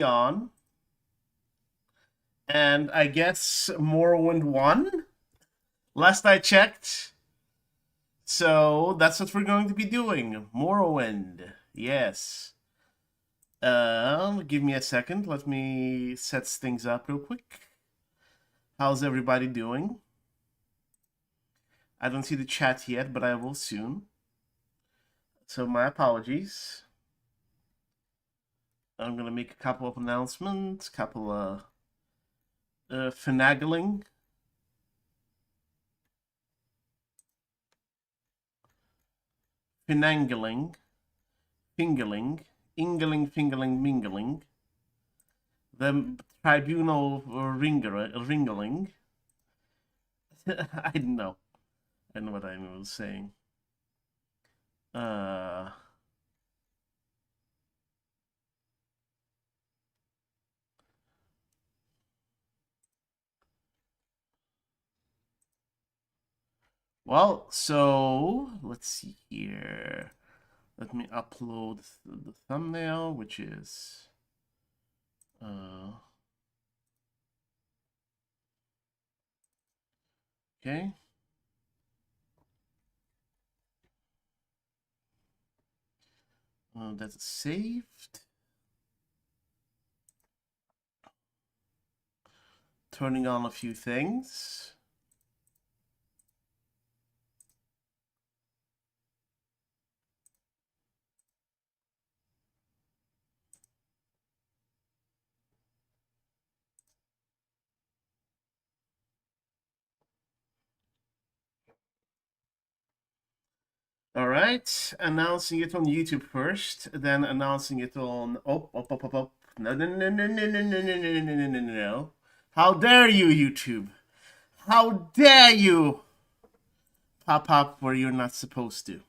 on. And I guess Morrowind won, last I checked. So that's what we're going to be doing. Morrowind. Yes. Give me a second. Let me set things up real quick. How's everybody doing? I don't see the chat yet, but I will soon. So my apologies. I'm gonna make a couple of announcements, couple of finagling. Finangling. Fingling. Ingling, fingling, mingling. The tribunal ringling. I know. I know what I was saying. Well, so let's see here. Let me upload the thumbnail, which is okay. That's saved. Turning on a few things. All right, announcing it on YouTube first, then announcing it on No, no, no, no, no, no, no, no, no, no, no, no, no. How dare you, YouTube? How dare you pop up where you're not supposed to?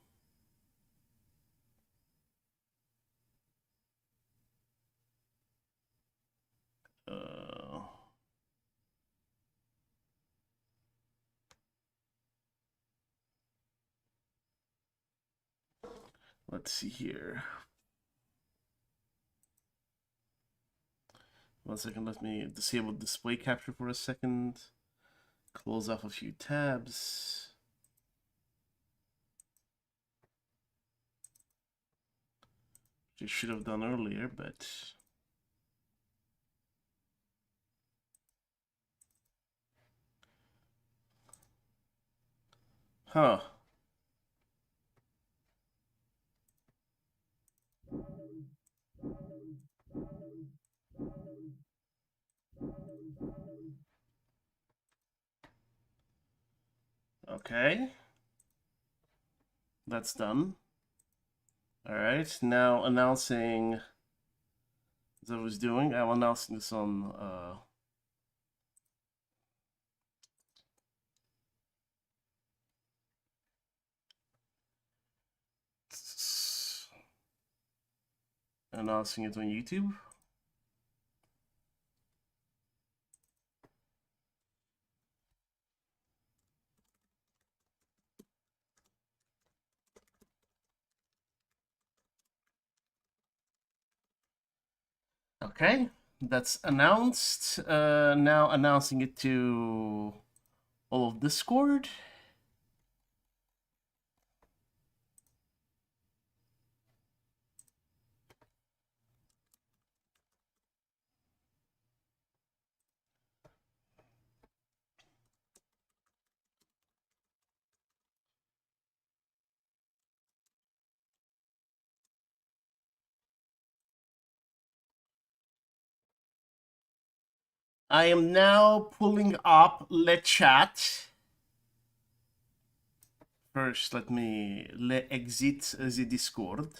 Let's see here. 1 second, let me disable display capture for a second. Close off a few tabs. Which I should have done earlier, but... Huh. Okay. That's done. All right, now announcing as I was doing, I'm announcing this on announcing it on YouTube. Okay, that's announced. Now announcing it to all of Discord. I am now pulling up le chat. First, let me exit the Discord.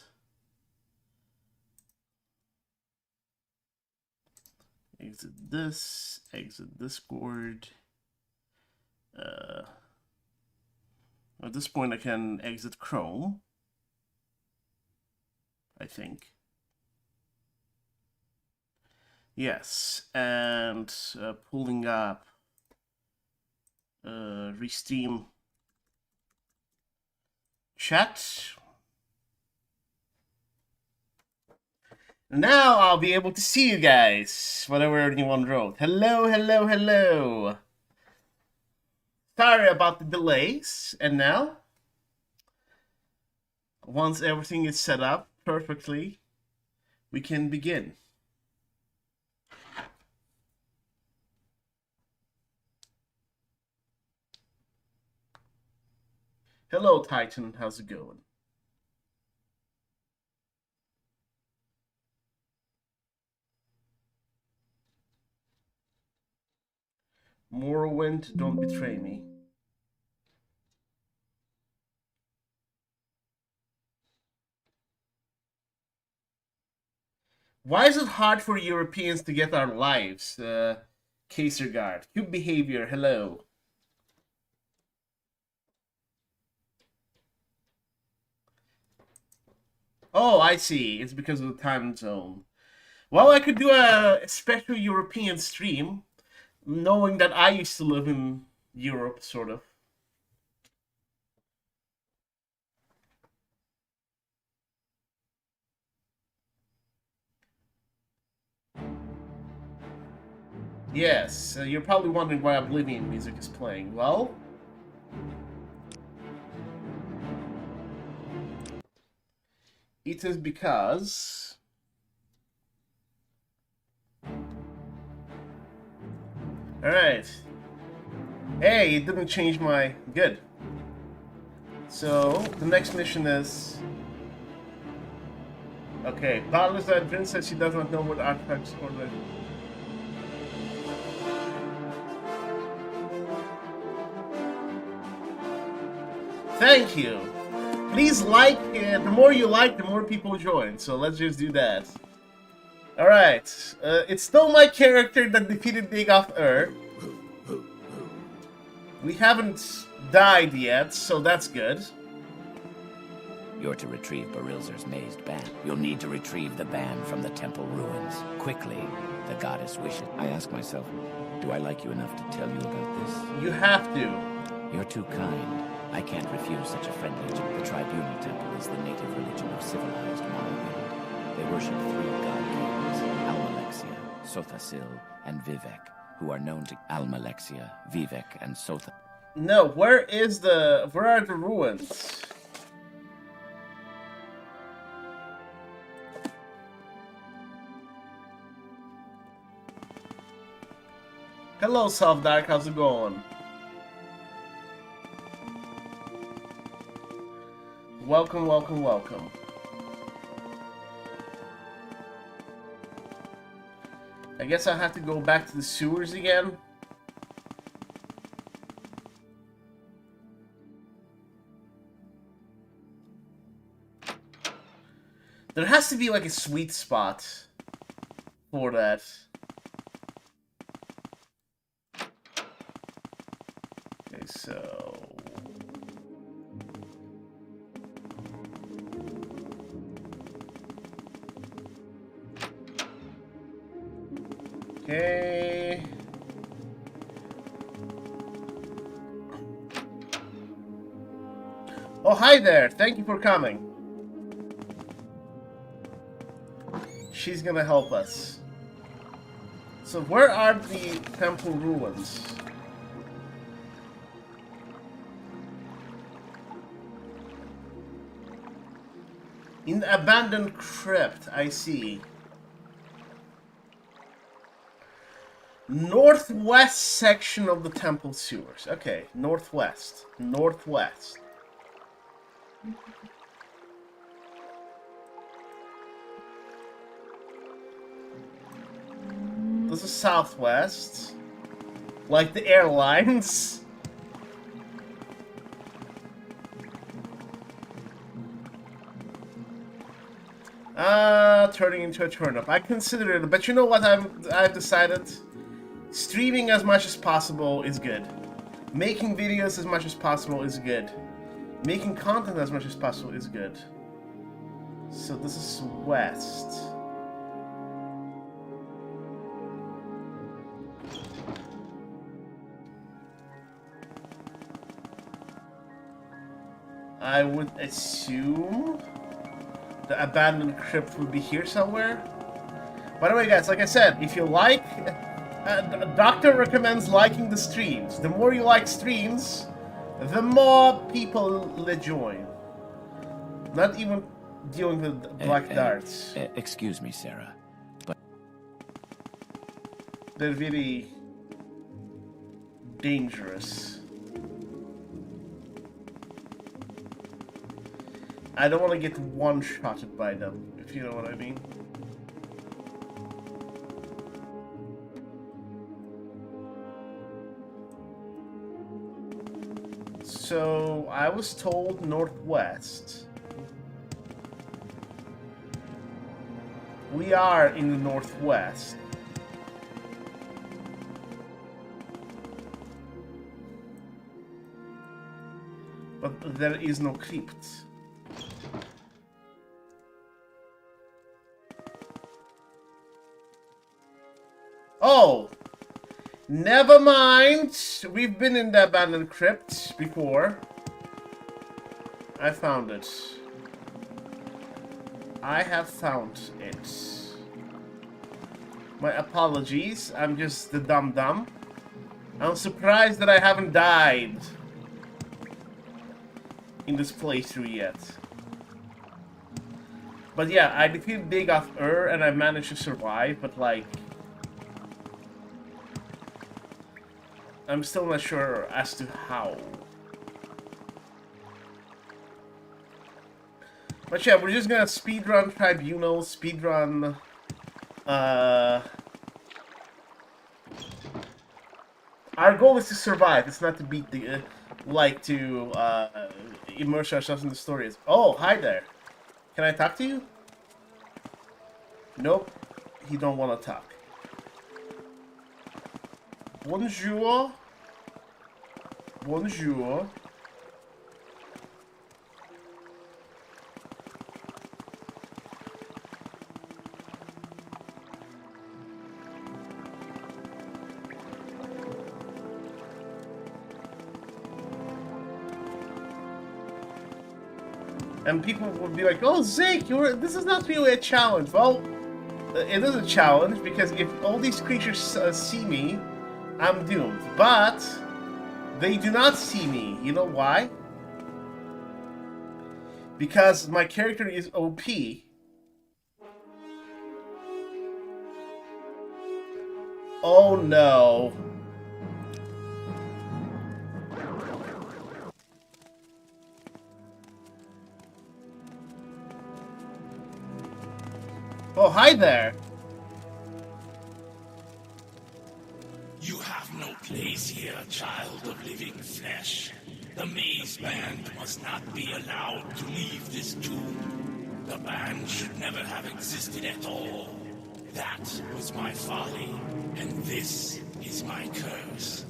Exit this, exit Discord. At this point, I can exit Chrome, I think. Yes, and pulling up Restream chat. Now I'll be able to see you guys, whatever anyone wrote. Hello, hello, hello. Sorry about the delays, and now, once everything is set up perfectly, we can begin. Hello, Titan, how's it going? Morrowind, don't betray me. Why is it hard for Europeans to get our lives? Kaisergard. Cube behavior, hello. Oh, I see. It's because of the time zone. Well, I could do a special European stream, knowing that I used to live in Europe, sort of. Yes, you're probably wondering why Oblivion music is playing. Well, it is because... Alright. Hey, it didn't change my... Good. So, the next mission is... Okay, Balazar Prince says she does not know what artifacts or the... Thank you! Please like, the more you like, the more people join, so let's just do that. Alright, it's still my character that defeated Dagoth Ur. We haven't died yet, so that's good. You're to retrieve Barilzer's mazed band. You'll need to retrieve the band from the temple ruins. Quickly, the goddess wishes. I ask myself, do I like you enough to tell you about this? You have to. You're too kind. I can't refuse such a friendly gift. The Tribunal Temple is the native religion of civilized Morrowind. They worship three god kings, Almalexia, Sothasil, and Vivek, who are known to Almalexia, Vivek, and Sotha. No, where are the ruins? Hello, Self-Dark, how's it going? Welcome, welcome, welcome. I guess I have to go back to the sewers again. There has to be like a sweet spot for that. Okay, so... Okay. Oh, hi there. Thank you for coming. She's gonna help us. So where are the temple ruins? In the abandoned crypt, I see. Northwest section of the temple sewers. Okay, northwest. Northwest. This is southwest. Like the airlines. Turning into a turnip. I consider it, but you know what I've decided? Streaming as much as possible is good. Making videos as much as possible is good. Making content as much as possible is good. So this is west. I would assume the abandoned crypt would be here somewhere. By the way, guys, like I said, if you like, Doctor recommends liking the streams. The more you like streams, the more people will join. Not even dealing with black darts. Excuse me, Sarah, but They're very dangerous. I don't want to get one-shotted by them, if you know what I mean. So, I was told northwest. We are in the northwest. But there is no crypt. Oh! Never mind! We've been in the abandoned crypt before. I found it. I have found it. My apologies, I'm just the dum-dum. I'm surprised that I haven't died in this playthrough yet. But yeah, I defeated Dagoth Ur and I managed to survive, but like... I'm still not sure as to how. But yeah, we're just gonna speedrun Tribunal, speedrun... Our goal is to survive, it's not to beat the... immerse ourselves in the stories. Oh, hi there. Can I talk to you? Nope. He don't want to talk. Bonjour. Bonjour. And people would be like, oh, Zeke, this is not really a challenge. Well, it is a challenge, because if all these creatures see me, I'm doomed. But they do not see me. You know why? Because my character is OP. Oh no. Oh, hi there. You have no place here, child of living flesh. The maze band must not be allowed to leave this tomb. The band should never have existed at all. That was my folly, and this is my curse.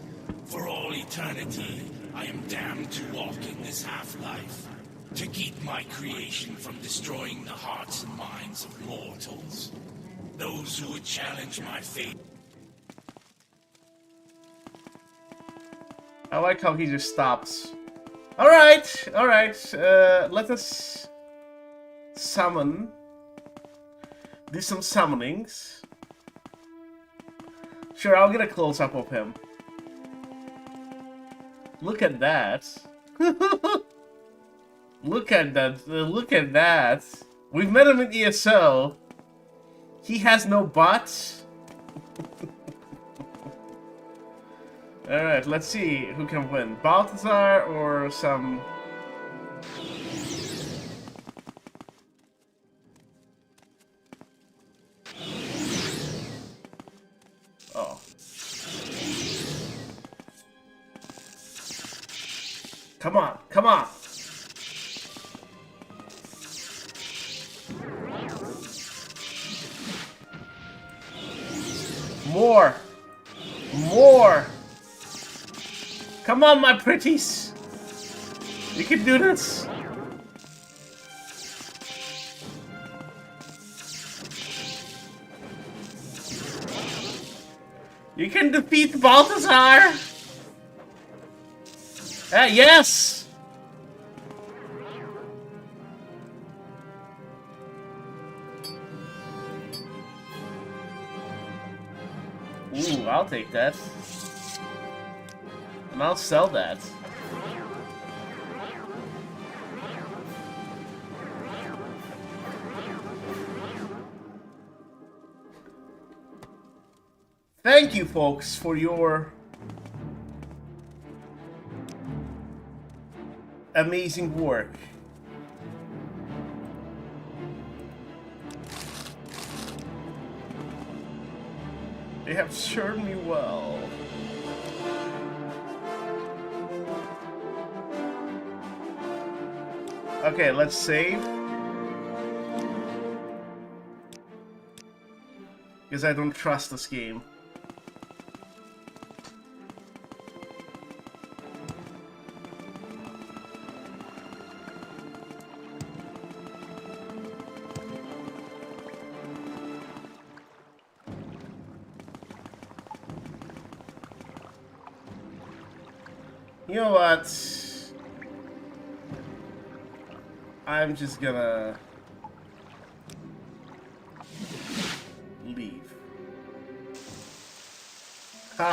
For all eternity, I am damned to walk in this half-life, to keep my creation from destroying the hearts and minds of mortals. Those who would challenge my fate. I like how he just stops. Alright, let us summon. Do some summonings. Sure, I'll get a close-up of him. Look at that. Look at that, look at that. We've met him in ESO. He has no butt. Alright, let's see who can win. Balthazar or some... Oh. Come on, come on! More! More! Come on, my pretties! You can do this! You can defeat Balthazar! Yes! Ooh, I'll take that. And I'll sell that. Thank you, folks, for your amazing work. They have served me well. Okay, let's save. Because I don't trust this game. You know what? I'm just gonna leave. Ha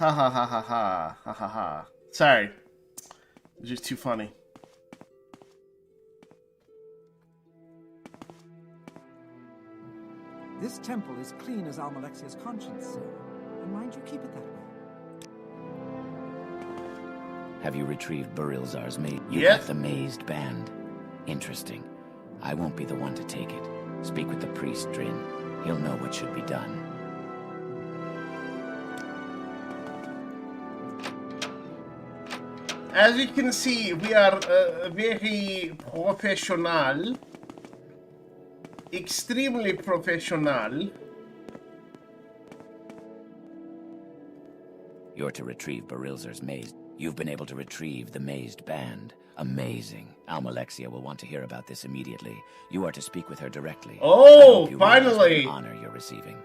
ha ha ha. Sorry. It's just too funny. This temple is clean as Almalexia's conscience, sir. And mind you keep it that way. Have you retrieved Barilzar's maid? You Yeah. got the mazed band. Interesting. I won't be the one to take it. Speak with the priest, Drin. He'll know what should be done. As you can see, we are very professional. Extremely professional. You're to retrieve Barilzar's maze. You've been able to retrieve the mazed band. Amazing. Almalexia will want to hear about this immediately. You are to speak with her directly. Oh, I hope you realize what finally! an honor you're receiving.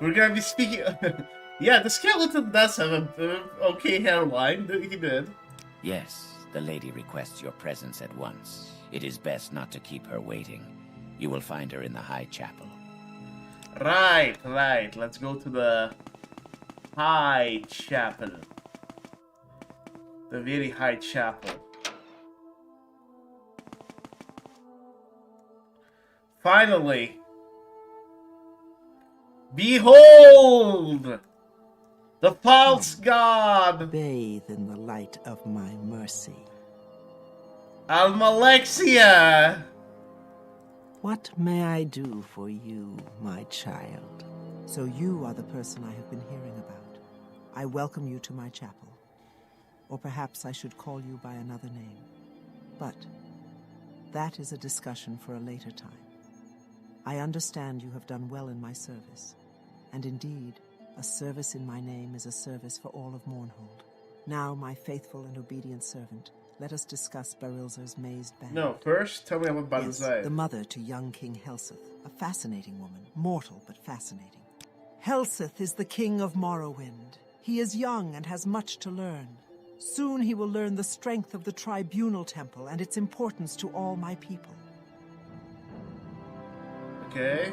We're gonna be speaking. Yeah, the skeleton does have a okay hairline. He did. Yes, the lady requests your presence at once. It is best not to keep her waiting. You will find her in the High Chapel. Right. Let's go to the High Chapel. The very High Chapel. Finally. Behold! The false god! Bathe in the light of my mercy. Almalexia! What may I do for you, my child? So you are the person I have been hearing about. I welcome you to my chapel. Or perhaps I should call you by another name. But that is a discussion for a later time. I understand you have done well in my service. And indeed, a service in my name is a service for all of Mournhold. Now, my faithful and obedient servant, let us discuss Barilzar's mazed band. No, first tell me about Yes, Balazai. the mother to young King Helseth, a fascinating woman, mortal but fascinating. Helseth is the king of Morrowind. He is young and has much to learn. Soon he will learn the strength of the Tribunal Temple and its importance to all my people. Okay.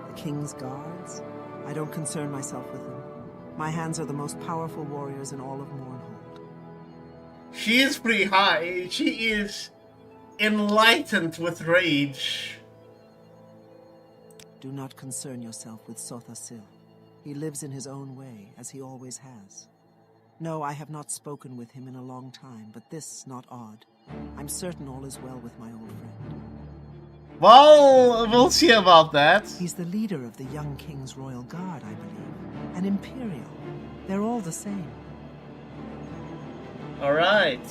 The king's guards? I don't concern myself with them. My hands are the most powerful warriors in all of Mournhold. She is pretty high. She is enlightened with rage. Do not concern yourself with Sothasil. He lives in his own way, as he always has. No, I have not spoken with him in a long time, but this not odd. I'm certain all is well with my old friend. Well, we'll see about that. He's the leader of the young king's royal guard, I believe. An imperial. They're all the same. Alright.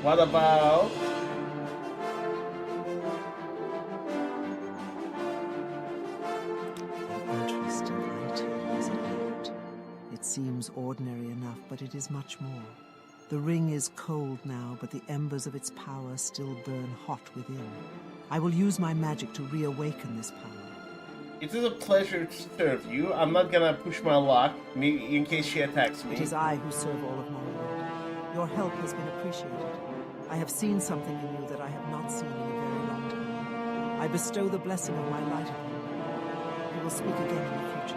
What about... An interesting item, is it not? It seems ordinary enough, but it is much more. The ring is cold now, but the embers of its power still burn hot within. I will use my magic to reawaken this power. It is a pleasure to serve you. I'm not gonna push my luck, maybe in case she attacks me. It is I who serve all of Morrowind. Your help has been appreciated. I have seen something in you that I have not seen in a very long time. I bestow the blessing of my light upon you. We will speak again in the future.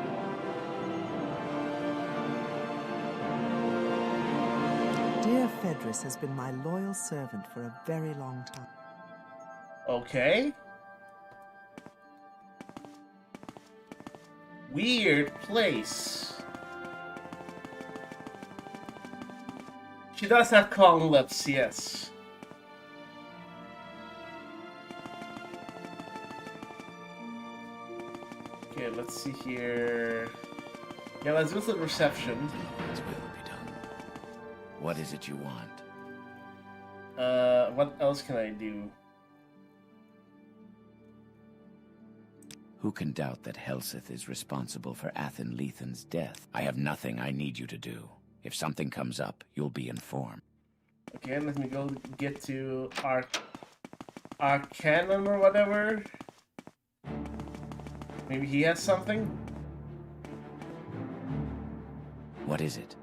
Dear Fedris has been my loyal servant for a very long time. Okay. Weird place. She does have calm lips, yes. Okay, let's see here. Yeah, let's visit reception. God's will be done. What is it you want? What else can I do? Who can doubt that Helseth is responsible for Athen Lethan's death? I have nothing I need you to do. If something comes up, you'll be informed. Okay, let me go get to Arcanum or whatever. Maybe he has something? What is it?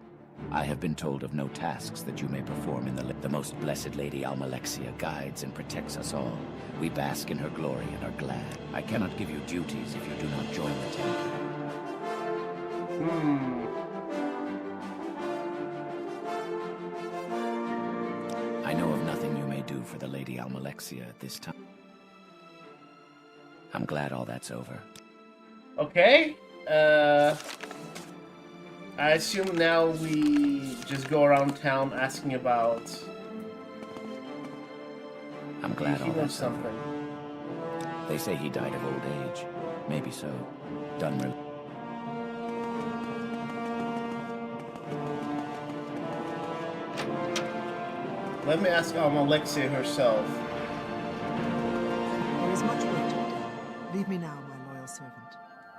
I have been told of no tasks that you may perform in the most blessed Lady Almalexia guides and protects us all. We bask in her glory and are glad. I cannot give you duties if you do not join the temple. I know of nothing you may do for the Lady Almalexia at this time. I'm glad all that's over. Okay. I assume now we just go around town asking about. I'm glad all he knows that's over. something. They say he died of old age. Maybe so. Dunmer. Let me ask Almalexia herself. There is much work to be done. Leave me now, my loyal servant.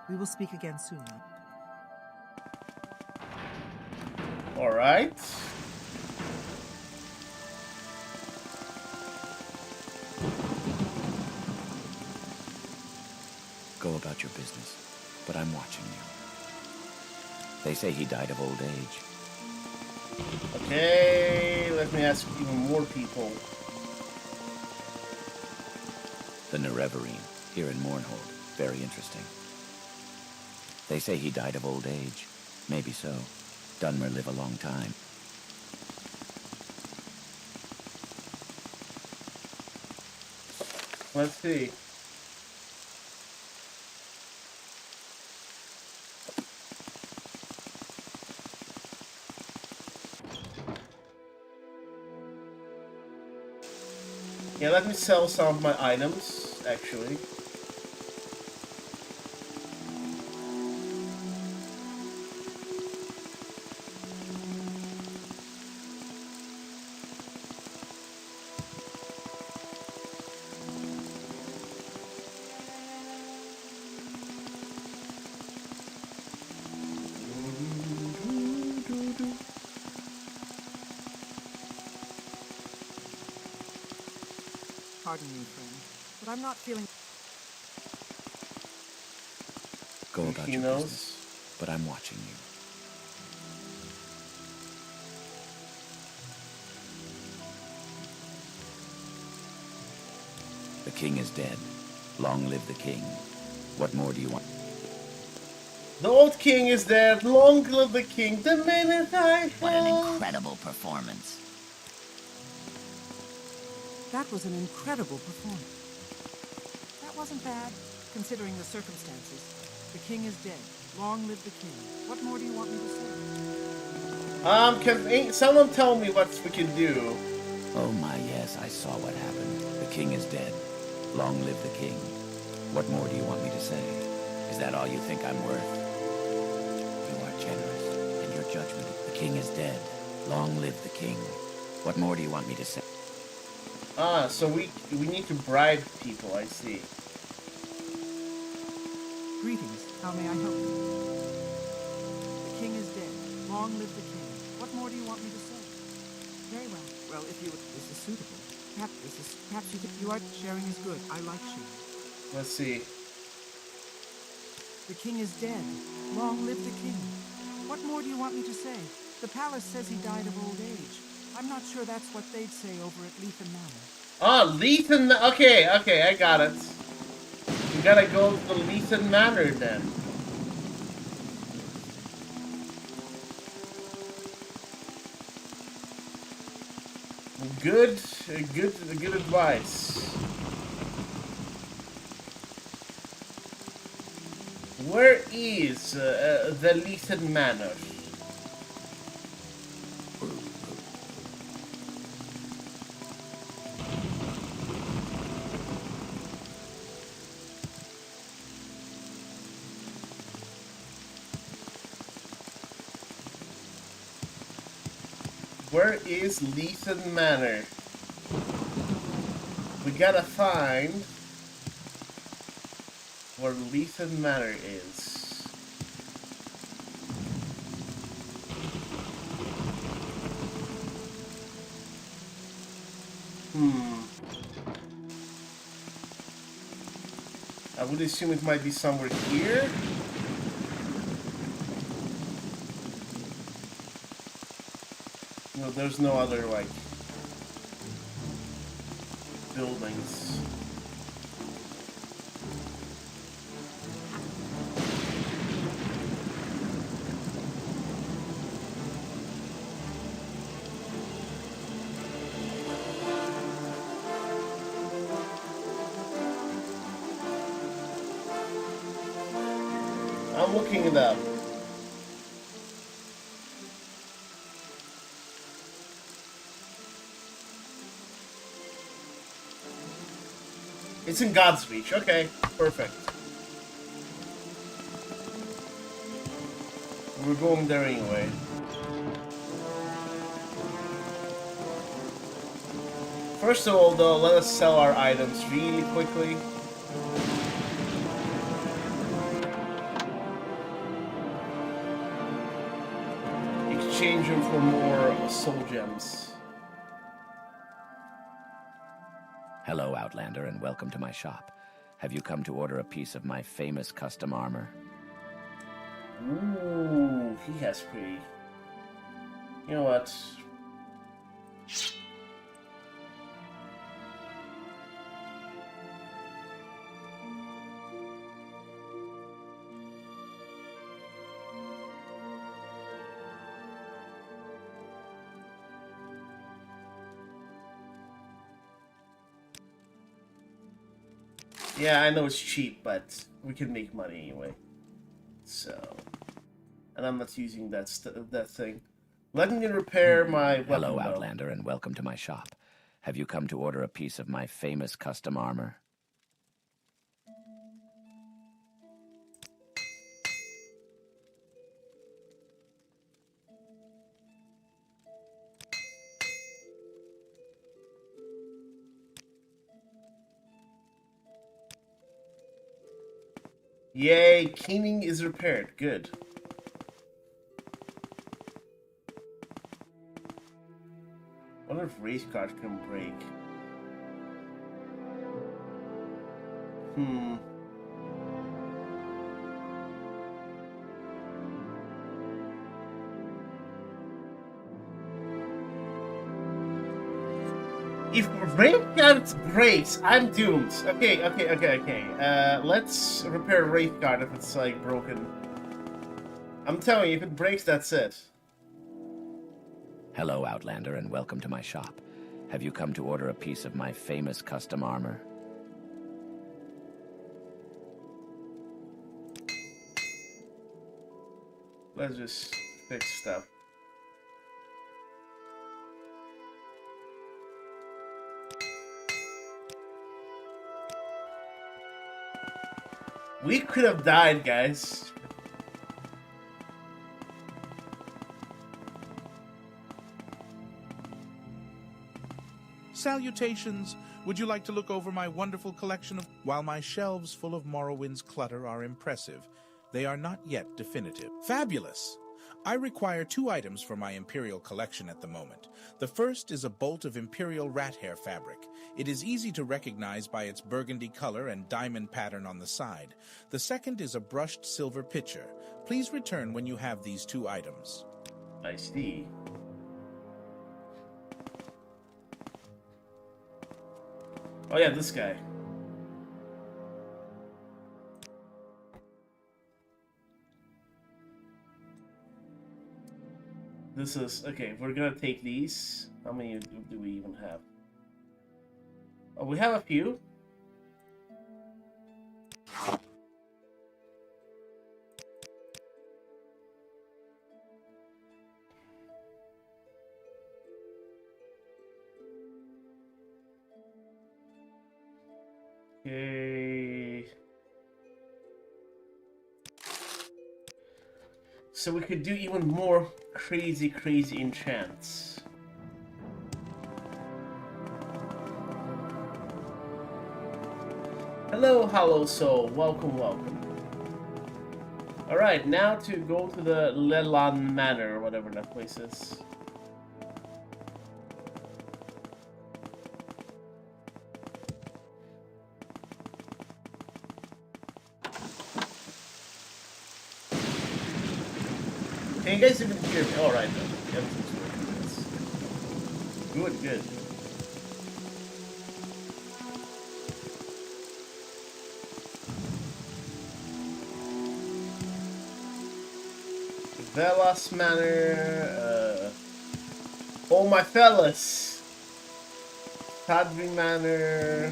We will speak again soon. Alright. Go about your business, but I'm watching you. They say he died of old age. Okay, let me ask even more people. The Nerevarine, here in Mournhold. Very interesting. They say he died of old age. Maybe so. Dunmer live a long time. Let's see. Yeah, let me sell some of my items, actually. Pardon me, friend, but I'm not feeling... Go about He your knows. business, but I'm watching you. The king is dead. Long live the king. What more do you want? The old king is dead. Long live the king. The minute I What an have... incredible performance. That was an incredible performance. That wasn't bad, considering the circumstances. The king is dead. Long live the king. What more do you want me to say? Can someone tell me what we can do? Oh my, yes, I saw what happened. The king is dead. Long live the king. What more do you want me to say? Is that all you think I'm worth? You are generous, and your judgment. The king is dead. Long live the king. What more do you want me to say? So we need to bribe people, I see. Greetings. How may I help you? The king is dead. Long live the king. What more do you want me to say? Very well. Well, if you... This is suitable. Perhaps you are sharing is good. I like sharing. Let's see. The king is dead. Long live the king. What more do you want me to say? The palace says he died of old age. I'm not sure that's what they'd say over at Lethen Manor. Oh, Lethen. Okay, I got it. We gotta go to the Lethen Manor then. Good advice. Where is the Lethen Manor? Where is Lethen Manor? We gotta find where Lethen Manor is. I would assume it might be somewhere here. No, there's no other, like, buildings. I'm looking it up. It's in God's Reach. Okay, perfect. We're going there anyway. First of all, though, let us sell our items really quickly. Exchange them for more soul gems. Hello, Outlander, and welcome to my shop. Have you come to order a piece of my famous custom armor? Ooh, he has pretty. You know what? Yeah, I know it's cheap, but we can make money anyway. So, and I'm not using that thing. Let me repair my weapon. Hello, Outlander, and welcome to my shop. Have you come to order a piece of my famous custom armor? Yay, keening is repaired. Good. I wonder if race card can break. If race card breaks, I'm doomed. Okay. Let's repair race card if it's like broken. I'm telling you, if it breaks, that's it. Hello, Outlander, and welcome to my shop. Have you come to order a piece of my famous custom armor? Let's just fix stuff. We could have died, guys. Salutations! Would you like to look over my wonderful collection of... While my shelves full of Morrowind's clutter are impressive, they are not yet definitive. Fabulous! I require 2 items for my Imperial collection at the moment. The first is a bolt of Imperial rat hair fabric. It is easy to recognize by its burgundy color and diamond pattern on the side. The second is a brushed silver pitcher. Please return when you have these 2 items. I see. Oh yeah, this guy. This is... Okay, we're gonna take these. How many do we even have? Oh, we have a few. Okay. So we could do even more crazy enchants. Hello, Hollow Soul. Welcome. Alright, now to go to the Lelan Manor, or whatever that place is. Can you guys even hear me? Alright, no. Everything's working. Good. Velas Manor, oh my fellas! Tadri Manor,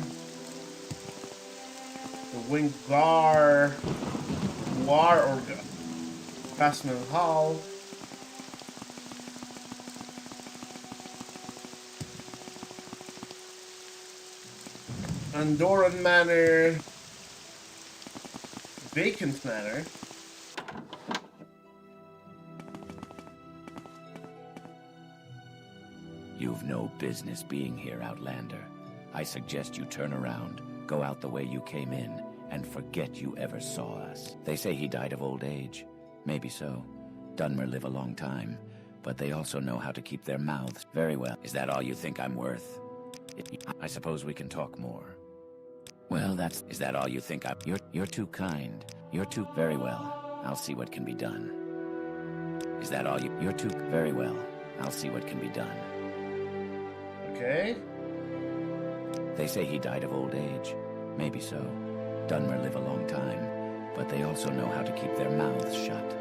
the Wingar, War or Craftsman Hall, Andoran Manor, Vacant Manor. You've no business being here, Outlander. I suggest you turn around, go out the way you came in, and forget you ever saw us. They say he died of old age. Maybe so. Dunmer live a long time, but they also know how to keep their mouths very well. Is that all you think I'm worth? I suppose we can talk more. Well, is that all you think You're too kind. You're too... Very well. I'll see what can be done. Is that all You're too... Very well. I'll see what can be done. Okay. They say he died of old age. Maybe so. Dunmer live a long time, but they also know how to keep their mouths shut.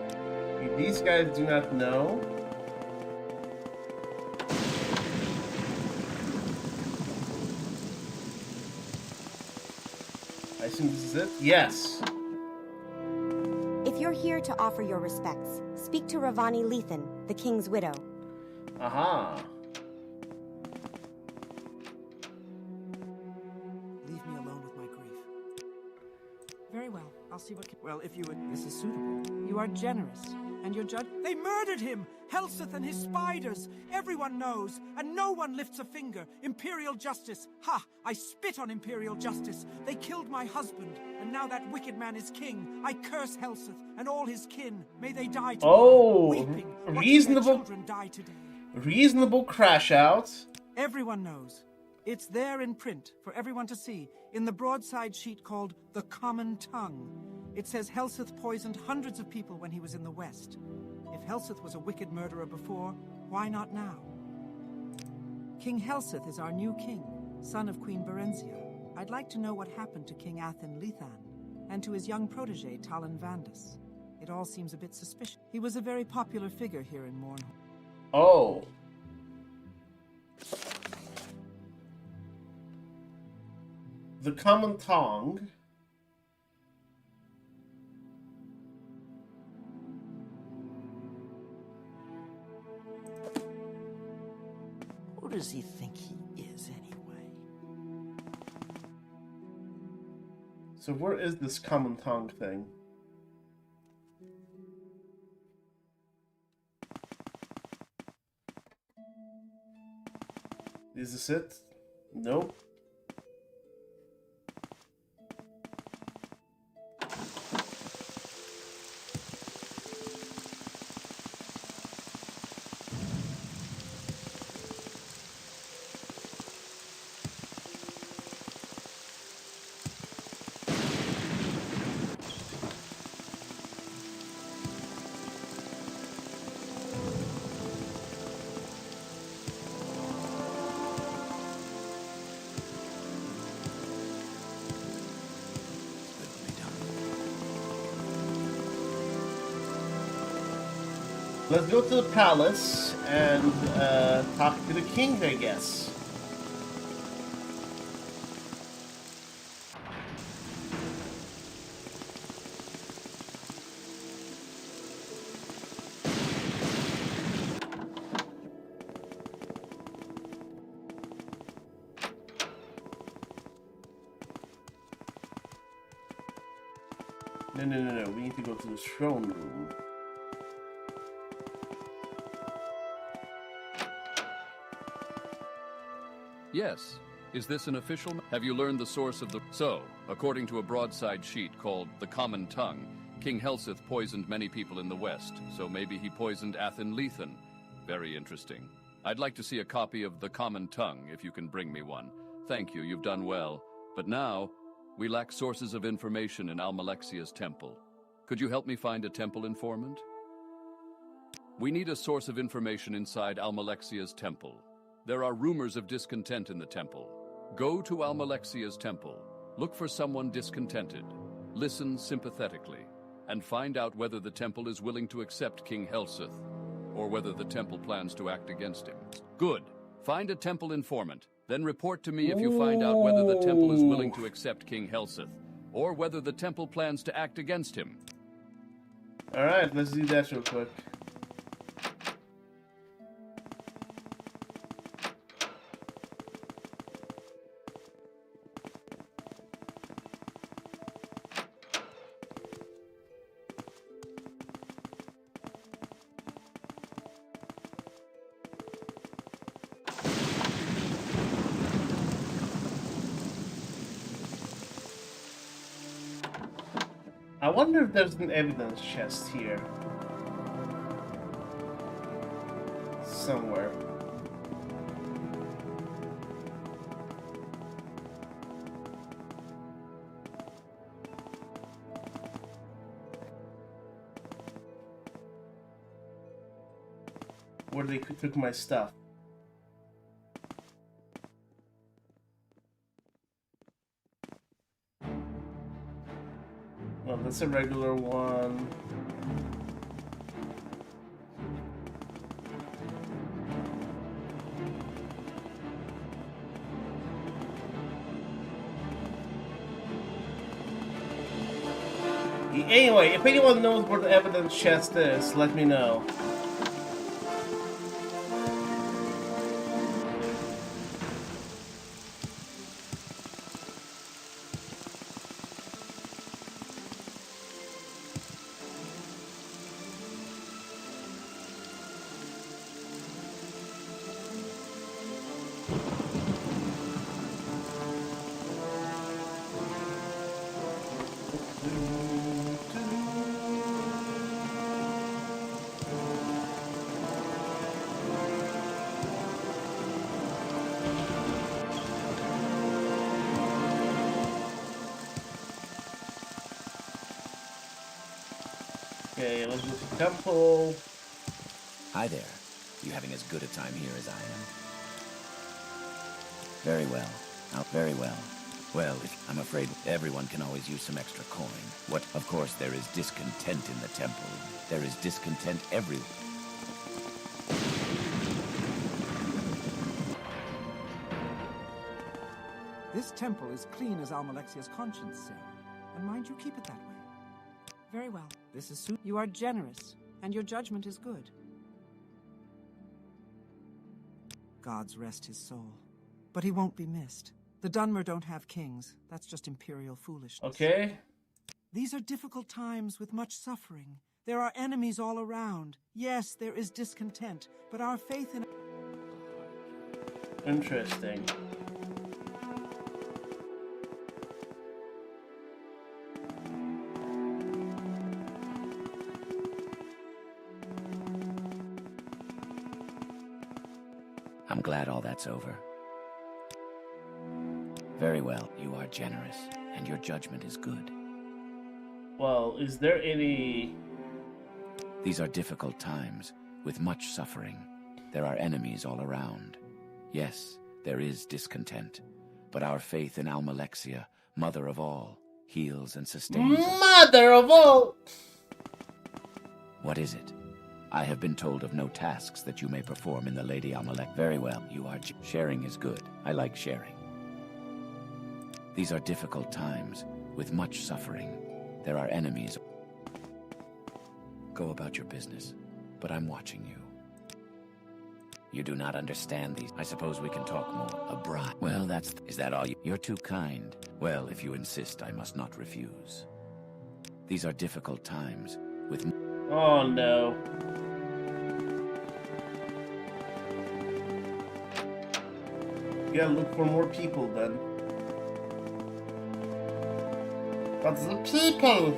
These guys do not know. I assume this is it? Yes. If you're here to offer your respects, speak to Ravani Lethan, the king's widow. Aha. Leave me alone with my grief. Very well. I'll see what can... Well, if you would... This is suitable. You are generous. And your judge... They murdered him! Helseth and his spiders! Everyone knows, and no one lifts a finger. Imperial justice! Ha! I spit on Imperial justice! They killed my husband, and now that wicked man is king. I curse Helseth and all his kin. May they die today. Oh, Weeping, watching reasonable... their children die today. Reasonable crash out. Everyone knows. It's there in print for everyone to see, in the broadside sheet called The Common Tongue. It says Helseth poisoned hundreds of people when he was in the West. If Helseth was a wicked murderer before, why not now? King Helseth is our new king, son of Queen Berenzia. I'd like to know what happened to King Athen Lethan, and to his young protege, Talon Vandus. It all seems a bit suspicious. He was a very popular figure here in Mournhold. Oh. The Common Tongue. Who does he think he is, anyway? So where is this Common Tongue thing? Is this it? Nope. Let's go to the palace and talk to the king, I guess. No. We need to go to the throne room. Yes. Is this an official? Have you learned the source of the... So, according to a broadside sheet called The Common Tongue, King Helseth poisoned many people in the West, so maybe he poisoned Athen Lethan. Very interesting. I'd like to see a copy of The Common Tongue, if you can bring me one. Thank you, you've done well. But now, we lack sources of information in Almalexia's temple. Could you help me find a temple informant? We need a source of information inside Almalexia's temple. There are rumors of discontent in the temple. Go to Almalexia's temple, look for someone discontented, listen sympathetically, and find out whether the temple is willing to accept King Helseth, or whether the temple plans to act against him. Good. Find a temple informant, then report to me if you find out whether the temple is willing to accept King Helseth, or whether the temple plans to act against him. Alright, let's do that real quick. I wonder if there's an evidence chest here. Somewhere. Where they took my stuff. Well, that's a regular one. Anyway, if anyone knows where the evidence chest is, let me know. Okay, let's go to the temple. Hi there. You having as good a time here as I am? Very well. Very well. Well, I'm afraid everyone can always use some extra coin. What? Of course, there is discontent in the temple. There is discontent everywhere. This temple is clean as Almalexia's conscience, Sarah. And mind you, keep it that way. Very well. This is you are generous, and your judgment is good. Gods rest his soul. But he won't be missed. The Dunmer don't have kings. That's just imperial foolishness. Okay. These are difficult times with much suffering. There are enemies all around. Yes, there is discontent, but our faith in... Interesting. I'm glad all that's over. Very well. You are generous, and your judgment is good. Well, is there any... These are difficult times, with much suffering. There are enemies all around. Yes, there is discontent, but our faith in Almalexia, Mother of all, heals and sustains us. Mother of all! What is it? I have been told of no tasks that you may perform in the Lady Amalek. Very well, you are. Sharing is good. I like sharing. These are difficult times, with much suffering. There are enemies. Go about your business, but I'm watching you. You do not understand these. I suppose we can talk more. A bride. Well, is that all you? You're too kind. Well, if you insist, I must not refuse. These are difficult times, with... Oh no. You gotta look for more people then. But the people!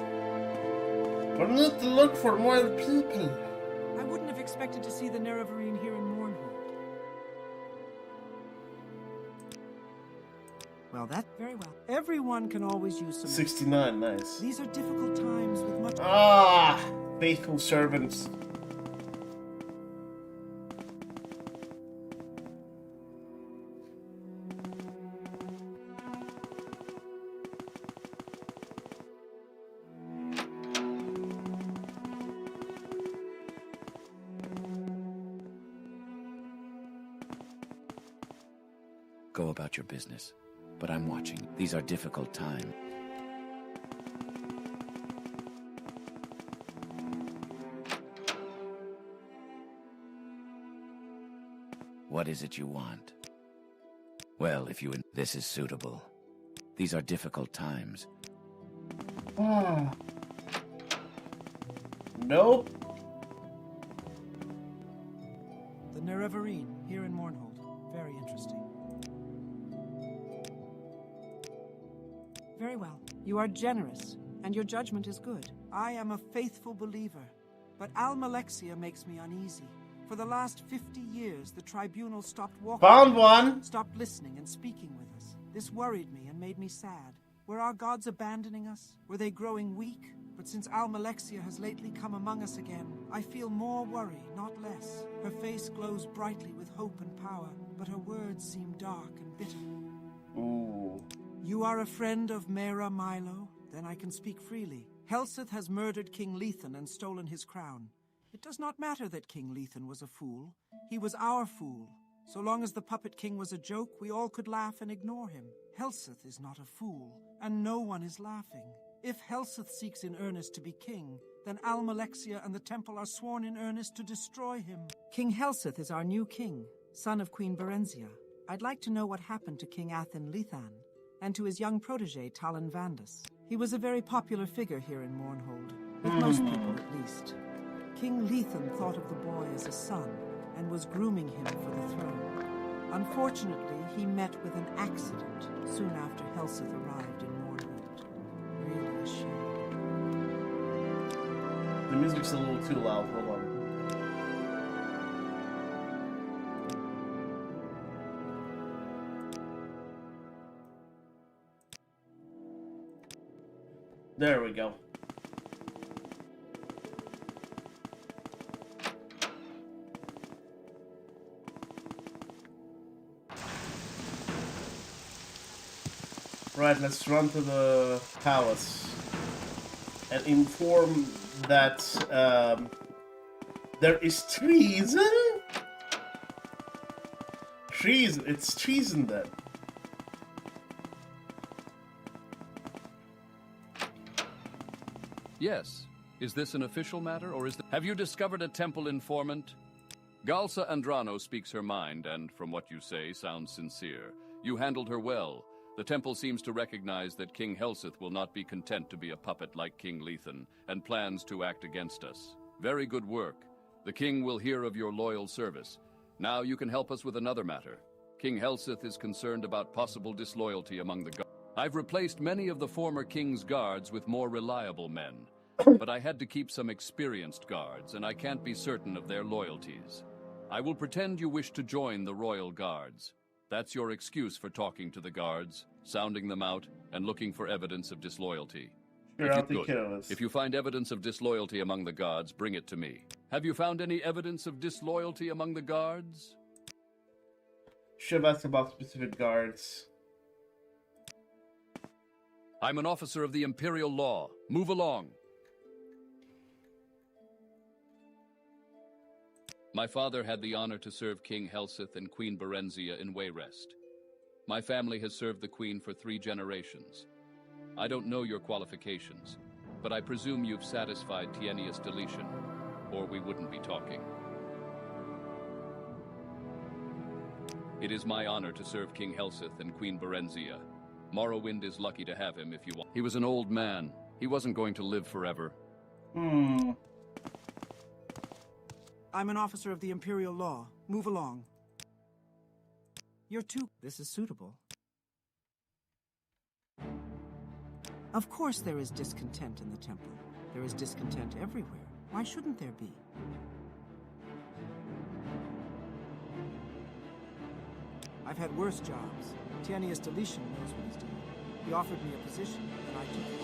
We need to look for more people. I wouldn't have expected to see the Nerevarine here in Mornhold. Well, that's very well. Everyone can always use some... 69, nice. These are difficult times with much... Ah! Faithful servants. Go about your business, but I'm watching. These are difficult times. What is it you want? Well, if you... This is suitable. These are difficult times. Ah. Nope. The Nerevarine here in Mornhold. Very interesting. Very well. You are generous, and your judgment is good. I am a faithful believer, but Almalexia makes me uneasy. For the last 50 years, the Tribunal stopped walking... Found one! Stopped listening and speaking with us. This worried me and made me sad. Were our gods abandoning us? Were they growing weak? But since Almalexia has lately come among us again, I feel more worry, not less. Her face glows brightly with hope and power, but her words seem dark and bitter. Ooh. You are a friend of Mera Milo? Then I can speak freely. Helseth has murdered King Lethan and stolen his crown. It does not matter that King Lethan was a fool. He was our fool. So long as the Puppet King was a joke, we all could laugh and ignore him. Helseth is not a fool, and no one is laughing. If Helseth seeks in earnest to be king, then Almalexia and the temple are sworn in earnest to destroy him. King Helseth is our new king, son of Queen Berenzia. I'd like to know what happened to King Athen Lethan, and to his young protege, Talon Vandus. He was a very popular figure here in Mornhold, with most people at least. King Lethan thought of the boy as a son, and was grooming him for the throne. Unfortunately, he met with an accident soon after Helseth arrived in Mornhold. Really a shame. The music's a little too loud, hold on. There we go. Right, let's run to the palace and inform that there is treason? Treason, it's treason then. Yes. Is this an official matter, or Have you discovered a temple informant? Galsa Andrano speaks her mind, and from what you say, sounds sincere. You handled her well. The temple seems to recognize that King Helseth will not be content to be a puppet like King Lethan, and plans to act against us. Very good work. The king will hear of your loyal service. Now you can help us with another matter. King Helseth is concerned about possible disloyalty among the guards. I've replaced many of the former king's guards with more reliable men. But I had to keep some experienced guards, and I can't be certain of their loyalties. I will pretend you wish to join the royal guards. That's your excuse for talking to the guards, sounding them out, and looking for evidence of disloyalty. If you find evidence of disloyalty among the guards, bring it to me. Have you found any evidence of disloyalty among the guards? Should have asked about specific guards. I'm an officer of the Imperial Law. Move along. My father had the honor to serve King Helseth and Queen Berenzia in Wayrest. My family has served the Queen for 3 generations. I don't know your qualifications, but I presume you've satisfied Tienius deletion, or we wouldn't be talking. It is my honor to serve King Helseth and Queen Berenzia. Morrowind is lucky to have him if you want. He was an old man. He wasn't going to live forever. Hmm. I'm an officer of the Imperial Law. Move along. You're too... This is suitable. Of course there is discontent in the temple. There is discontent everywhere. Why shouldn't there be? I've had worse jobs. Tienius Deletion knows what he's doing. He offered me a position, and I took it.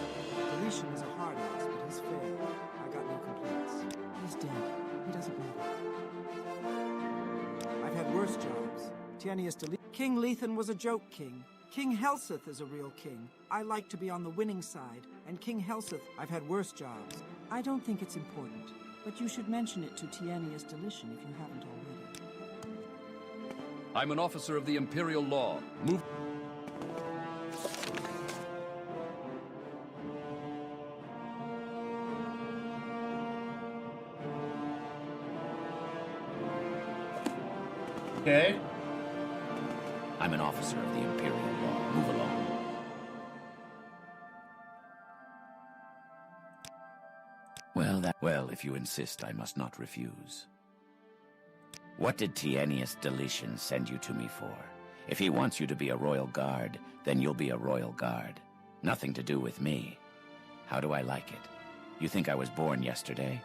Deletion is a hard ass, but he's fair. I got no complaints. He's dead. He doesn't matter. I've had worse jobs. Tienius Deletion... King Lethan was a joke king. King Helseth is a real king. I like to be on the winning side, and King Helseth... I've had worse jobs. I don't think it's important, but you should mention it to Tienius Deletion if you haven't already. I'm an officer of the Imperial Law. Move. Okay. I'm an officer of the Imperial Law. Move along. Well, if you insist, I must not refuse. What did Tienius Deletion send you to me for? If he wants you to be a royal guard, then you'll be a royal guard. Nothing to do with me. How do I like it? You think I was born yesterday?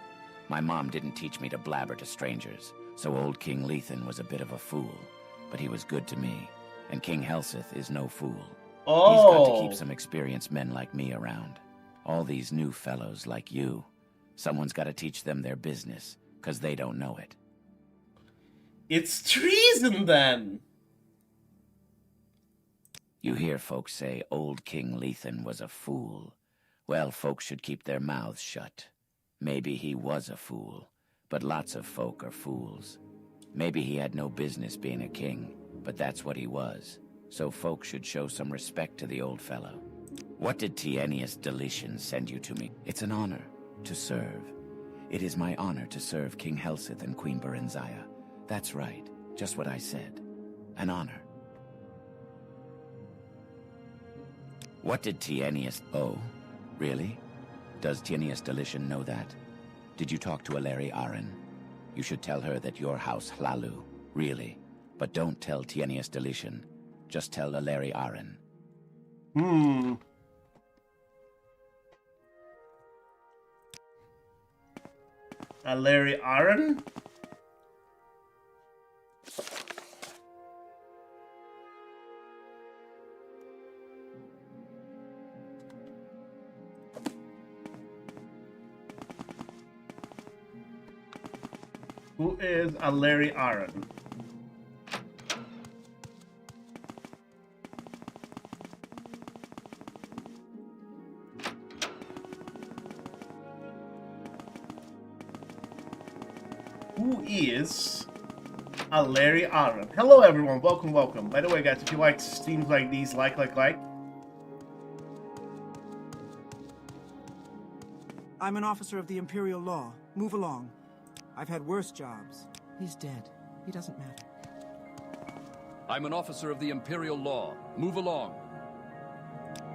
My mom didn't teach me to blabber to strangers, so old King Lethan was a bit of a fool. But he was good to me, and King Helseth is no fool. Oh. He's got to keep some experienced men like me around. All these new fellows like you. Someone's got to teach them their business, 'cause they don't know it. It's treason, then! You hear folks say old King Lethan was a fool. Well, folks should keep their mouths shut. Maybe he was a fool, but lots of folk are fools. Maybe he had no business being a king, but that's what he was. So folks should show some respect to the old fellow. What did Tienius Deletion send you to me? It's an honor to serve. It is my honor to serve King Helseth and Queen Berenzia. That's right, just what I said. An honor. What did Tienius... Oh, really? Does Tienius Deletion know that? Did you talk to Nerevarine? You should tell her that your house Hlalu, really. But don't tell Tienius Deletion. Just tell Nerevarine. Nerevarine? Who is Nerevarine? Who is Nerevarine? Hello everyone, welcome. By the way guys, if you like streams like these, like. I'm an officer of the Imperial Law. Move along. I've had worse jobs. He's dead. He doesn't matter. I'm an officer of the Imperial Law. Move along.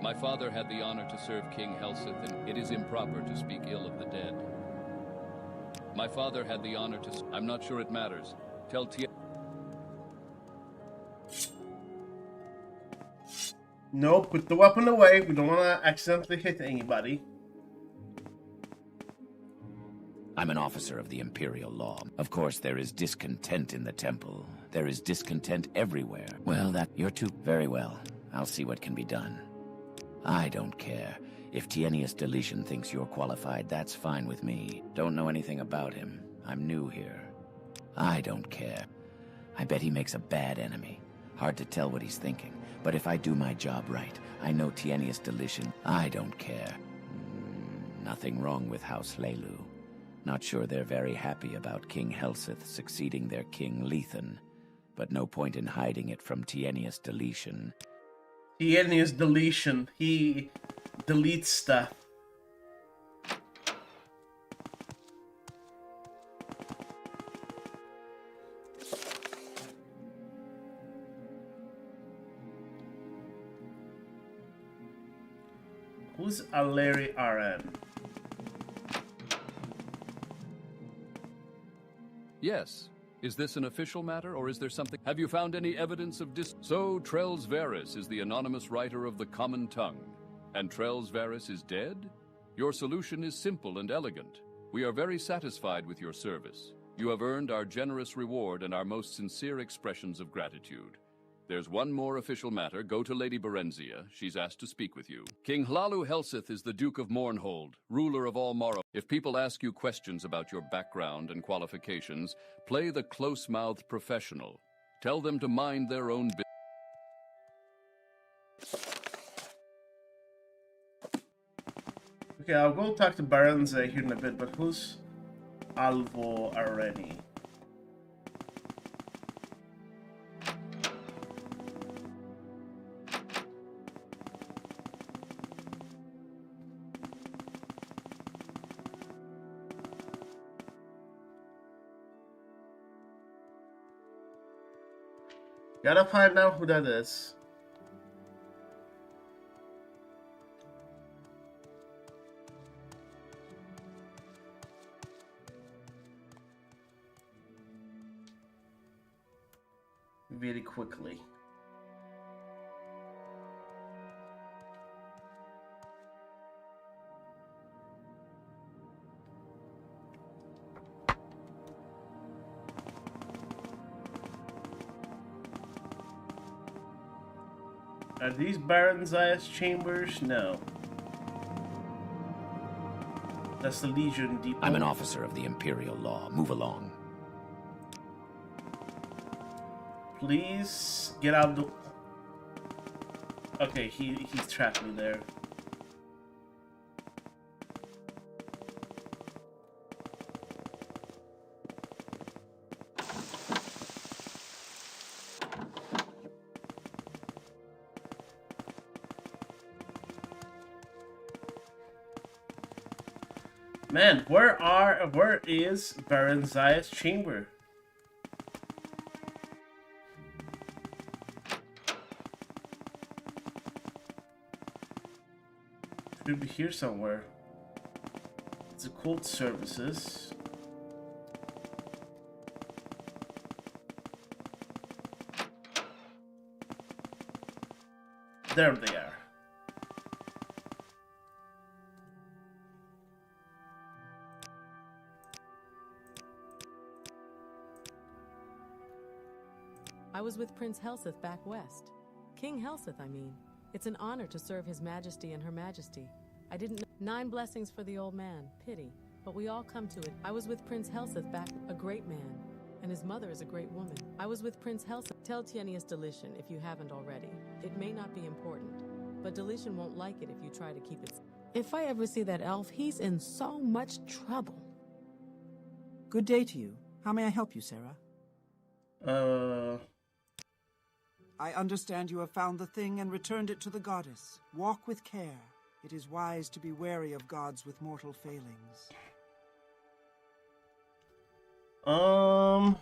My father had the honor to serve King Helseth, and it is improper to speak ill of the dead. My father had the honor to... I'm not sure it matters. Tell Tia... No, put the weapon away. We don't want to accidentally hit anybody. I'm an officer of the Imperial Law. Of course, there is discontent in the temple. There is discontent everywhere. Well, you're too... Very well. I'll see what can be done. I don't care. If Tienius Deletion thinks you're qualified, that's fine with me. Don't know anything about him. I'm new here. I don't care. I bet he makes a bad enemy. Hard to tell what he's thinking. But if I do my job right, I know Tienius Deletion. I don't care. Nothing wrong with House Hlalu. Not sure they're very happy about King Helseth succeeding their king Lethan, but no point in hiding it from Tienius Deletion. Tienius Deletion. He deletes stuff. Who's Aleri Aran? Yes. Is this an official matter, or is there something? Have you found any evidence of So, Trels Varys is the anonymous writer of the Common Tongue. And Trels Varys is dead? Your solution is simple and elegant. We are very satisfied with your service. You have earned our generous reward and our most sincere expressions of gratitude. There's one more official matter. Go to Lady Berenzia. She's asked to speak with you. King Hlalu Helseth is the Duke of Mournhold, ruler of all Morrowind. If people ask you questions about your background and qualifications, play the close-mouthed professional. Tell them to mind their own business. Okay, I'll go talk to Berenzia here in a bit, but who's Alvo Areni? Gotta find out who that is. Very quickly. Are these Baronzia's chambers? No. That's the Legion Depot. I'm an officer of the Imperial Law. Move along. Please get out of the... Okay, he's trapped me there. Man, where is Baronzia's chamber? Should be here somewhere. It's a cult services. There they are. I was with Prince Helseth back west. King Helseth, I mean. It's an honor to serve His Majesty and Her Majesty. I didn't know. 9 blessings for the old man. Pity. But we all come to it. I was with Prince Helseth back, a great man. And his mother is a great woman. I was with Prince Helseth. Tell Tienius Deletion if you haven't already. It may not be important, but Deletion won't like it if you try to keep it. If I ever see that elf, he's in so much trouble. Good day to you. How may I help you, Sarah? I understand you have found the thing and returned it to the goddess. Walk with care. It is wise to be wary of gods with mortal failings. Oh,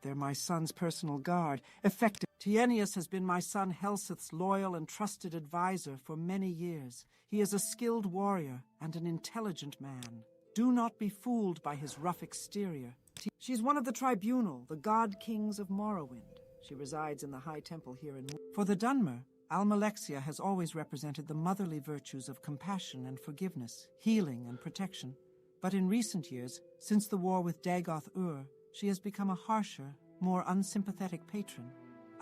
they're my son's personal guard. Effective. Tienius has been my son Helseth's loyal and trusted advisor for many years. He is a skilled warrior and an intelligent man. Do not be fooled by his rough exterior. She's one of the Tribunal, the God Kings of Morrowind. She resides in the High Temple here in... For the Dunmer, Almalexia has always represented the motherly virtues of compassion and forgiveness, healing and protection. But in recent years, since the war with Dagoth Ur, she has become a harsher, more unsympathetic patron.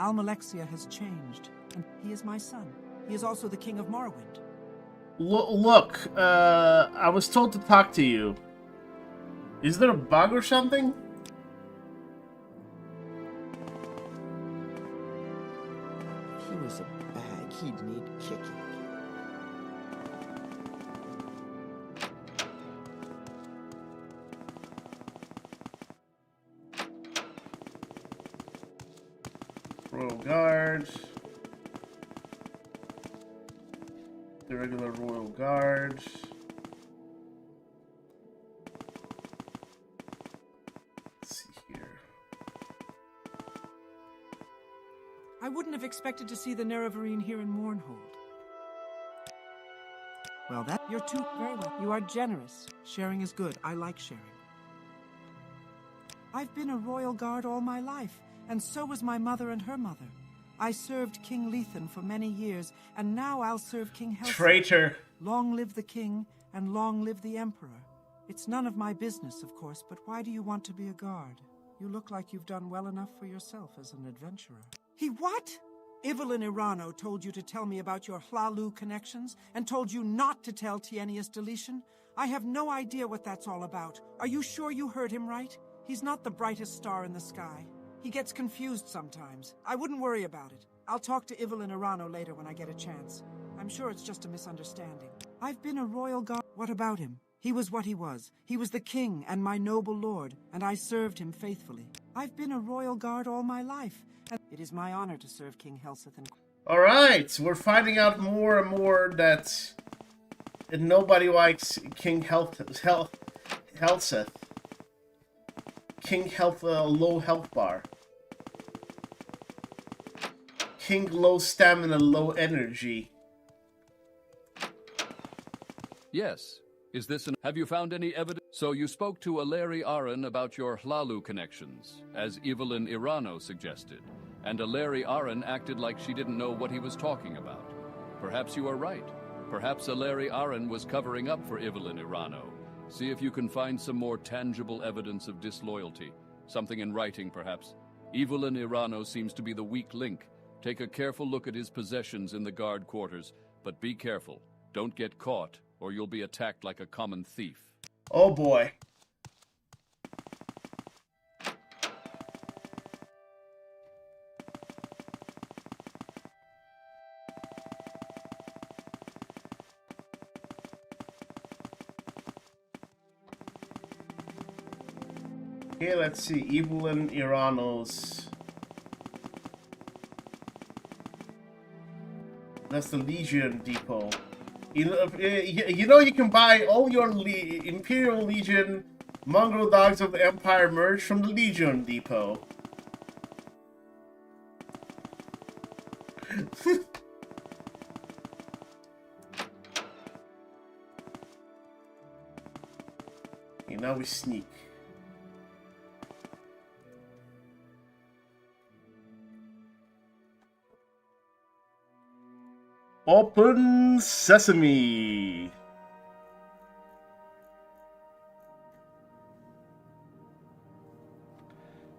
Almalexia has changed, and he is my son. He is also the King of Morrowind. look, I was told to talk to you. Is there a bug or something? If he was a bag, he'd need kicking. Royal Guard. The regular Royal Guard. Let's see here. I wouldn't have expected to see the Nerevarine here in Mournhold. Well, you're too very well. You are generous. Sharing is good. I like sharing. I've been a royal guard all my life, and so was my mother and her mother. I served King Lethan for many years, and now I'll serve King Helseth. Traitor. Long live the king, and long live the emperor. It's none of my business, of course, but why do you want to be a guard? You look like you've done well enough for yourself as an adventurer. He what? Evelyn Irano told you to tell me about your Hlalu connections, and told you not to tell Tienius Deletion? I have no idea what that's all about. Are you sure you heard him right? He's not the brightest star in the sky. He gets confused sometimes. I wouldn't worry about it. I'll talk to Evelyn Irano later when I get a chance. I'm sure it's just a misunderstanding. I've been a royal guard. What about him? He was what he was. He was the king and my noble lord, and I served him faithfully. I've been a royal guard all my life, and it is my honor to serve King Helseth and... Alright, we're finding out more and more that nobody likes King Helseth. King Health, low health bar. King low stamina, low energy. Yes. Is this an... Have you found any evidence? So you spoke to Aleri Aran about your Hlalu connections, as Evelyn Irano suggested. And Aleri Aran acted like she didn't know what he was talking about. Perhaps you are right. Perhaps Aleri Aran was covering up for Evelyn Irano. See if you can find some more tangible evidence of disloyalty. Something in writing, perhaps. Evelyn Irano seems to be the weak link. Take a careful look at his possessions in the guard quarters, but be careful. Don't get caught, or you'll be attacked like a common thief. Oh boy. Okay, let's see. Evelyn Irano's. That's the Legion Depot. You know you can buy all your Imperial Legion Mongrel Dogs of the Empire merch from the Legion Depot. Okay, now we sneak. Open Sesame.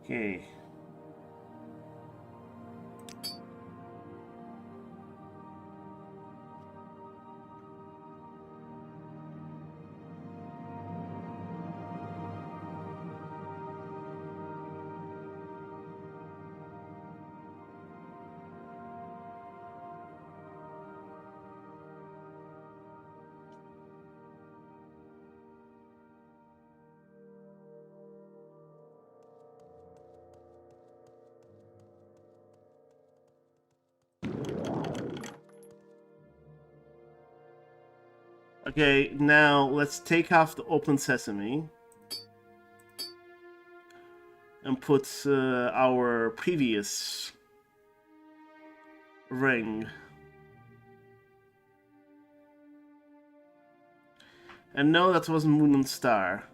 Okay. Okay, now let's take off the Open Sesame and put our previous ring. And no, that wasn't Moon and Star.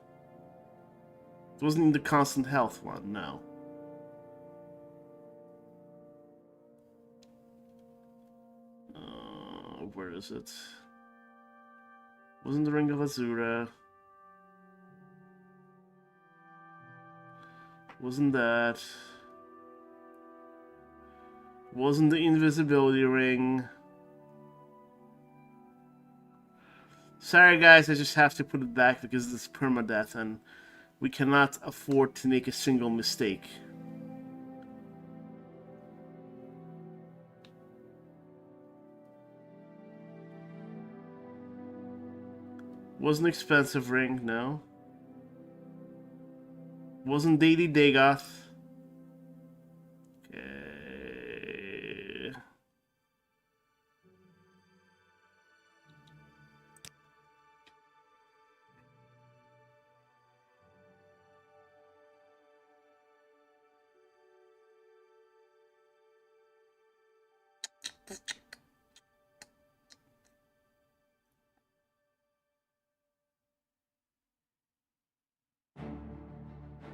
It wasn't in the Constant Health one, no. Where is it? Wasn't the Ring of Azura. Wasn't that. Wasn't the Invisibility Ring. Sorry guys, I just have to put it back because it's permadeath and we cannot afford to make a single mistake. Wasn't expensive ring, no. Wasn't Daily Dagoth. Okay.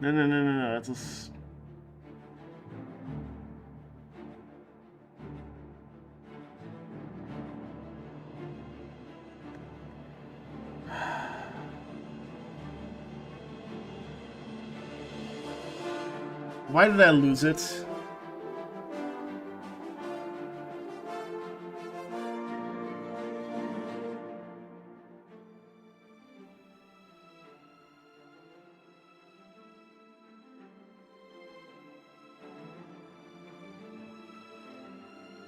No. That's just... Why did I lose it?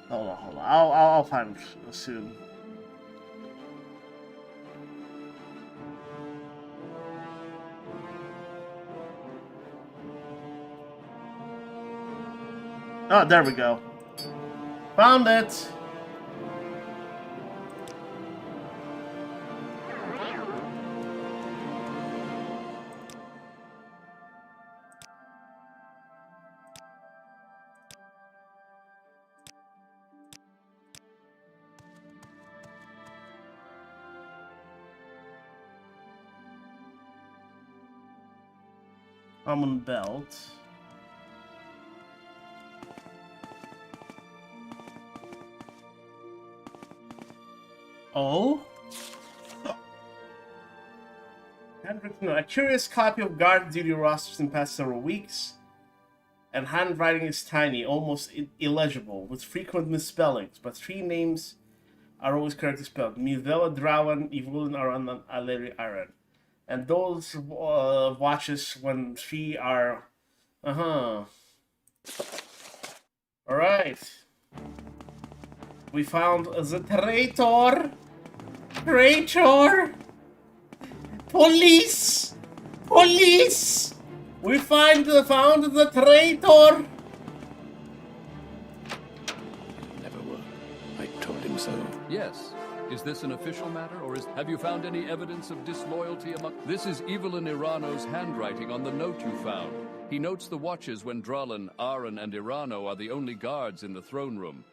Hold on. I'll find it soon. Oh, there we go. Found it. Almond belt. Oh? Handwritten, a curious copy of guard duty rosters in the past several weeks. And handwriting is tiny, almost illegible, with frequent misspellings, but 3 names are always correctly spelled. Mivela Drawan, Evelyn Aran, Aleri Aran. And those watches when 3 are... Alright. We found the traitor! Traitor! Police! Police! We found the traitor! It'll never work. I told him so. Yes. Is this an official matter, or have you found any evidence of disloyalty among... This is Evelyn Irano's handwriting on the note you found. He notes the watches when Dralin, Aaron, and Irano are the only guards in the throne room.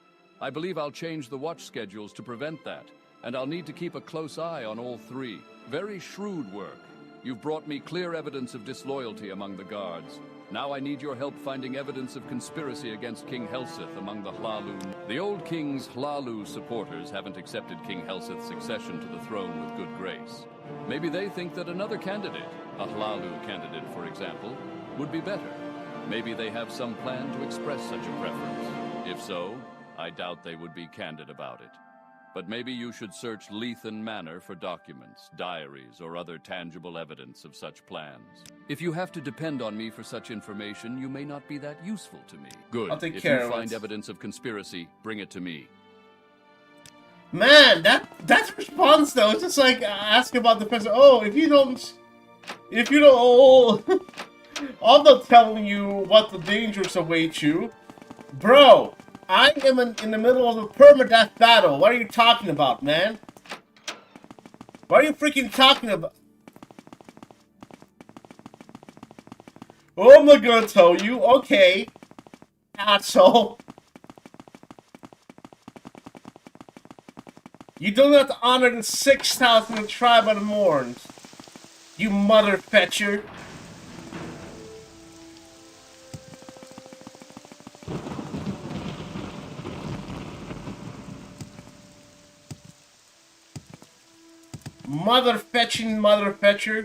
I believe I'll change the watch schedules to prevent that, and I'll need to keep a close eye on all 3. Very shrewd work. You've brought me clear evidence of disloyalty among the guards. Now I need your help finding evidence of conspiracy against King Helseth among the Hlalu. The old king's Hlalu supporters haven't accepted King Helseth's succession to the throne with good grace. Maybe they think that another candidate, a Hlalu candidate for example, would be better. Maybe they have some plan to express such a preference. If so, I doubt they would be candid about it. But maybe you should search Lethan Manor for documents, diaries, or other tangible evidence of such plans. If you have to depend on me for such information, you may not be that useful to me. Good. I'll take if care you of find it. evidence of conspiracy, bring it to me. Man, that response though, it's just like ask about the person. Oh, if you don't, oh, I'm not telling you what the dangers await you, bro. I am in the middle of a permadeath battle. What are you talking about, man? What are you freaking talking about? Oh, I'm not gonna tell you. Okay, asshole. You do not honor the 6,000 of the tribe of the Mourns. You mother fetcher. Mother fetcher.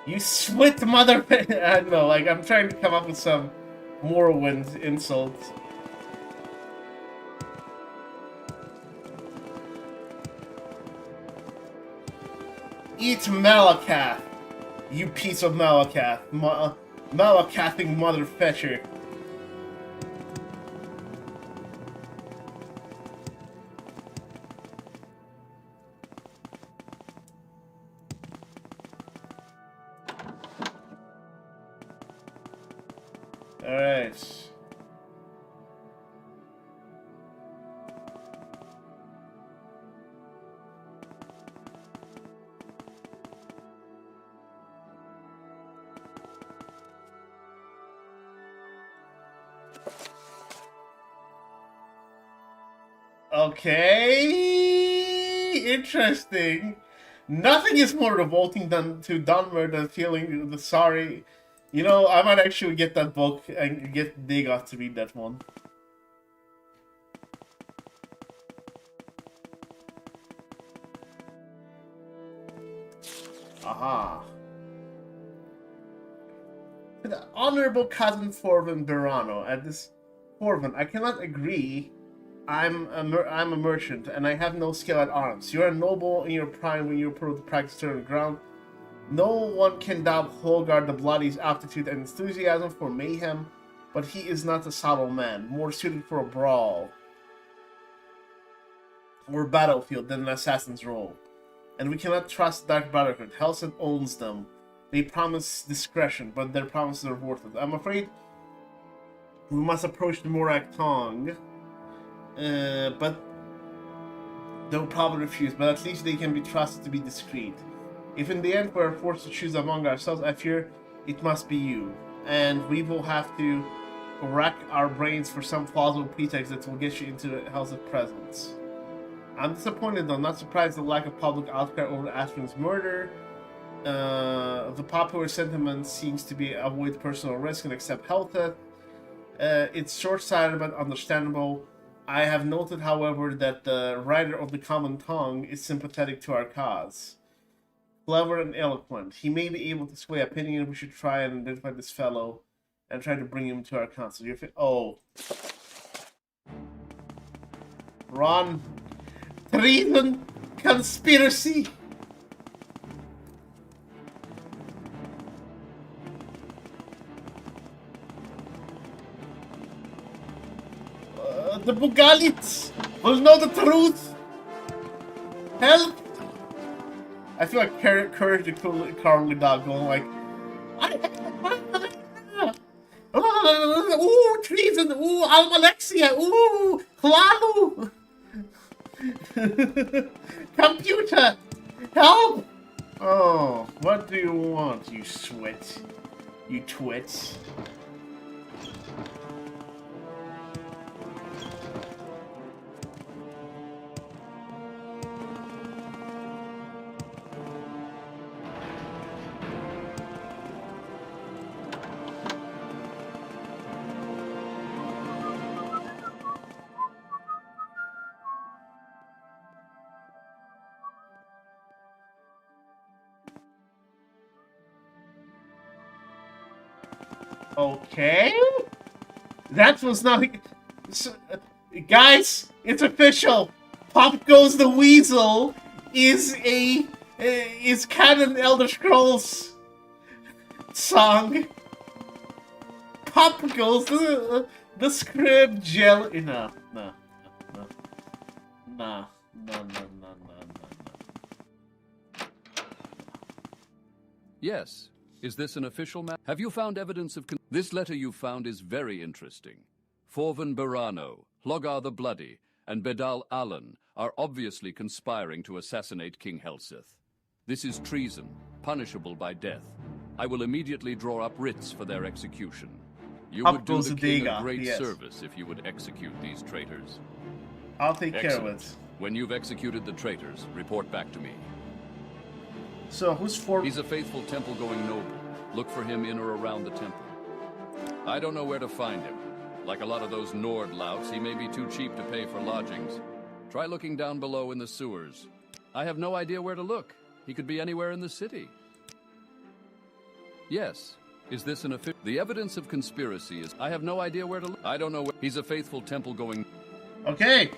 You slit mother. I don't know, like I'm trying to come up with some Morrowind insults. Eat Malakath, you piece of Malakath. Malakathing mother fetcher. Alright. Okay, interesting. Nothing is more revolting than to Dunmer than feeling the sorry. You know, I might actually get that book and get Dagoth to read that one. Aha. To the Honorable Cousin Forvin Berano, at this Forvin, I cannot agree. I'm a merchant, and I have no skill at arms. You are noble in your prime when you approach the practice turn ground. No one can doubt Holgar the Bloody's aptitude and enthusiasm for mayhem, but he is not a subtle man, more suited for a brawl or battlefield than an assassin's role. And we cannot trust Dark Brotherhood. Helseth owns them. They promise discretion, but their promises are worthless. I'm afraid we must approach the Morak Tong. But they'll probably refuse, but at least they can be trusted to be discreet. If in the end we're forced to choose among ourselves, I fear it must be you. And we will have to rack our brains for some plausible pretext that will get you into the Helseth's presence. I'm disappointed though, not surprised at the lack of public outcry over Atherin's murder. The popular sentiment seems to be avoid personal risk and accept Helseth. It's short-sighted but understandable. I have noted, however, that the writer of the Common Tongue is sympathetic to our cause. Clever and eloquent. He may be able to sway opinion. We should try and identify this fellow and try to bring him to our council. Oh. Run. Treason. Conspiracy. The Bugalits will know the truth. Help! I feel like Courage the Cowardly Dog going like, ooh, treason, ooh, Almalexia, ooh, Klalu! Computer, help! Oh, what do you want, you swit? You twits. Okay? That was not... Guys, it's official! Pop Goes the Weasel is canon Elder Scrolls song. Pop Goes the script gel... No. Yes. Is this an official map? Have you found evidence of... This letter you found is very interesting. Forvin Berano, Hlogar the Bloody, and Bedal Allen are obviously conspiring to assassinate King Helseth. This is treason, punishable by death. I will immediately draw up writs for their execution. You would do the king a great service if you would execute these traitors. I'll take care of it. When you've executed the traitors, report back to me. So, who's for... He's a faithful temple-going noble. Look for him in or around the temple. I don't know where to find him. Like a lot of those Nord louts, he may be too cheap to pay for lodgings. Try looking down below in the sewers. I have no idea where to look. He could be anywhere in the city. Yes. Is this an official... The evidence of conspiracy is... I have no idea where to look. I don't know where... He's a faithful temple-going... Okay.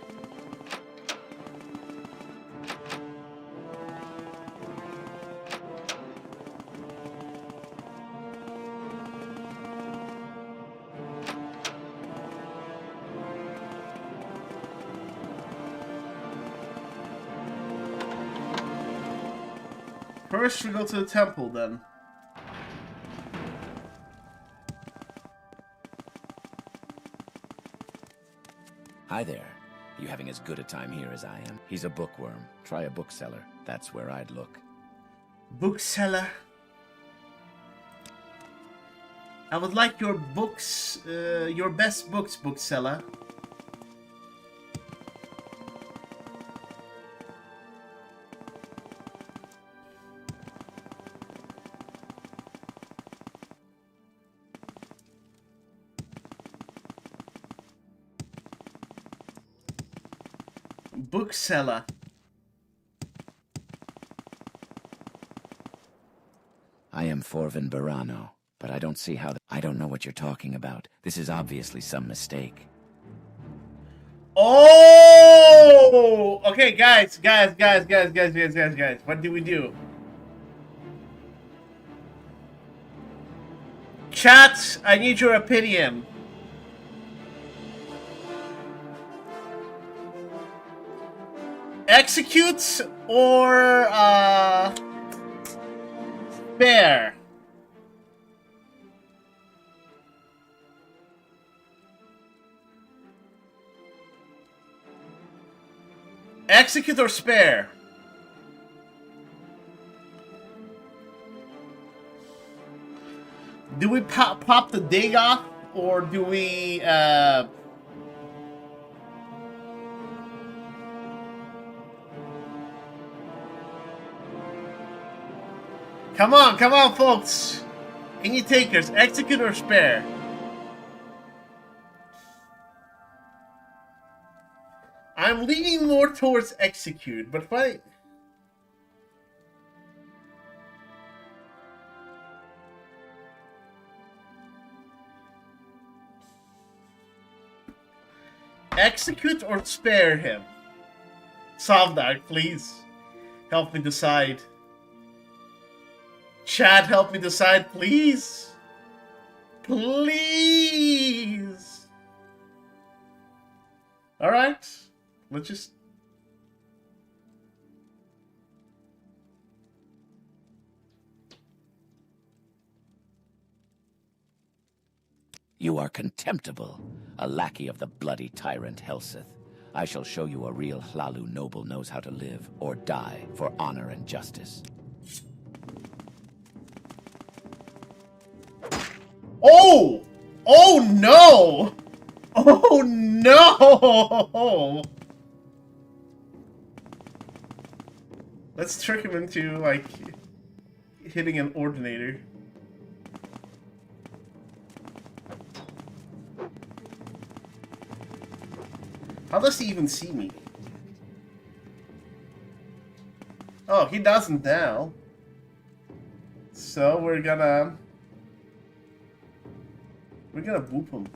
First, we go to the temple, then. Hi there. Are you having as good a time here as I am? He's a bookworm. Try a bookseller. That's where I'd look. Bookseller? I would like your books, your best books, bookseller. Bookseller. I am Forvin Barano, but I don't see how... I don't know what you're talking about. This is obviously some mistake. Oh! Okay, guys. What do we do? Chat, I need your opinion. Execute or spare? Execute or spare? Do we pop the Dagoth or do we Come on, folks. Any takers, execute or spare? I'm leaning more towards execute, but if I... Execute or spare him? Solve that, please. Help me decide. Chat, help me decide, please. Please. Alright. Let's just... You are contemptible, a lackey of the bloody tyrant Helseth. I shall show you a real Hlalu noble knows how to live or die for honor and justice. Oh! Oh no! Oh no! Let's trick him into, like, hitting an ordinator. How does he even see me? Oh, he doesn't now. So we're gonna boop him.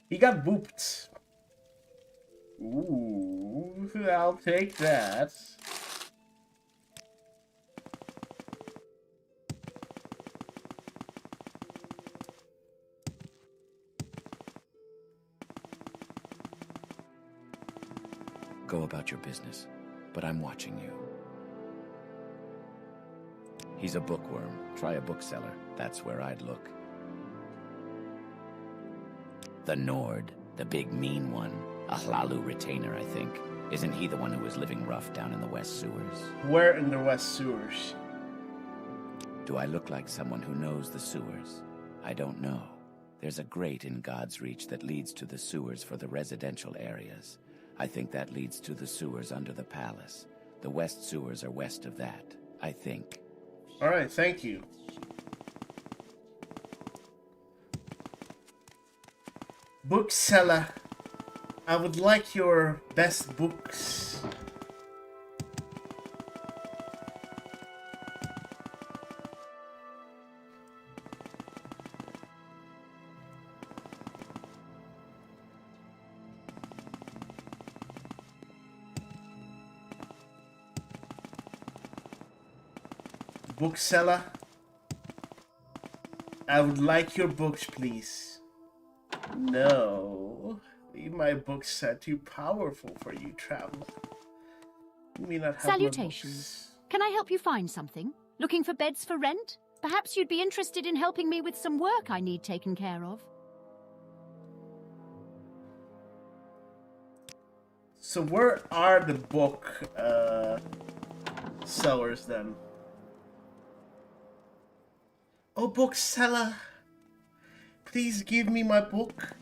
He got booped. Ooh, I'll take that. Go about your business, but I'm watching you. He's a bookworm. Try a bookseller. That's where I'd look. The Nord, the big mean one. A Hlalu retainer, I think. Isn't he the one who was living rough down in the West Sewers? Where in the West Sewers? Do I look like someone who knows the sewers? I don't know. There's a grate in God's Reach that leads to the sewers for the residential areas. I think that leads to the sewers under the palace. The West Sewers are west of that, I think. Alright, thank you. Bookseller, I would like your best books. Bookseller, I would like your books, please. No, leave my books are too powerful for you, traveler. You may not have Salutations. Can I help you find something? Looking for beds for rent? Perhaps you'd be interested in helping me with some work I need taken care of. So where are the book sellers then? Oh, bookseller. Please give me my book.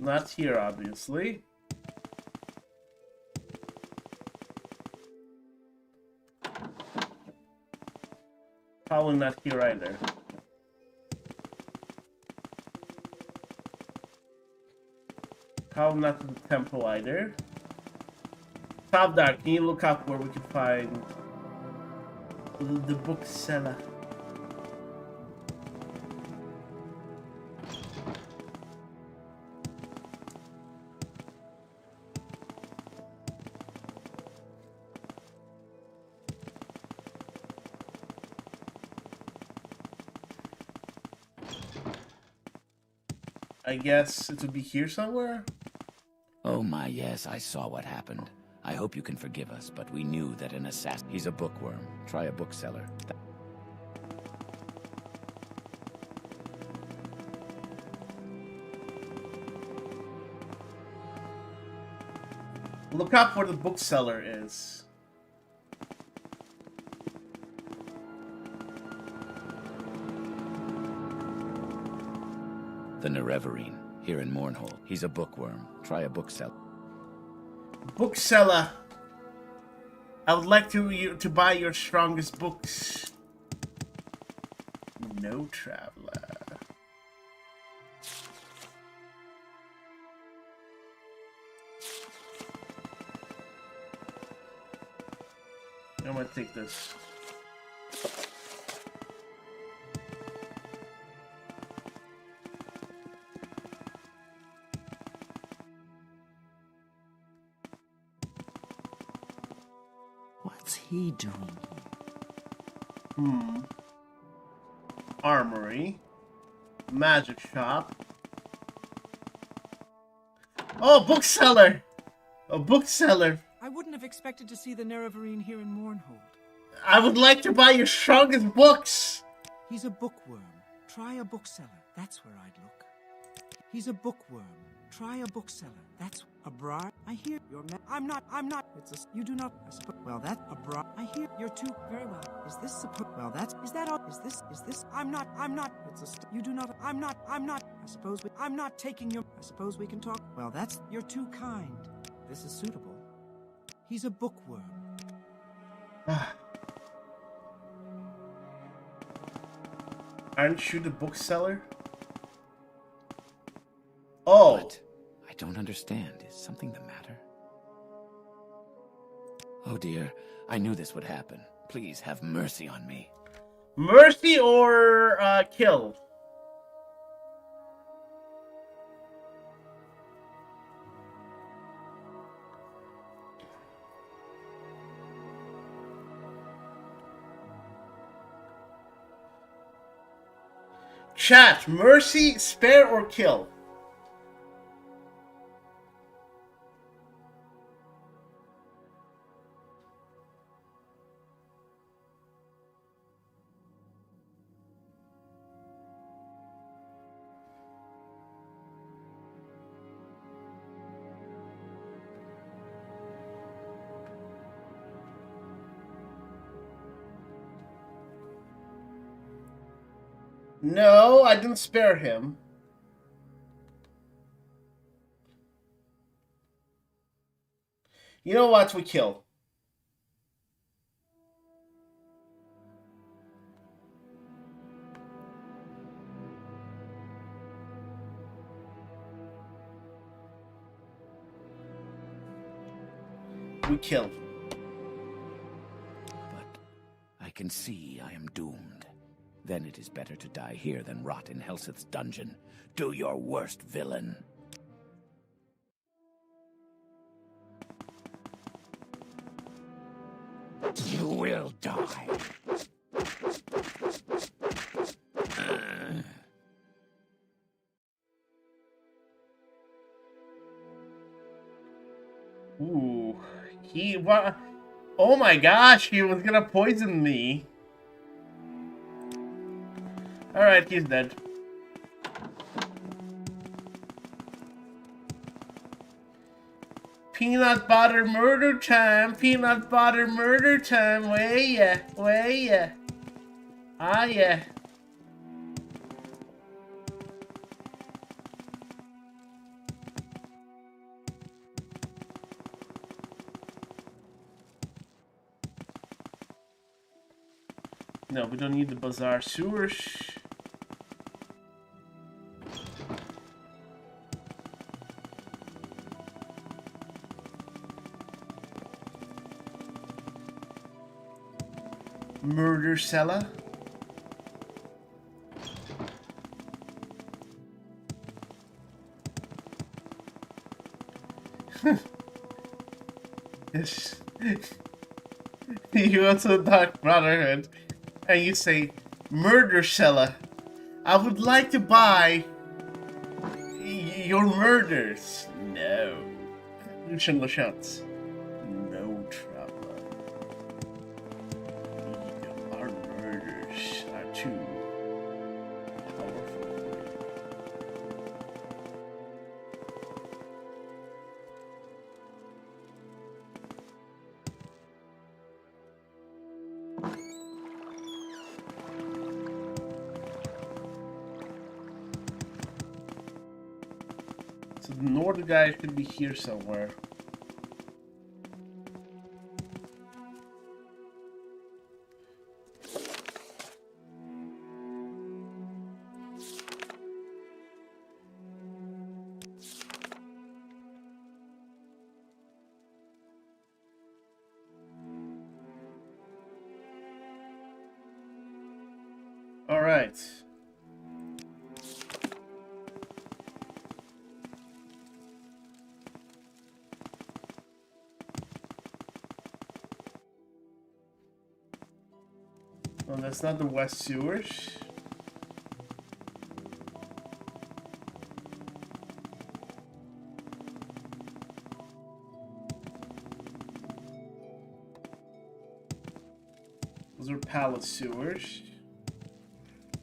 Not here, obviously. Probably not here either. Probably not to the temple either. Top Dark, can you look up where we can find the bookseller? I guess it would be here somewhere? Oh my, yes, I saw what happened. I hope you can forgive us, but we knew that an assassin... He's a bookworm. Try a bookseller. Look up where the bookseller is. The Nerevarine, here in Mournhold. He's a bookworm. Try a bookseller. Bookseller. I would like to buy your strongest books. No traveler. I'm gonna take this. What's he doing? Armory. Magic shop. Oh, bookseller! A bookseller. I wouldn't have expected to see the Nerevarine here in Mournhold. I would like to buy your strongest books. He's a bookworm. Try a bookseller. That's where I'd look. He's a bookworm. Try a bookseller. That's a briar. I hear you're I'm not. It's a... You do not... I suppose... Well, that... A briar. I hear you're too... Very well. Is this supposed... Well, that's... Is that all... Is this... I'm not. It's a... You do not... I'm not. I suppose we... I'm not taking your... I suppose we can talk... Well, that's... You're too kind. This is suitable. He's a bookworm. Aren't you the bookseller? Oh. What? I don't understand. Is something the matter? Oh dear, I knew this would happen. Please have mercy on me. Mercy or kill? Chat, mercy, spare, or kill? No, I didn't spare him. You know what? We kill. We kill. But I can see I am doomed. Then it is better to die here than rot in Helsith's dungeon. Do your worst, villain. You will die. Ooh, oh my gosh, he was gonna poison me. Alright, he's dead. Peanut butter murder time. Peanut butter murder time. Way ya. Way ya. Ah, yeah. No, we don't need the bazaar sewers. Murder cellar. Yes. You go to the Dark Brotherhood and you say, murder cellar, I would like to buy your murders. No. Lucian Lachance. No trouble. Our murders are too powerful. So the northern guy could be here somewhere. All right. Well, that's not the west sewers. Those are palace sewers.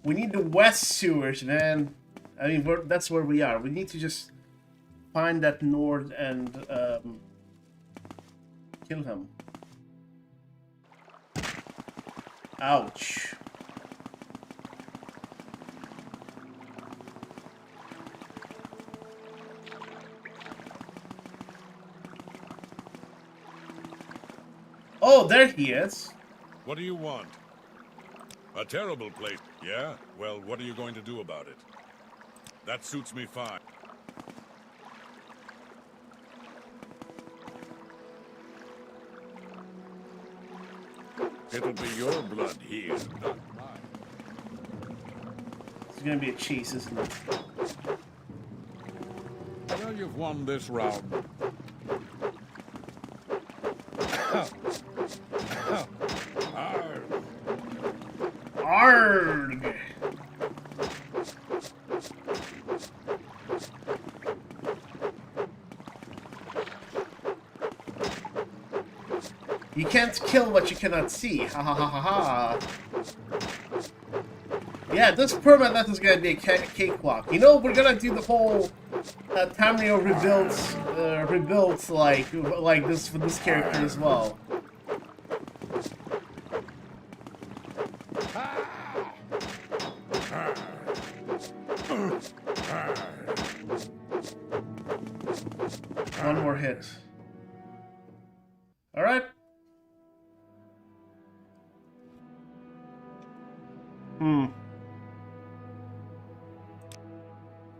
We need the west sewers, man. I mean, that's where we are. We need to just find that north and kill him. Ouch. Oh, there he is. What do you want? A terrible place. Yeah? Well, what are you going to do about it? That suits me fine. It'll be your blood here, not mine. It's gonna be a chase, isn't it? Well, you've won this round. Arrgh! You can't kill what you cannot see. Ha ha ha ha ha. Yeah, this Permadeath is gonna be a cakewalk. You know, we're gonna do the whole Tamriel rebuilds like this for this character as well. One more hit. All right.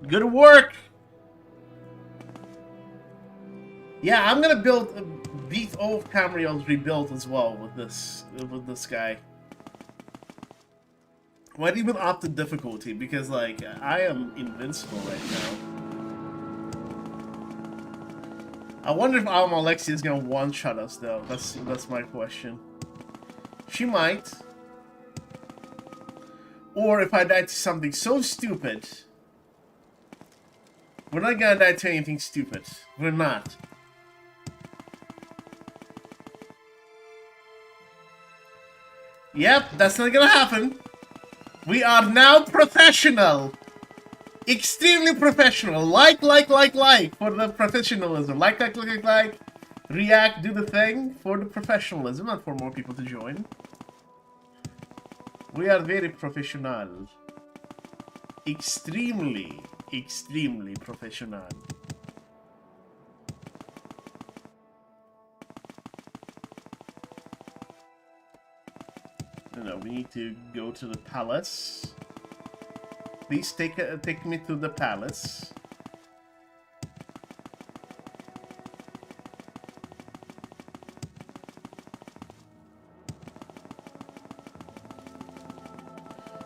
Good work. Yeah, I'm gonna beat all of Tamriel's rebuild as well with this guy. Might even up the difficulty because like I am invincible right now. I wonder if Alexia is gonna one-shot us though. That's my question. She might. Or if I die to something so stupid. We're not gonna die to anything stupid. We're not. Yep, that's not gonna happen. We are now professional. Extremely professional. Like for the professionalism. Like. React, do the thing for the professionalism and for more people to join. We are very professional. Extremely, extremely professional. No, we need to go to the palace. Please take me to the palace.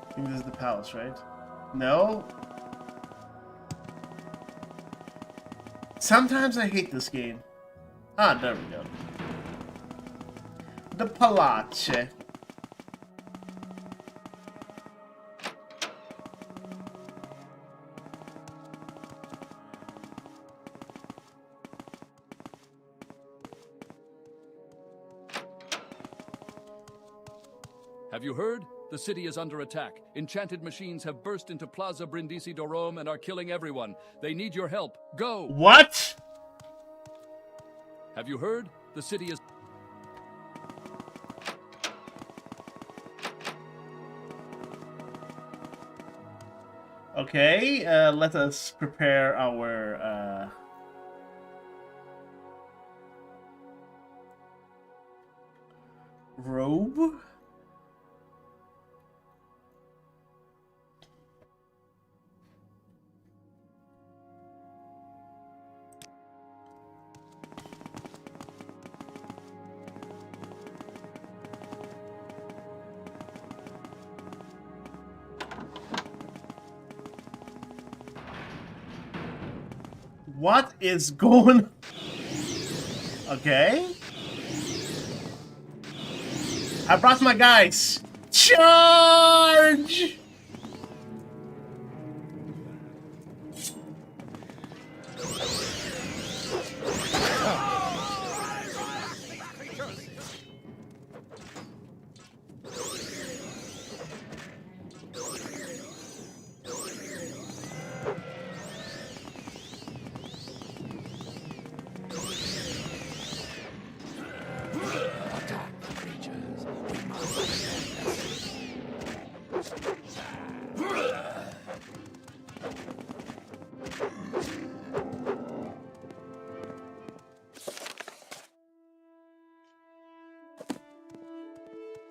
I think this is the palace, right? No? Sometimes I hate this game. Ah, there we go. The Palace. Have you heard? The city is under attack. Enchanted machines have burst into Plaza Brindisi Dorom and are killing everyone. They need your help. Go! What? Have you heard? The city is... Okay, let us prepare our robe. What is going... Okay. I brought my guys. Charge!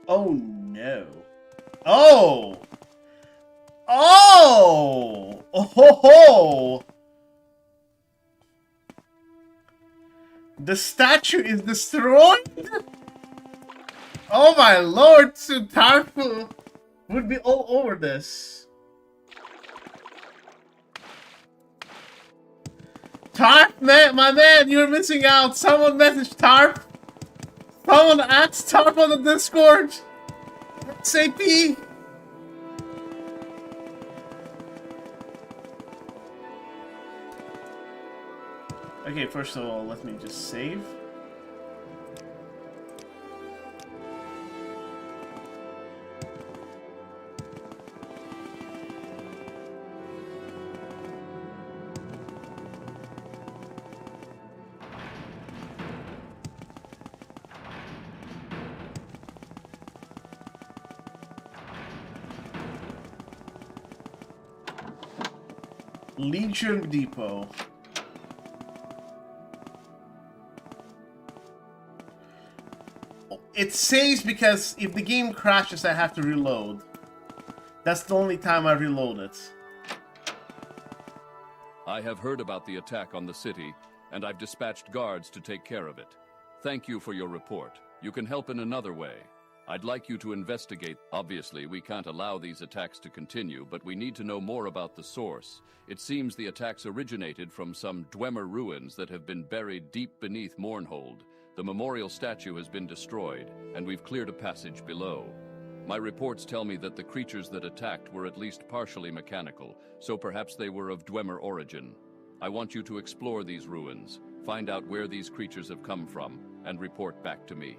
Oh no. Oh! Oh! Oh ho ho! The statue is destroyed? Oh my lord, Tarfu would be all over this. Tarp, man, my man, you're missing out. Someone messaged Tarp. Someone asked Tarp on the Discord. SAP. Okay, first of all, let me just save. Legion Depot. It saves because if the game crashes, I have to reload. That's the only time I reload it. I have heard about the attack on the city, and I've dispatched guards to take care of it. Thank you for your report. You can help in another way. I'd like you to investigate. Obviously, we can't allow these attacks to continue, but we need to know more about the source. It seems the attacks originated from some Dwemer ruins that have been buried deep beneath Mournhold. The memorial statue has been destroyed, and we've cleared a passage below. My reports tell me that the creatures that attacked were at least partially mechanical, so perhaps they were of Dwemer origin. I want you to explore these ruins, find out where these creatures have come from, and report back to me.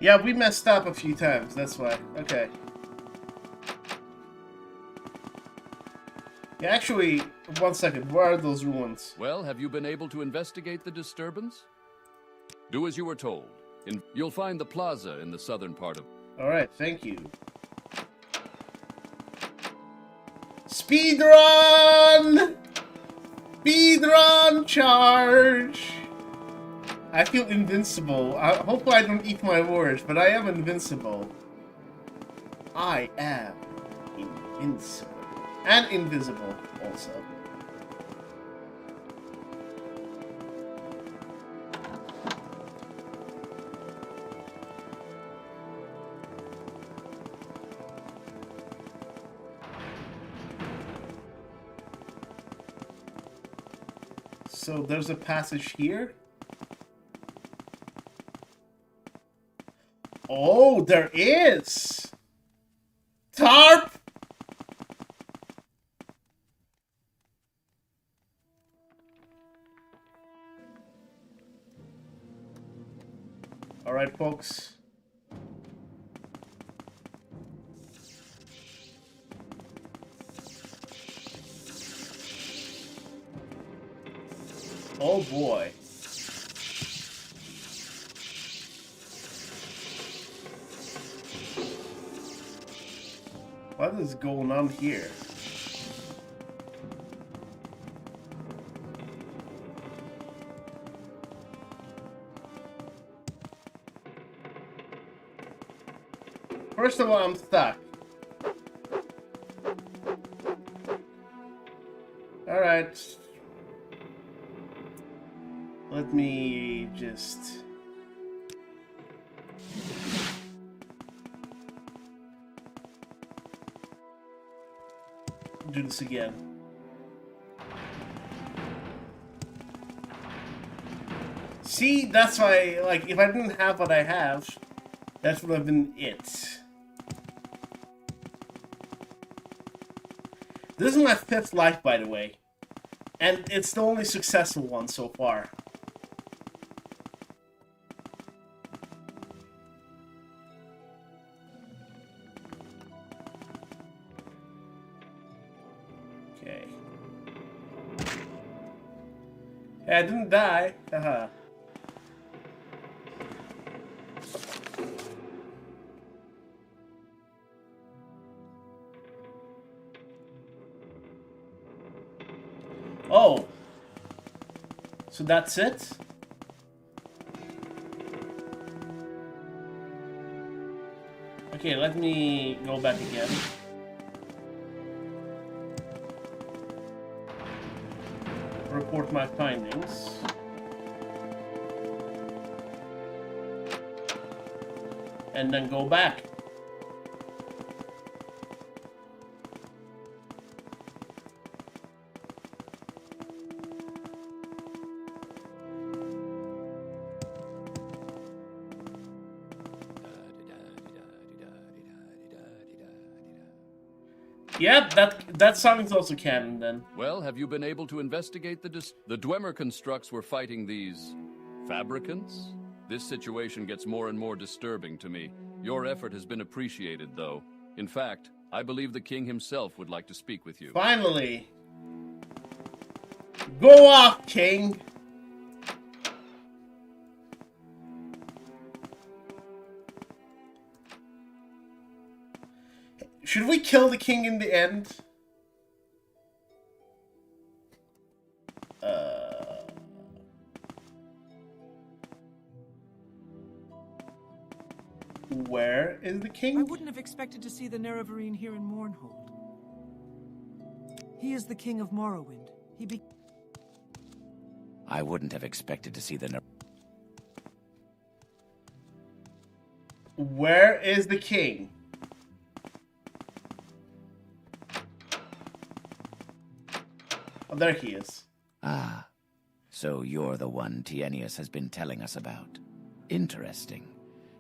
Yeah, we messed up a few times, that's why. Okay. Yeah, actually, 1 second, where are those ruins? Well, have you been able to investigate the disturbance? Do as you were told. You'll find the plaza in the southern part of... Alright, thank you. Speedrun! Speedrun charge! I feel invincible. Hopefully I don't eat my words, but I am invincible. I am invincible. And invisible, also. So there's a passage here. Oh, there is! Tarp! Alright, folks. Oh boy. What is going on here? First of all, I'm stuck. Alright. Let me just... do this again. See, that's why, like, if I didn't have what I have, that would have been it. This is my 5th life, by the way. And it's the only successful one so far. Okay. Hey, I didn't die. Haha. Oh. So that's it? Okay, let me go back again. Report my findings. And then go back. Yep, that song is also canon then. Well, have you been able to investigate the Dwemer constructs were fighting these fabricants? This situation gets more and more disturbing to me. Your effort has been appreciated, though. In fact, I believe the king himself would like to speak with you. Finally. Go off, king. Should we kill the king in the end? Where is the king? I wouldn't have expected to see the Nerevarine here in Mournhold. He is the king of Morrowind. I wouldn't have expected to see the... Where is the king? Oh, there he is. Ah, so you're the one Tienius has been telling us about. Interesting.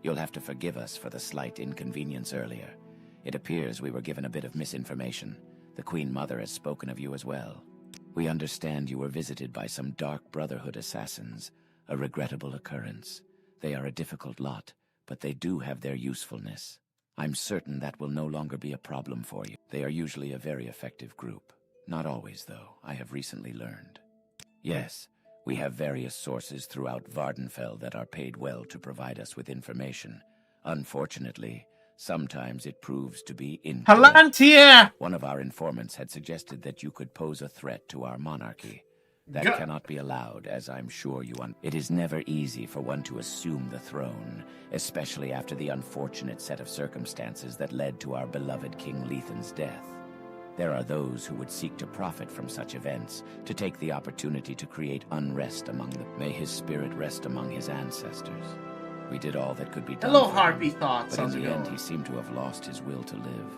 You'll have to forgive us for the slight inconvenience earlier. It appears we were given a bit of misinformation. The Queen Mother has spoken of you as well. We understand you were visited by some Dark Brotherhood assassins. A regrettable occurrence. They are a difficult lot, but they do have their usefulness. I'm certain that will no longer be a problem for you. They are usually a very effective group. Not always, though, I have recently learned. Yes, We have various sources throughout Vardenfell that are paid well to provide us with information. Unfortunately, sometimes it proves to be incorrect. Palantir! One of our informants had suggested that you could pose a threat to our monarchy. That cannot be allowed, as I'm sure you It is never easy for one to assume the throne, especially after the unfortunate set of circumstances that led to our beloved King Lethan's death. There are those who would seek to profit from such events, to take the opportunity to create unrest among them. May his spirit rest among his ancestors. We did all that could be done. Hello, for Harpy him, Thoughts. but in the end he seemed to have lost his will to live.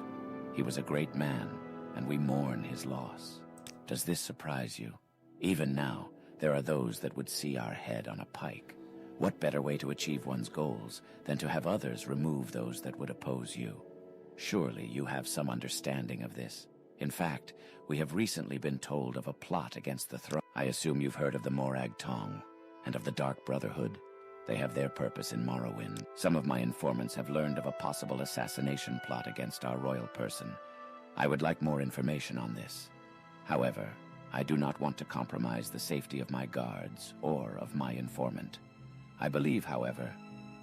He was a great man, and we mourn his loss. Does this surprise you? Even now, there are those that would see our head on a pike. What better way to achieve one's goals than to have others remove those that would oppose you? Surely you have some understanding of this. In fact, we have recently been told of a plot against the throne. I assume you've heard of the Morag Tong and of the Dark Brotherhood. They have their purpose in Morrowind. Some of my informants have learned of a possible assassination plot against our royal person. I would like more information on this. However, I do not want to compromise the safety of my guards or of my informant. I believe, however,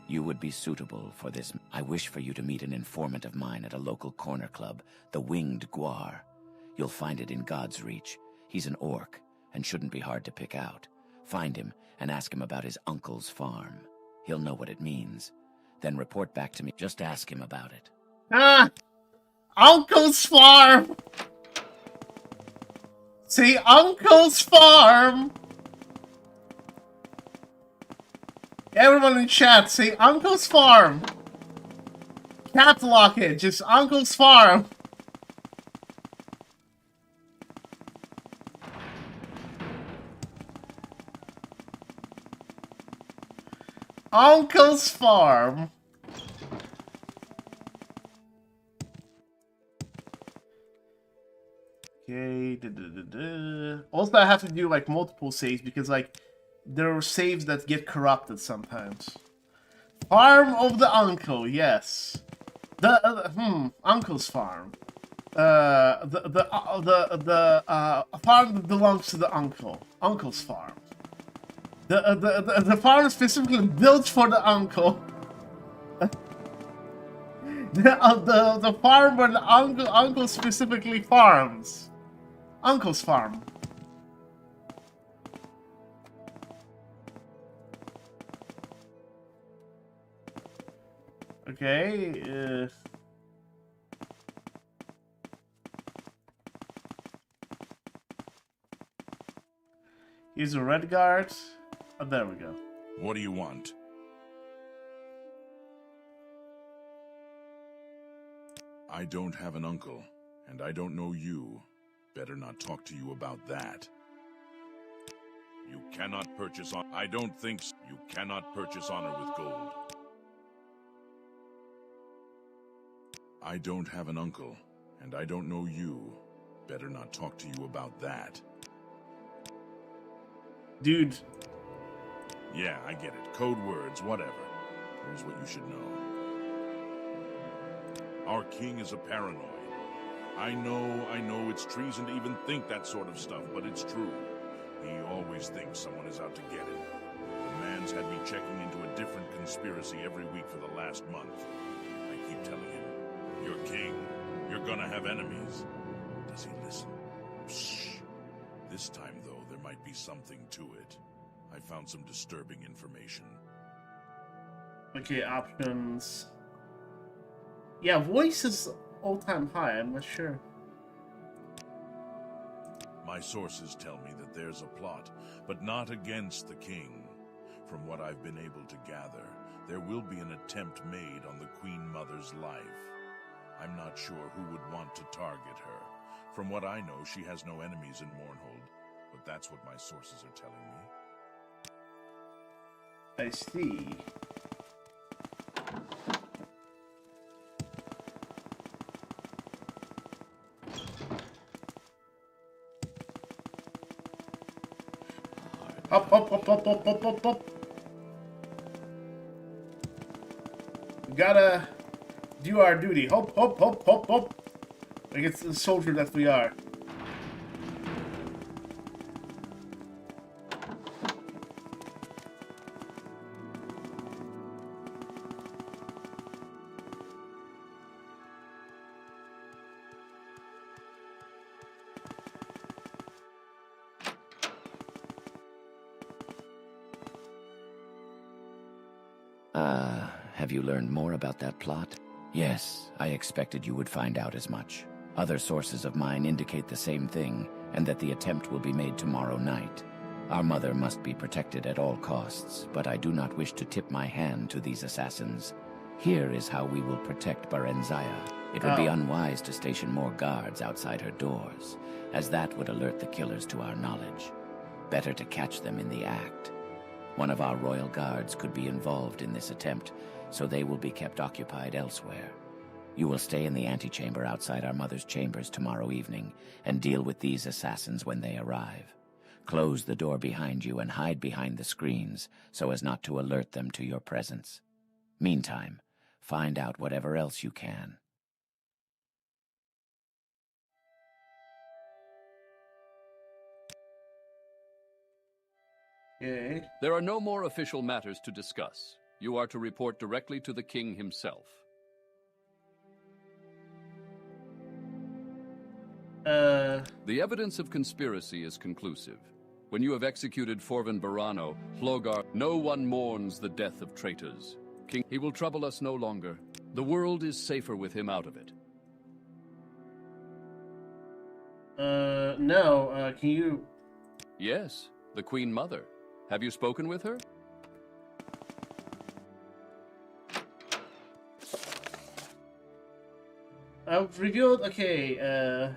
you would be suitable for this. I wish for you to meet an informant of mine at a local corner club, the Winged Guar. You'll find it in God's Reach. He's an orc and shouldn't be hard to pick out. Find him and ask him about his uncle's farm. He'll know what it means. Then report back to me. Just ask him about it. Ah! Uncle's farm! See, Uncle's farm! Everyone in chat, say Uncle's farm! Catalog it, just Uncle's farm! Uncle's farm! Okay, Also, I have to do like multiple saves because like there are saves that get corrupted sometimes. Farm of the uncle, yes. Uncle's farm. The farm that belongs to the uncle. Uncle's farm. The farm is specifically built for the uncle. The farm where the uncle specifically farms. Uncle's farm. Okay, here's a red guard. Oh, there we go. What do you want? I don't have an uncle, and I don't know you. Better not talk to you about that. You cannot purchase on. I don't think so. You cannot purchase honor with gold. I don't have an uncle, and I don't know you. Better not talk to you about that. Dude. Yeah, I get it. Code words, whatever. Here's what you should know. Our king is a paranoid. I know it's treason to even think that sort of stuff, but it's true. He always thinks someone is out to get him. The man's had me checking into a different conspiracy every week for the last month. I keep telling him, you're king, you're gonna have enemies. Does he listen? Shh. This time, though, there might be something to it. I found some disturbing information. Okay, options. Yeah, voice is all-time high, I'm not sure. My sources tell me that there's a plot, but not against the king. From what I've been able to gather, there will be an attempt made on the Queen Mother's life. I'm not sure who would want to target her. From what I know, she has no enemies in Mournhold, but that's what my sources are telling me. I see. Up, up, up, up, up, up, up, up. We gotta do our duty. Hop, hop, hop, hop, hop. Like it's the soldier that we are. Have you learned more about that plot? Yes, I expected you would find out as much. Other sources of mine indicate the same thing, and that the attempt will be made tomorrow night. Our mother must be protected at all costs, but I do not wish to tip my hand to these assassins. Here is how we will protect Barenzaya. It would be unwise to station more guards outside her doors, as that would alert the killers to our knowledge. Better to catch them in the act. One of our royal guards could be involved in this attempt, so they will be kept occupied elsewhere. You will stay in the antechamber outside our mother's chambers tomorrow evening and deal with these assassins when they arrive. Close the door behind you and hide behind the screens so as not to alert them to your presence. Meantime, find out whatever else you can. Okay. There are no more official matters to discuss. You are to report directly to the king himself. The evidence of conspiracy is conclusive. When you have executed Forvin Barano, Hlogar, no one mourns the death of traitors. King, he will trouble us no longer. The world is safer with him out of it. No, can you... Yes, the Queen Mother. Have you spoken with her? I've revealed, okay,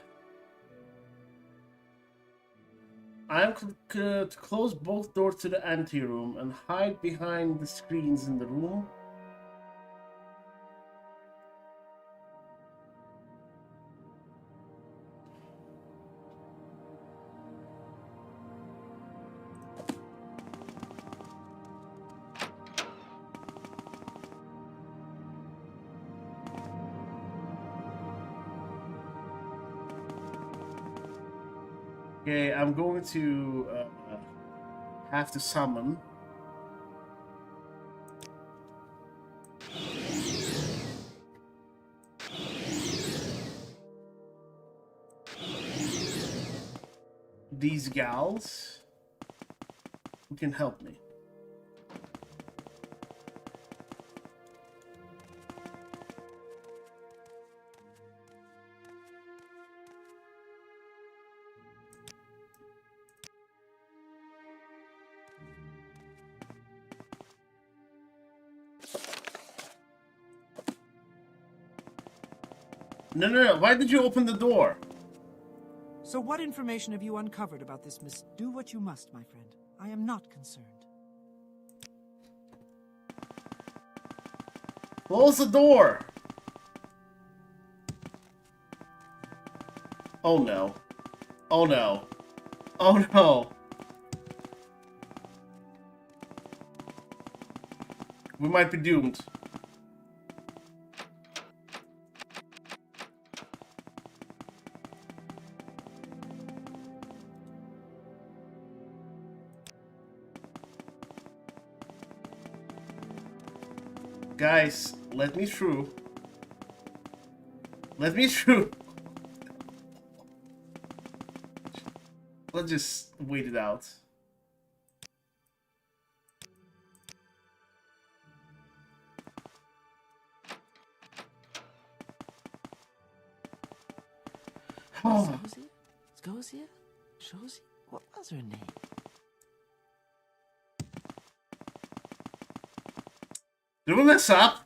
I'm to close both doors to the anteroom and hide behind the screens in the room. Okay, I'm going to have to summon. These gals who can help me. No. Why did you open the door? So what information have you uncovered about this miss? Do what you must, my friend. I am not concerned. Close the door! Oh no. Oh no. Oh no. We might be doomed. Guys, let me through. Let me through. Let's just wait it out. Oh. Scosia? Josie? What was her name? Did we mess up?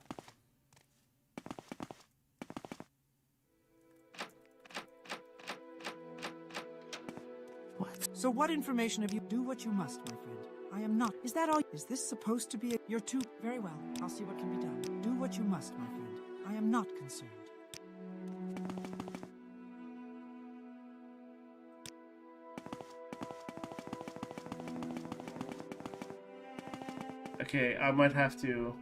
What? So what information have you... Do what you must, my friend. I am not... Is that all... Is this supposed to be... You're too... Very well. I'll see what can be done. Do what you must, my friend. I am not concerned. Okay, I might have to...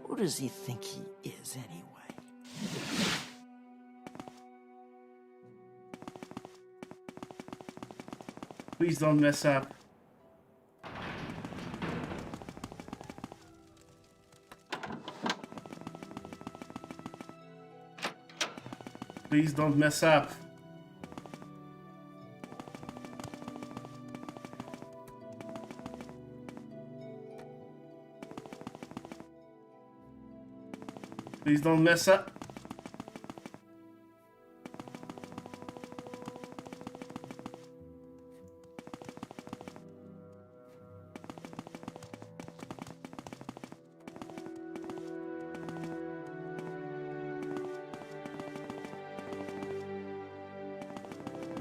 Who does he think he is, anyway? Please don't mess up. Please don't mess up. Please don't mess up.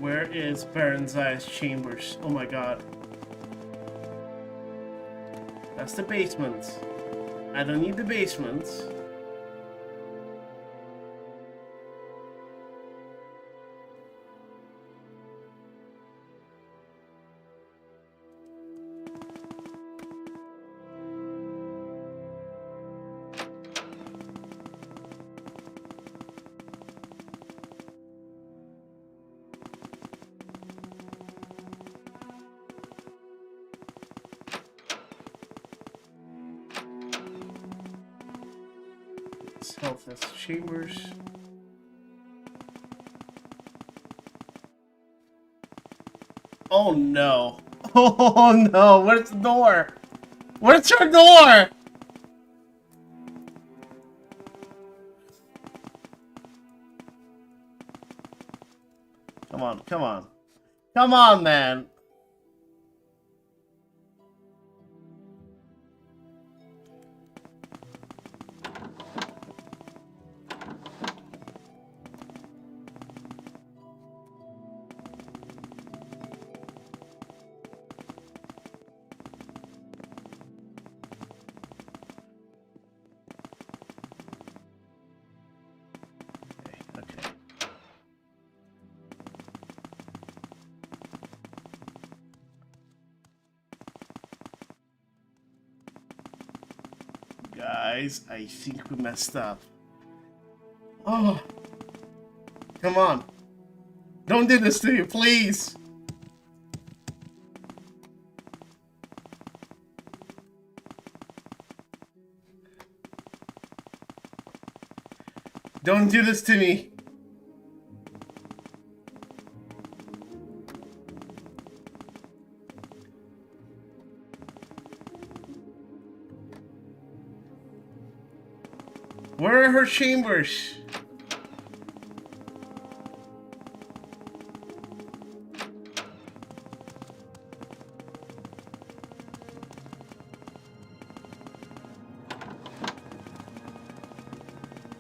Where is Baron's Eyes Chambers? Oh my god. That's the basement. I don't need the basement. Health chambers. Oh no. Oh no, where's the door? Where's your door? Come on, come on. Come on, man. Guys, I think we messed up. Oh, come on. Don't do this to me, please. Don't do this to me. Where are her chambers?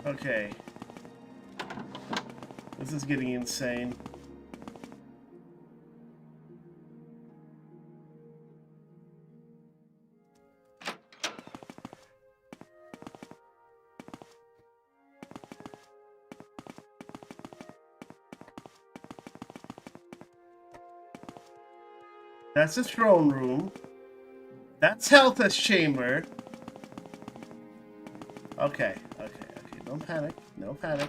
Okay. This is getting insane. That's the throne room. That's Helta's chamber. Okay. Don't panic. No panic.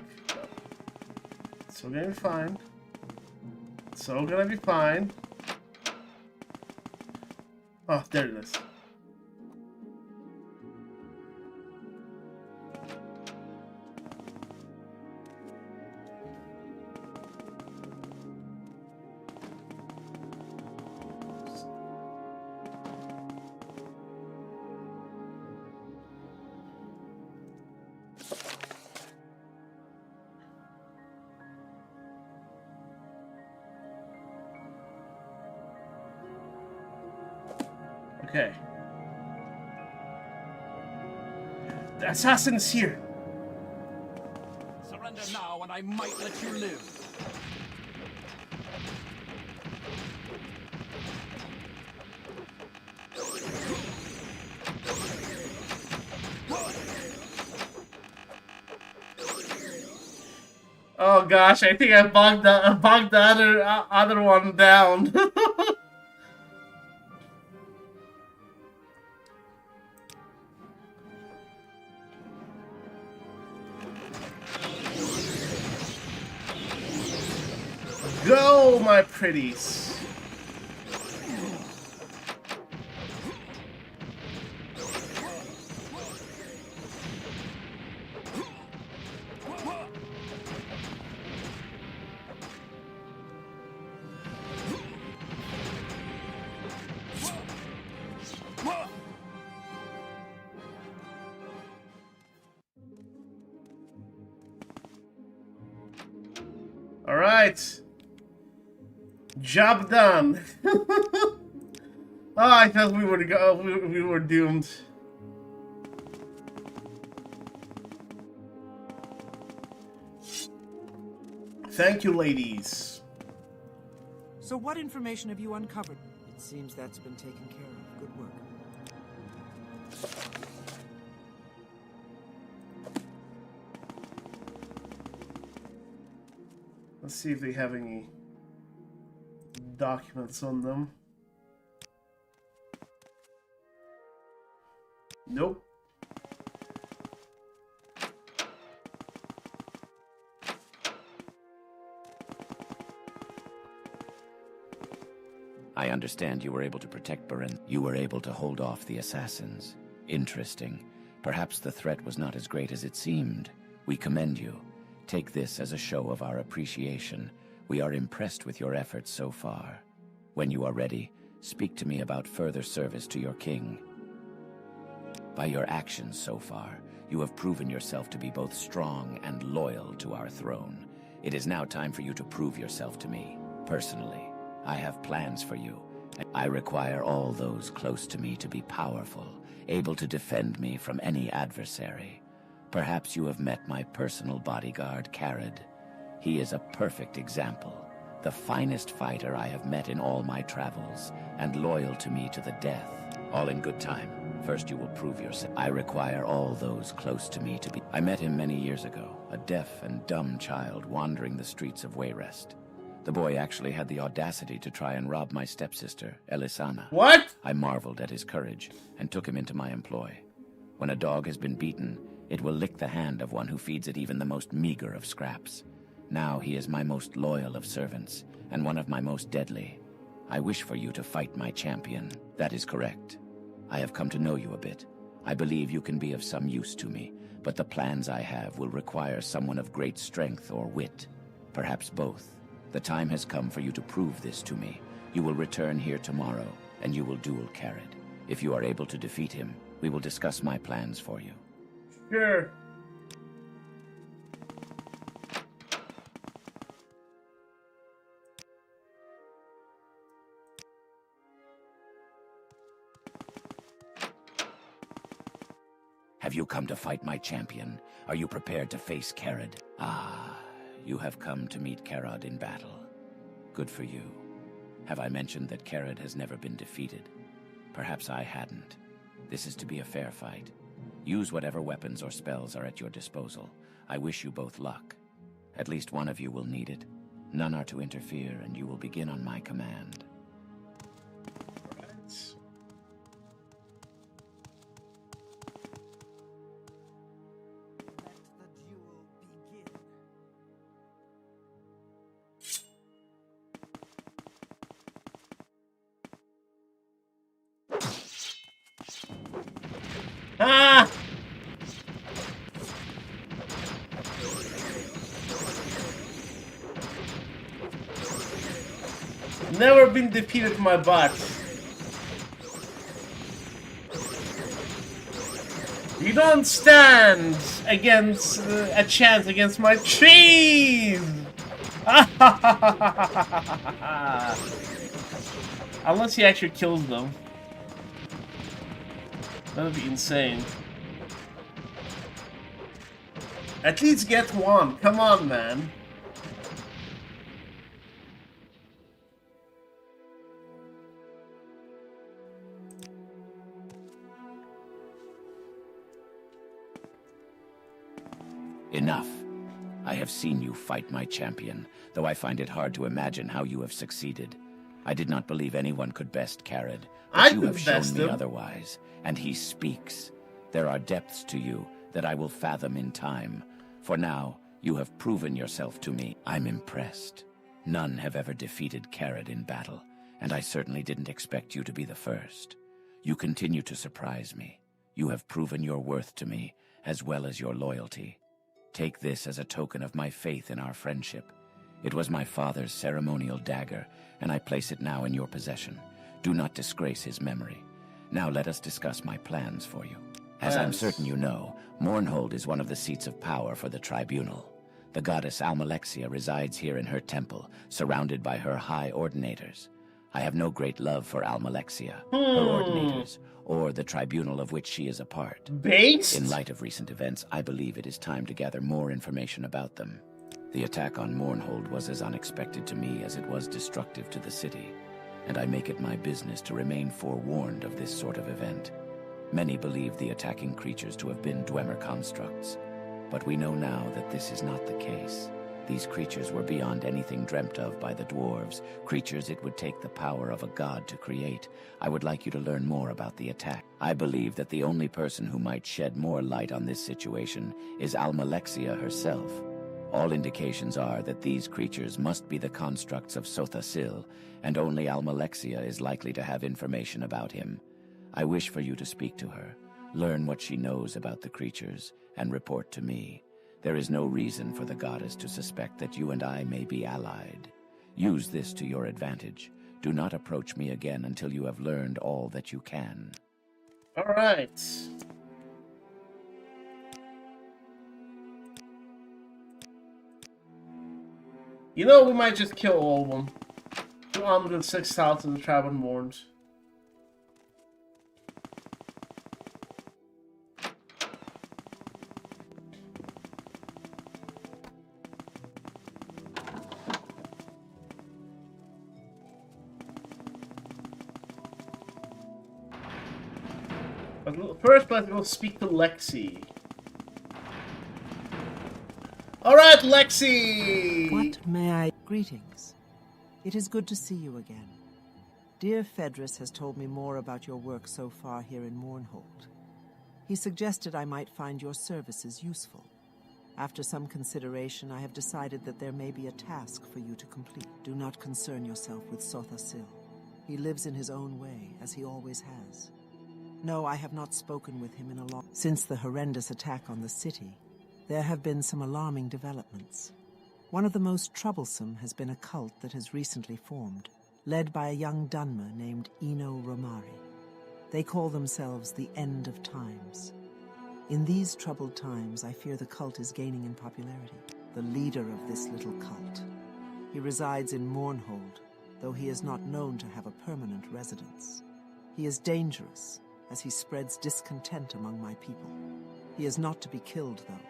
It's all gonna be fine. It's all gonna be fine. Oh, there it is. Okay. The assassin's here. Surrender now and I might let you live. Oh gosh, I think I bogged the other one down. Go, my pretties. Alright. Job done. Oh, I thought we were doomed. Thank you, ladies. So what information have you uncovered? It seems that's been taken care of. Good work. Let's see if they have any documents on them. Nope. I understand you were able to protect Beren. You were able to hold off the assassins. Interesting. Perhaps the threat was not as great as it seemed. We commend you. Take this as a show of our appreciation. We are impressed with your efforts so far. When you are ready, speak to me about further service to your king. By your actions so far, you have proven yourself to be both strong and loyal to our throne. It is now time for you to prove yourself to me, personally. I have plans for you. I require all those close to me to be powerful, able to defend me from any adversary. Perhaps you have met my personal bodyguard, Carid. He is a perfect example, the finest fighter I have met in all my travels, and loyal to me to the death. All in good time. First you will prove yourself. I require all those close to me to be... I met him many years ago, a deaf and dumb child wandering the streets of Wayrest. The boy actually had the audacity to try and rob my stepsister, Elisana. What? I marveled at his courage and took him into my employ. When a dog has been beaten, it will lick the hand of one who feeds it even the most meager of scraps. Now he is my most loyal of servants, and one of my most deadly. I wish for you to fight my champion. That is correct. I have come to know you a bit. I believe you can be of some use to me, but the plans I have will require someone of great strength or wit. Perhaps both. The time has come for you to prove this to me. You will return here tomorrow, and you will duel Carid. If you are able to defeat him, we will discuss my plans for you. Sure. Have you come to fight my champion? Are you prepared to face Carid? Ah, you have come to meet Carid in battle. Good for you. Have I mentioned that Carid has never been defeated? Perhaps I hadn't. This is to be a fair fight. Use whatever weapons or spells are at your disposal. I wish you both luck. At least one of you will need it. None are to interfere, and you will begin on my command. Right. Let the duel begin. Ah! Never been defeated my butt. You don't stand against a chance against my trees. Unless he actually kills them. That would be insane. At least get one. Come on, man. Enough. I have seen you fight my champion, though I find it hard to imagine how you have succeeded. I did not believe anyone could best Carid, but you have shown me otherwise, and he speaks. There are depths to you that I will fathom in time. For now, you have proven yourself to me. I'm impressed. None have ever defeated Carid in battle, and I certainly didn't expect you to be the first. You continue to surprise me. You have proven your worth to me, as well as your loyalty. Take this as a token of my faith in our friendship. It was my father's ceremonial dagger, and I place it now in your possession. Do not disgrace his memory. Now let us discuss my plans for you. As I'm certain you know, Mournhold is one of the seats of power for the Tribunal. The goddess Almalexia resides here in her temple, surrounded by her high ordinators. I have no great love for Almalexia, her ordinators, or the tribunal of which she is a part. Based? In light of recent events, I believe it is time to gather more information about them. The attack on Mournhold was as unexpected to me as it was destructive to the city, and I make it my business to remain forewarned of this sort of event. Many believe the attacking creatures to have been Dwemer constructs, but we know now that this is not the case. These creatures were beyond anything dreamt of by the dwarves, creatures it would take the power of a god to create. I would like you to learn more about the attack. I believe that the only person who might shed more light on this situation is Almalexia herself. All indications are that these creatures must be the constructs of Sotha-Sil, and only Almalexia is likely to have information about him. I wish for you to speak to her, learn what she knows about the creatures, and report to me. There is no reason for the goddess to suspect that you and I may be allied. Use this to your advantage. Do not approach me again until you have learned all that you can. All right. You know, we might just kill all of them. 206,000 Travel Mourns. But first, let's go speak to Lexi. Alright, Lexi! What may I... Greetings. It is good to see you again. Dear Fedris has told me more about your work so far here in Mournhold. He suggested I might find your services useful. After some consideration, I have decided that there may be a task for you to complete. Do not concern yourself with Sotha-Sil. He lives in his own way, as he always has. No, I have not spoken with him in a long... Since the horrendous attack on the city, there have been some alarming developments. One of the most troublesome has been a cult that has recently formed, led by a young Dunmer named Ino Romari. They call themselves the End of Times. In these troubled times, I fear the cult is gaining in popularity. The leader of this little cult. He resides in Mournhold, though he is not known to have a permanent residence. He is dangerous, as he spreads discontent among my people. He is not to be killed, though.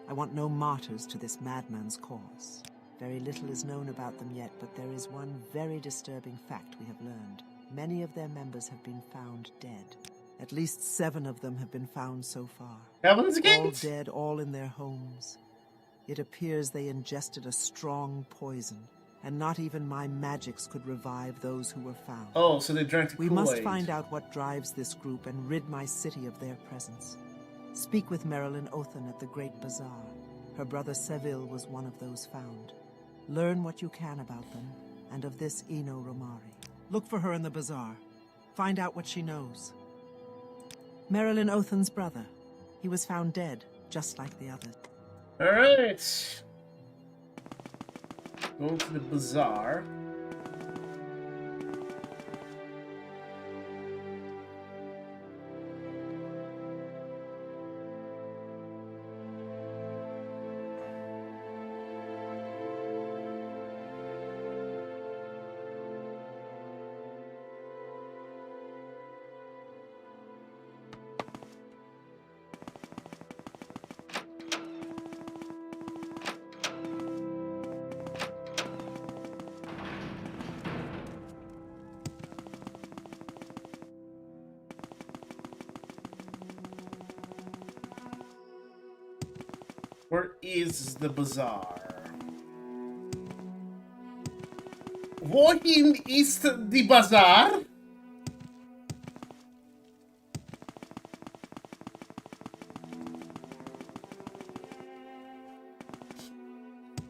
I want no martyrs to this madman's cause. Very little is known about them yet, but there is one very disturbing fact we have learned. Many of their members have been found dead. At least 7 of them have been found so far. Heaven's Gate? All dead, all in their homes. It appears they ingested a strong poison, and not even my magics could revive those who were found. Oh, so they drank the We Kool-Aid. must find out what drives this group and rid my city of their presence. Speak with Marilyn Othan at the Great Bazaar. Her brother Seville was one of those found. Learn what you can about them, and of this Ino Romari. Look for her in the bazaar. Find out what she knows. Marilyn Othan's brother. He was found dead, just like the others. Alright. Going to the bazaar. Where is the bazaar? Wohin ist the bazaar?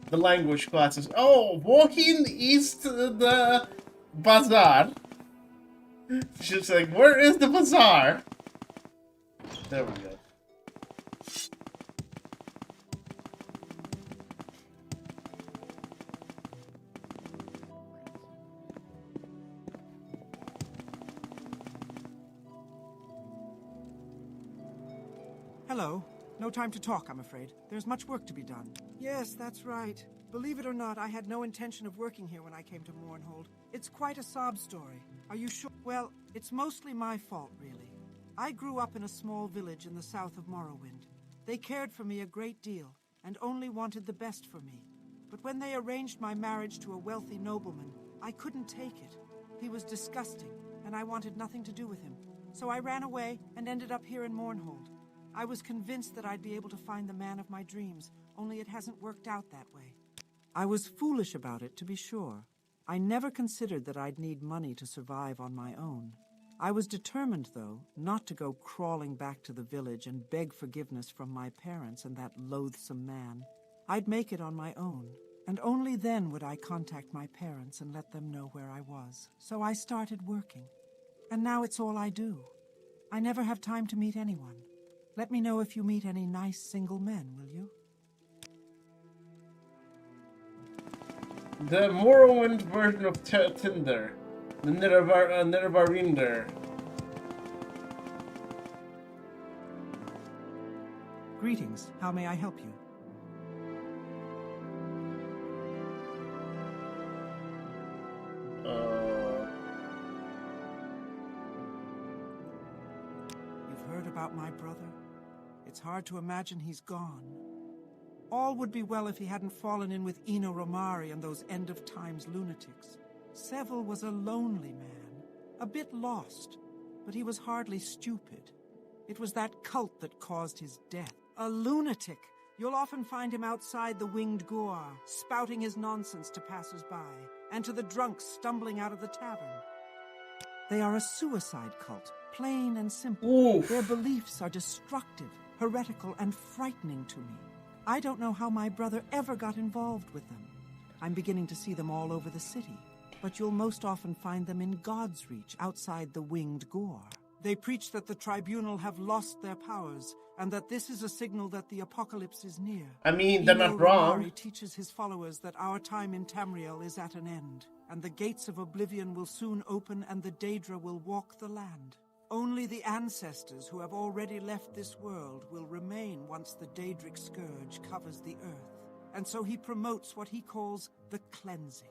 The language classes. Oh, wohin ist the bazaar? She's like, where is the bazaar? There we go. Hello. No time to talk, I'm afraid. There's much work to be done. Yes, that's right. Believe it or not, I had no intention of working here when I came to Mournhold. It's quite a sob story. Are you sure? Well, it's mostly my fault, really. I grew up in a small village in the south of Morrowind. They cared for me a great deal, and only wanted the best for me. But when they arranged my marriage to a wealthy nobleman, I couldn't take it. He was disgusting, and I wanted nothing to do with him. So I ran away and ended up here in Mournhold. I was convinced that I'd be able to find the man of my dreams, only it hasn't worked out that way. I was foolish about it, to be sure. I never considered that I'd need money to survive on my own. I was determined, though, not to go crawling back to the village and beg forgiveness from my parents and that loathsome man. I'd make it on my own, and only then would I contact my parents and let them know where I was. So I started working. And now it's all I do. I never have time to meet anyone. Let me know if you meet any nice single men, will you? The Morrowind version of Tinder. The Nerevarine. Greetings. How may I help you? You've heard about my brother? It's hard to imagine he's gone. All would be well if he hadn't fallen in with Eno Romari and those end-of-times lunatics. Seville was a lonely man, a bit lost, but he was hardly stupid. It was that cult that caused his death. A lunatic! You'll often find him outside the Winged Goar, spouting his nonsense to passers-by, and to the drunks stumbling out of the tavern. They are a suicide cult, plain and simple. Oof. Their beliefs are destructive, heretical, and frightening to me. I don't know how my brother ever got involved with them. I'm beginning to see them all over the city, but you'll most often find them in God's Reach, outside the Winged Goar. They preach that the Tribunal have lost their powers, and that this is a signal that the apocalypse is near. I mean, they're not wrong. Romari teaches his followers that our time in Tamriel is at an end, and the gates of oblivion will soon open and the Daedra will walk the land. Only the ancestors who have already left this world will remain once the Daedric scourge covers the earth. And so he promotes what he calls the cleansing.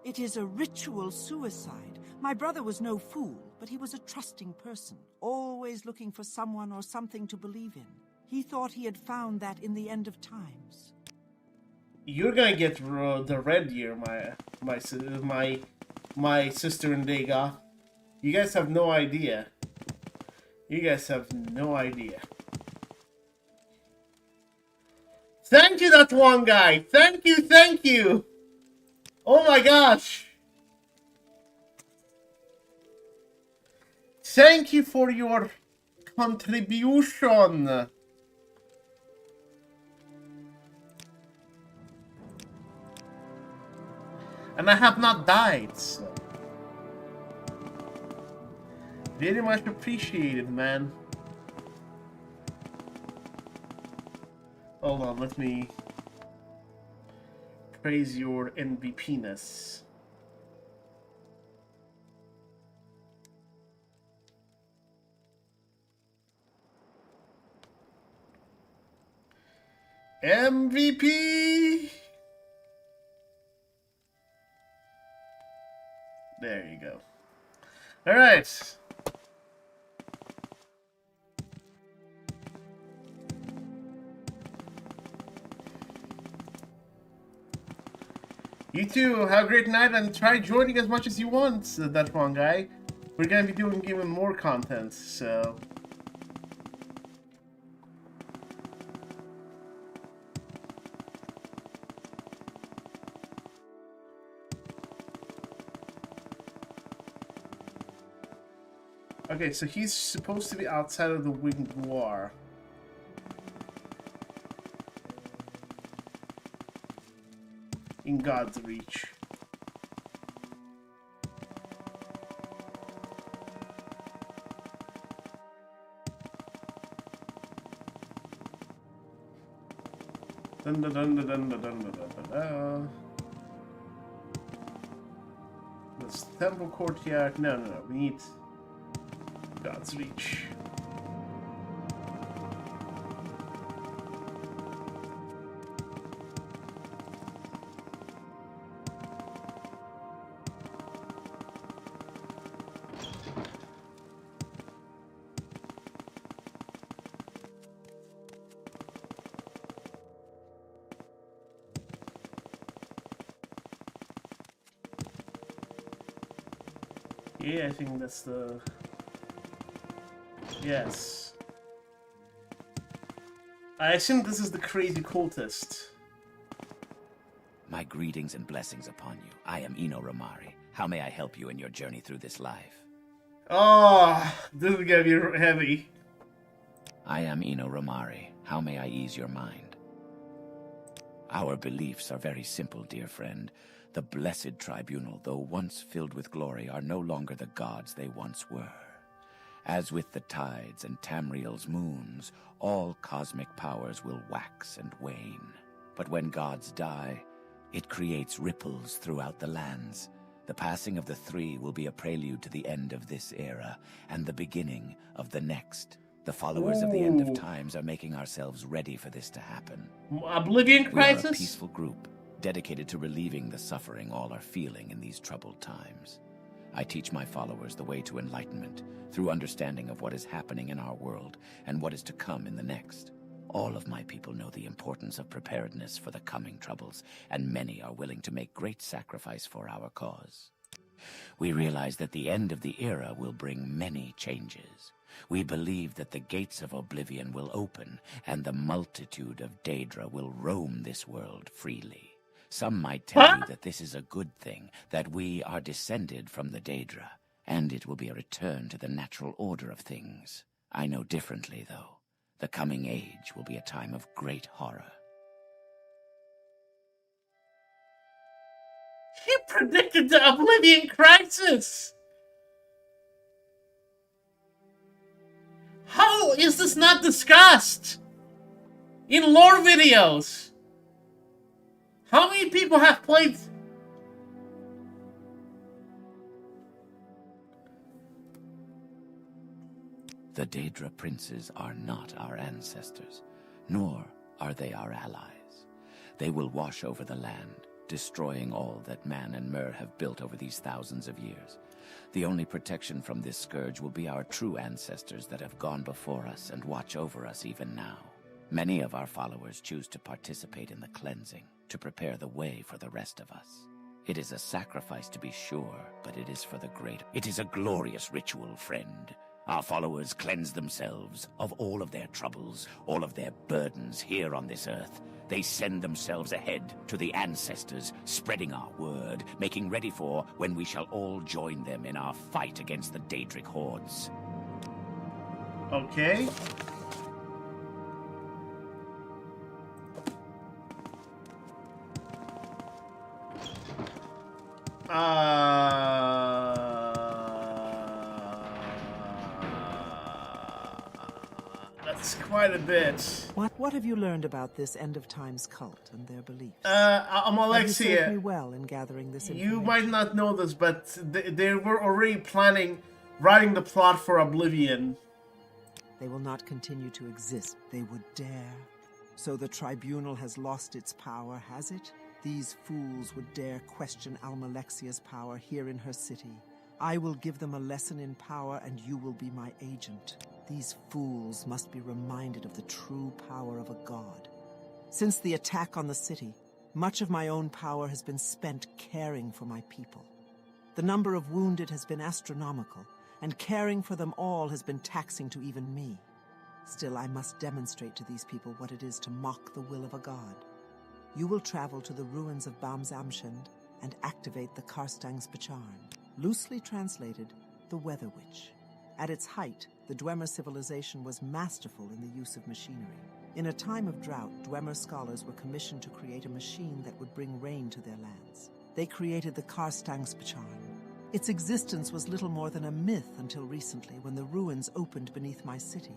It is a ritual suicide. My brother was no fool, but he was a trusting person, always looking for someone or something to believe in. He thought he had found that in the end of times. You're gonna get the red year, my sister and Dagoth. You guys have no idea. You guys have no idea. Thank you, that one guy. Thank you, thank you. Oh my gosh. Thank you for your contribution. And I have not died, so. Very much appreciated, man. Hold on, let me praise your MVP-ness. MVP! There you go. Alright. You too, have a great night and try joining as much as you want, that one guy. We're gonna be doing even more content, so... Okay, so he's supposed to be outside of the Winged Goar. In God's Reach. Dun dun dun dun dun dun dun dun dun. This temple courtyard. No, we need God's Reach. Okay, I think that's the... Yes. I assume this is the crazy cultist. My greetings and blessings upon you. I am Nerevarine. How may I help you in your journey through this life? Oh, this is gonna be heavy. I am Nerevarine. How may I ease your mind? Our beliefs are very simple, dear friend. The blessed tribunal, though once filled with glory, are no longer the gods they once were. As with the tides and Tamriel's moons, all cosmic powers will wax and wane. But when gods die, it creates ripples throughout the lands. The passing of the three will be a prelude to the end of this era, and the beginning of the next. The followers of the end of times are making ourselves ready for this to happen. Oblivion Crisis? We are a peaceful group, dedicated to relieving the suffering all are feeling in these troubled times. I teach my followers the way to enlightenment, through understanding of what is happening in our world, and what is to come in the next. All of my people know the importance of preparedness for the coming troubles, and many are willing to make great sacrifice for our cause. We realize that the end of the era will bring many changes. We believe that the gates of oblivion will open, and the multitude of Daedra will roam this world freely. Some might tell you that this is a good thing, that we are descended from the Daedra, and it will be a return to the natural order of things. I know differently, though. The coming age will be a time of great horror. He predicted the Oblivion Crisis! How is this not discussed in lore videos? How many people have played... The Daedra princes are not our ancestors, nor are they our allies. They will wash over the land, destroying all that man and Mer have built over these thousands of years. The only protection from this scourge will be our true ancestors that have gone before us and watch over us even now. Many of our followers choose to participate in the cleansing, to prepare the way for the rest of us. It is a sacrifice to be sure, but it is for the greater. It is a glorious ritual, friend. Our followers cleanse themselves of all of their troubles, all of their burdens here on this earth. They send themselves ahead to the ancestors, spreading our word, making ready for when we shall all join them in our fight against the Daedric hordes. Okay. That's quite a bit. What have you learned about this end of times cult and their beliefs? Alexia, Have you served me well in gathering this information? you might not know this, but they were already writing the plot for Oblivion. They will not continue to exist. They would dare. So the tribunal has lost its power, has it? These fools would dare question Almalexia's power here in her city. I will give them a lesson in power, and you will be my agent. These fools must be reminded of the true power of a god. Since the attack on the city, much of my own power has been spent caring for my people. The number of wounded has been astronomical, and caring for them all has been taxing to even me. Still, I must demonstrate to these people what it is to mock the will of a god. You will travel to the ruins of Bamzamshend and activate the Karstang's Pacharn, loosely translated, the Weather Witch. At its height, the Dwemer civilization was masterful in the use of machinery. In a time of drought, Dwemer scholars were commissioned to create a machine that would bring rain to their lands. They created the Karstang's Pacharn. Its existence was little more than a myth until recently, when the ruins opened beneath my city.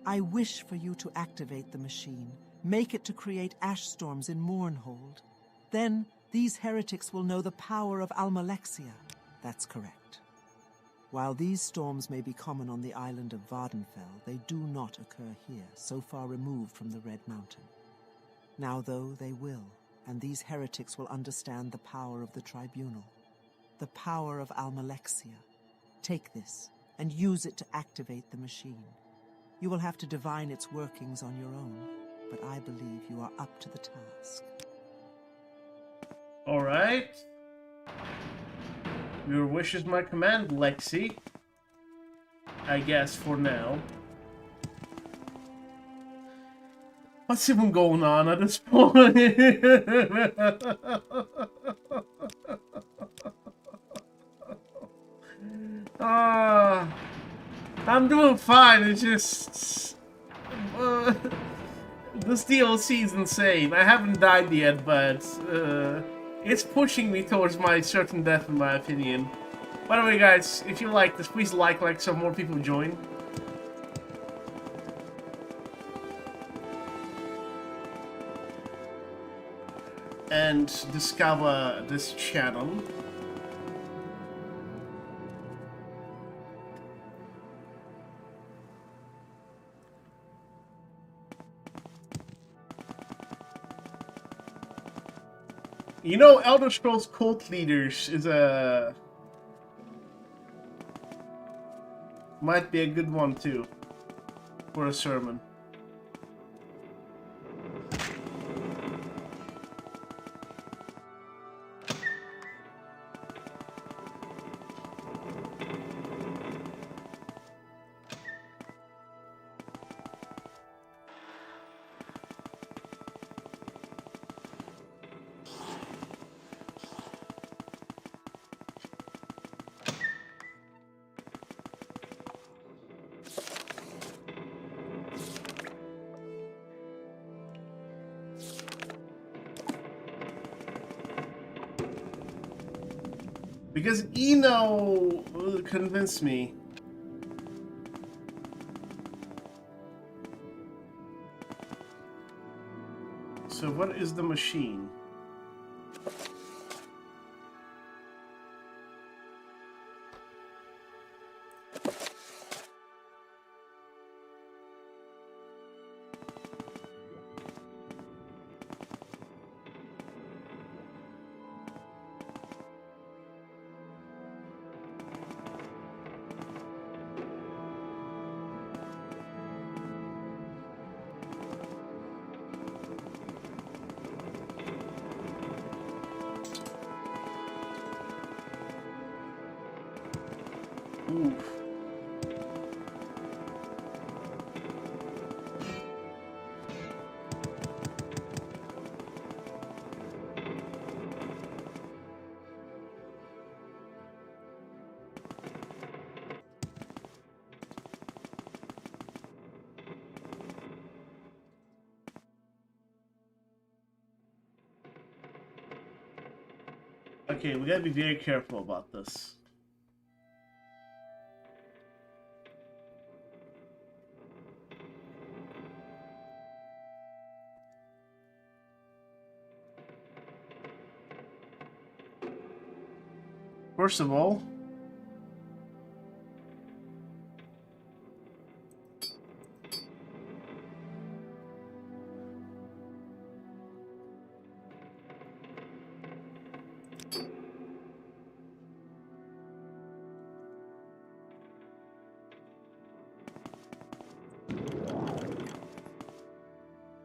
I wish for you to activate the machine, make it to create ash storms in Mournhold. Then, these heretics will know the power of Almalexia. That's correct. While these storms may be common on the island of Vardenfell, they do not occur here, so far removed from the Red Mountain. Now, though, they will, and these heretics will understand the power of the tribunal. The power of Almalexia. Take this, and use it to activate the machine. You will have to divine its workings on your own, but I believe you are up to the task. Alright. Your wish is my command, Lexi. I guess for now. What's even going on at this point? I'm doing fine. It's just this DLC is insane. I haven't died yet, but it's pushing me towards my certain death, in my opinion. By the way, guys, if you like this, please like so more people join. And discover this channel. You know, Elder Scrolls Cult Leaders is a... might be a good one too, for a sermon. Because Eno convinced me. So what is the machine? Oof. Okay, we gotta be very careful about this. First of all,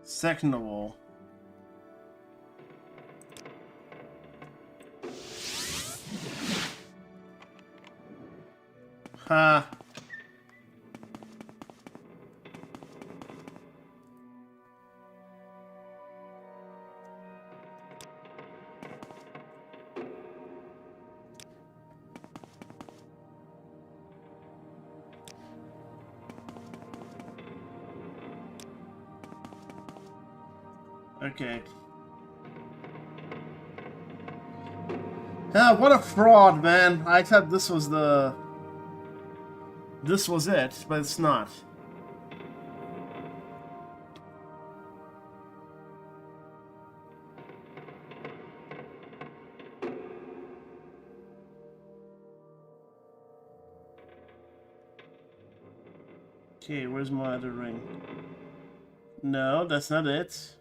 second of all, ha. Okay. Ah, what a fraud, man. I thought this was the... this was it, but it's not. Okay, where's my other ring? No, that's not it.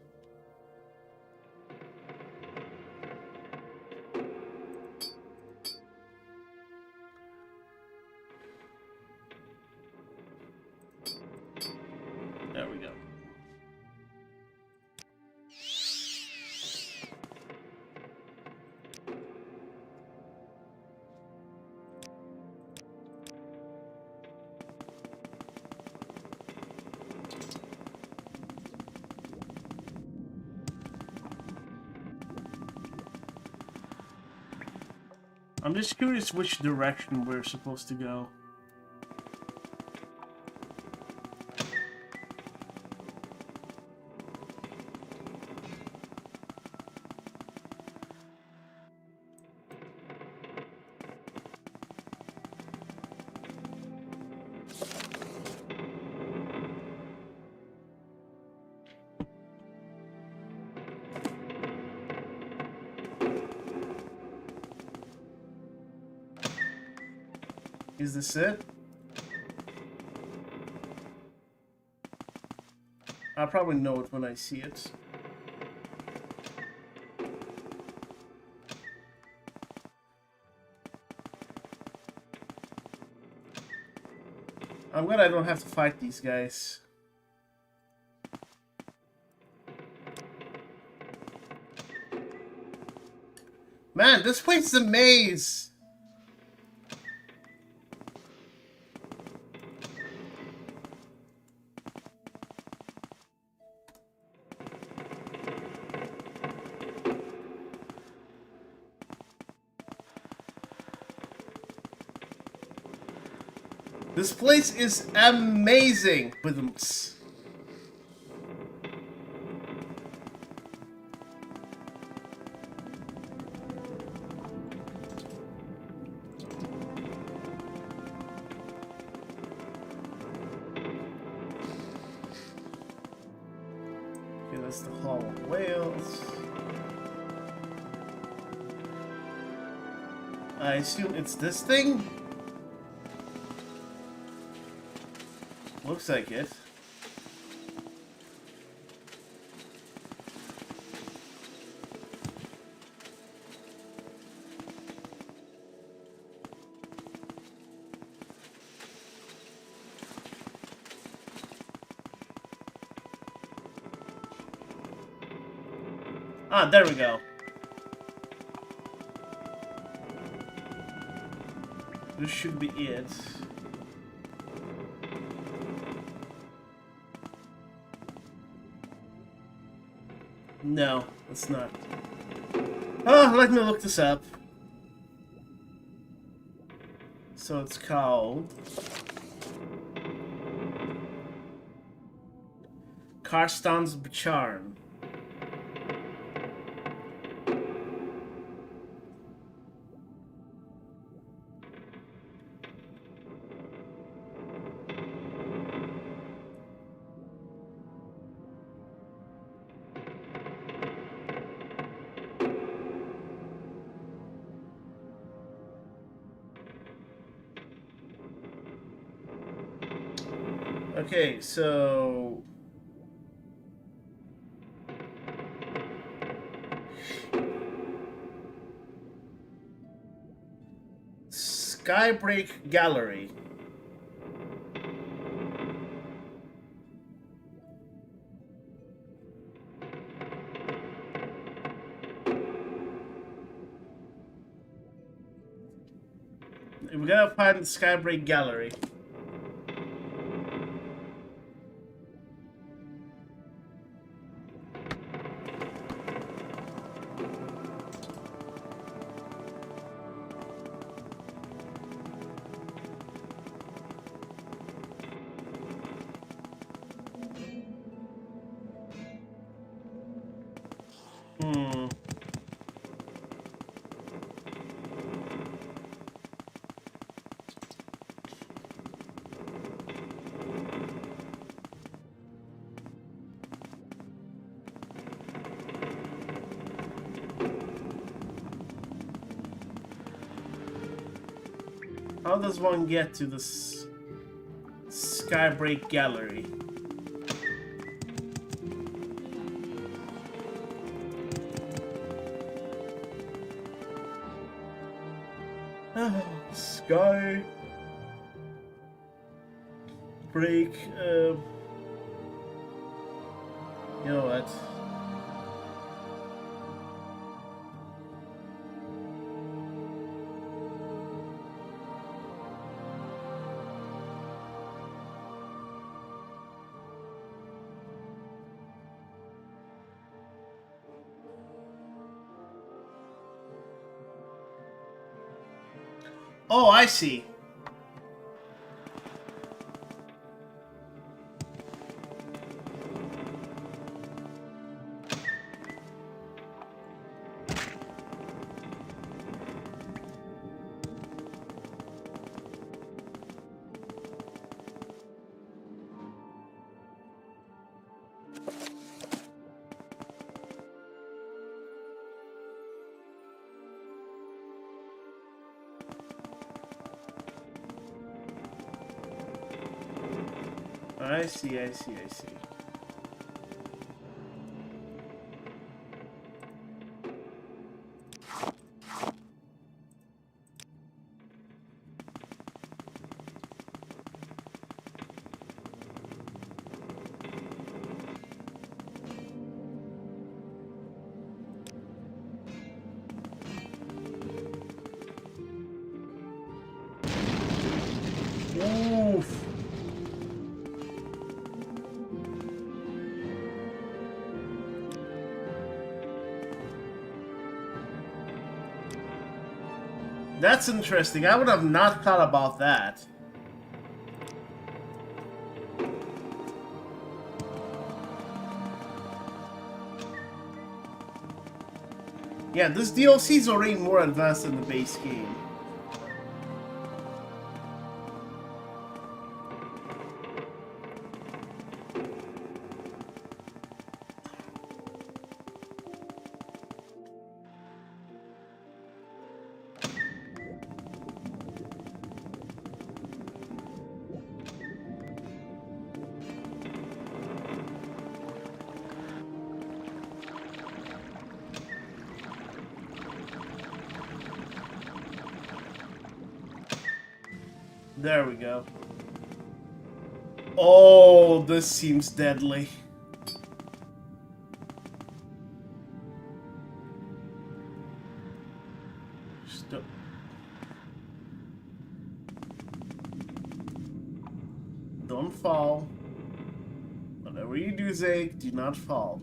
There we go. I'm just curious which direction we're supposed to go. Is this it? I'll probably know it when I see it. I'm glad I don't have to fight these guys. Man, this place is a maze! This place is amazing! Badumts. Okay, that's the Hall of Whales. I assume it's this thing? Looks like it. Ah, there we go. This should be it. No, it's not. Oh, let me look this up. So it's called Karstan's Bacharn. Okay, so Skybreak Gallery. We gotta find the Skybreak Gallery. How does one get to this Skybreak Gallery? Sky break. You know what? Oh, I see. I see, I see, I see. Oof. That's interesting. I would have not thought about that. Yeah, this DLC is already more advanced than the base game. There we go. Oh, this seems deadly. Stop. Don't fall. Whatever you do, Zeke, do not fall.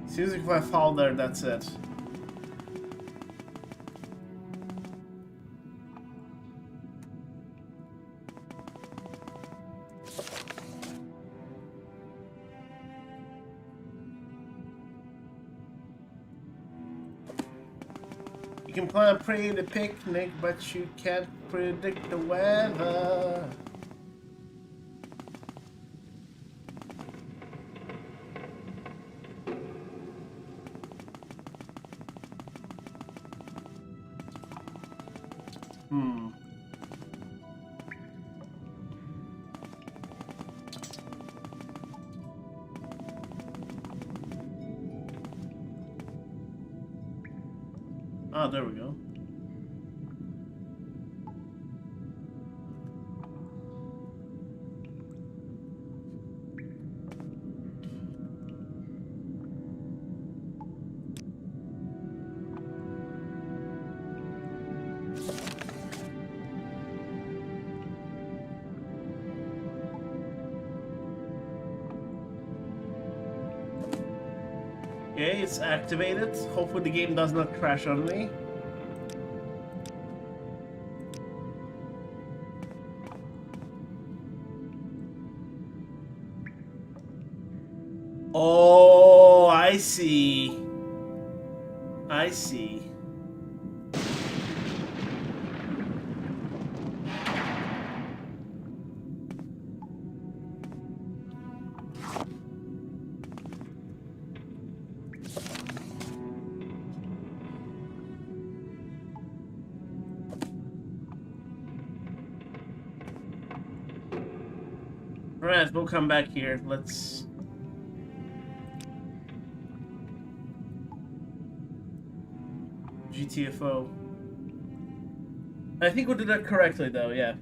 Seems like if I fall there, that's it. You can plan a pretty picnic, but you can't predict the weather. Ah, there we go. Okay, it's activated. Hopefully the game does not crash on me. Oh, I see. I see. Alright, we'll come back here. Let's... GTFO. I think we did that correctly, though, yeah.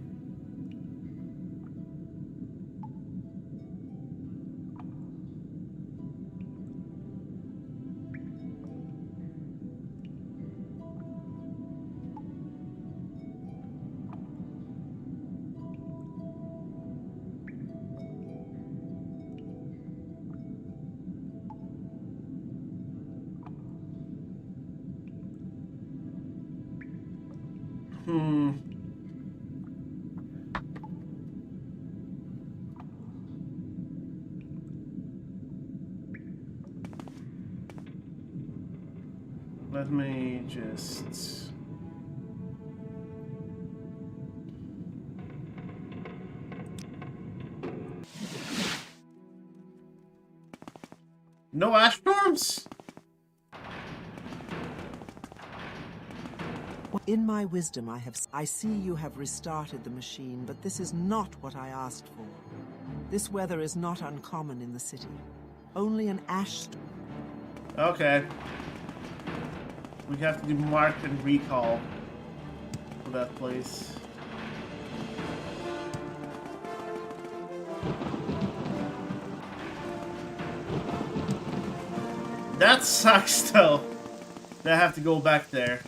Let me just... No ash storms? In my wisdom, I see you have restarted the machine, but this is not what I asked for. This weather is not uncommon in the city. Only an ash storm. Okay. We have to do mark and recall for that place. That sucks though. That I have to go back there.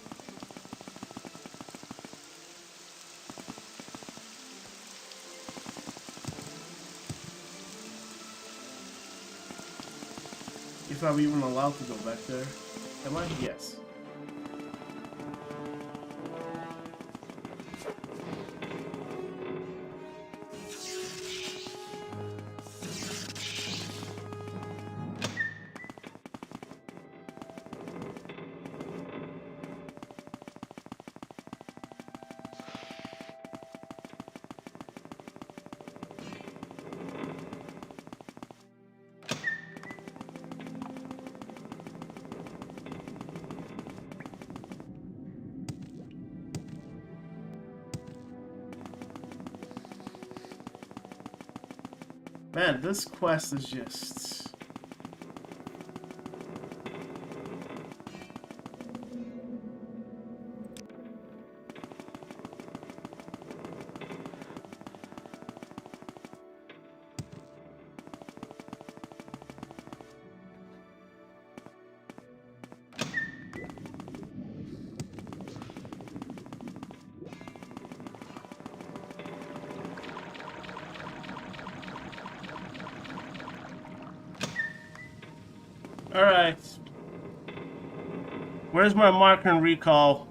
If I'm even allowed to go back there. Am I? Yes. Man, this quest is just... Alright. Where's my marker and recall?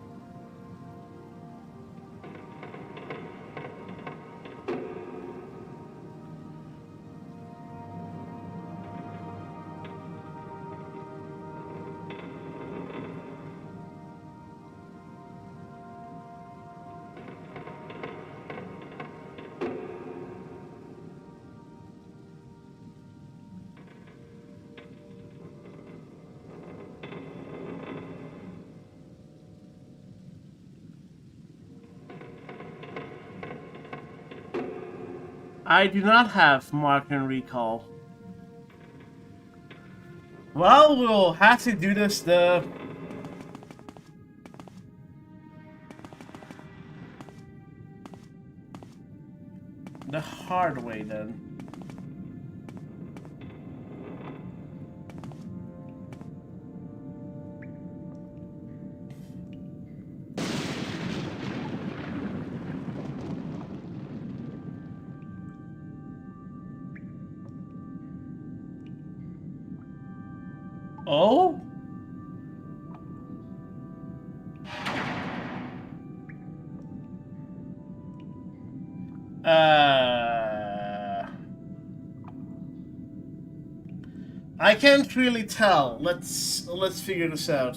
I do not have mark and recall. Well, we'll have to do this the hard way then. Oh? I can't really tell. Let's figure this out.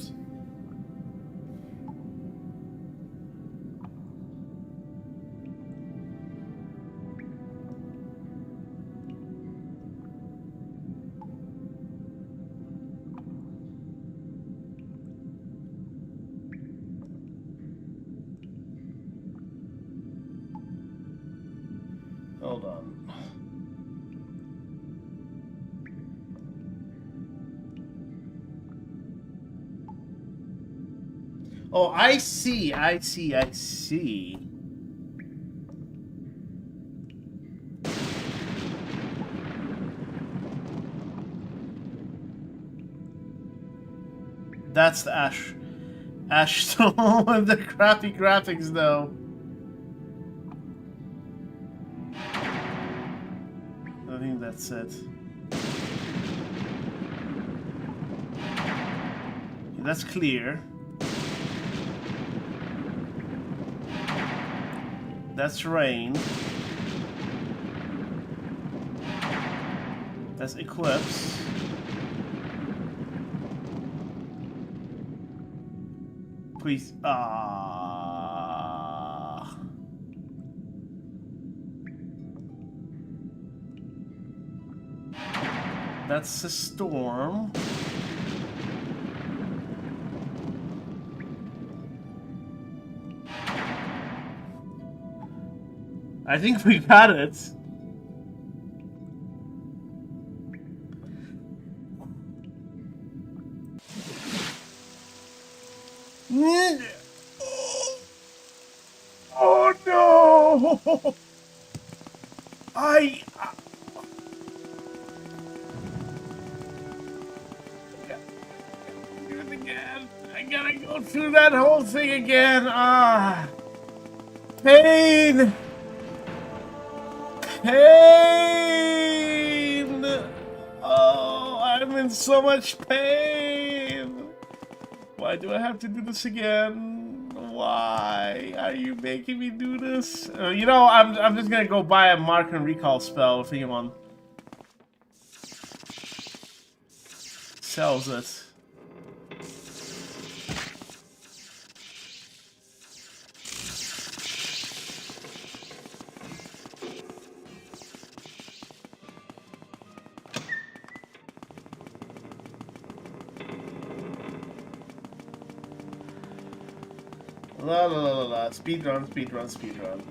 Hold on. Oh, I see. That's the Ash Stone with the crappy graphics, though. I think that's it. That's clear. That's rain. That's eclipse. Please. That's a storm. I think we got it. Oh no! I do it again. I gotta go through that whole thing again. Pain. Pain. Oh, I'm in so much pain. Why do I have to do this again? Why are you making me do this? You know, I'm just gonna go buy a mark and recall spell if anyone sells it. La la la la la. Speedrun, speedrun, speedrun.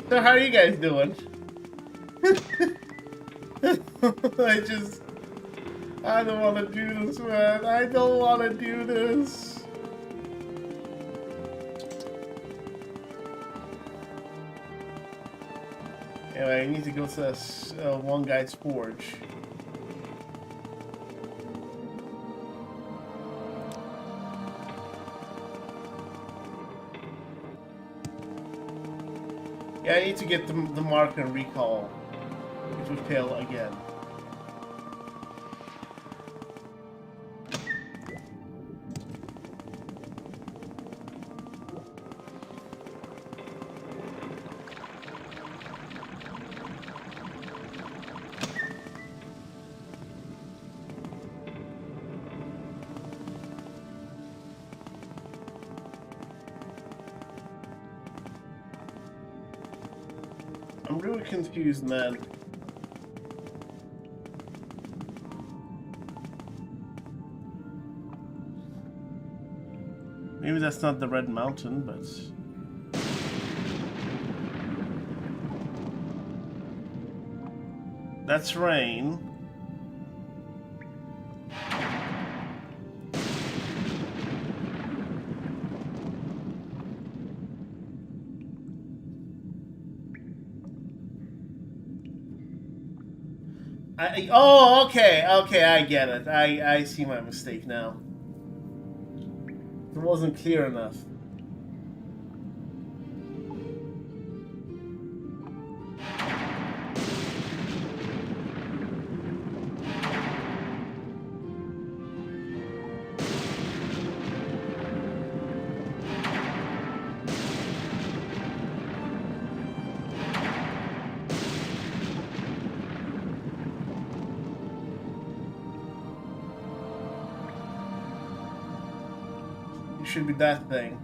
So how are you guys doing? I don't want to do this, man. I don't want to do this. Anyway, I need to go to this one guy's forge. Yeah, I need to get the mark and recall, which will fail again. I'm really confused, man. Maybe that's not the Red Mountain, but... That's rain. Oh, okay, I get it. I see my mistake now. It wasn't clear enough. Should be that thing.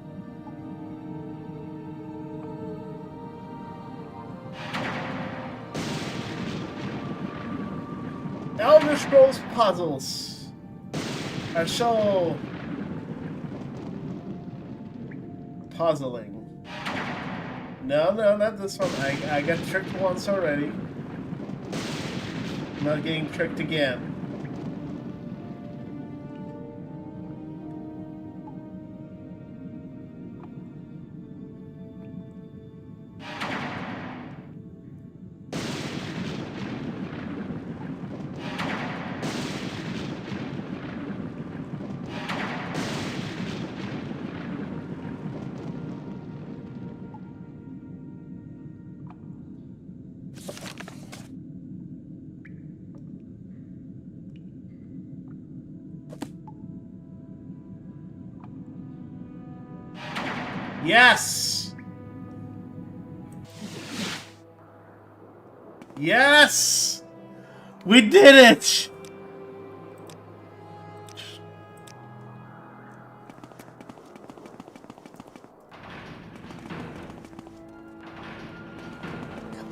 Elder Scrolls puzzles are so puzzling. No, not this one. I got tricked once already. I'm not getting tricked again. Yes! Yes! We did it!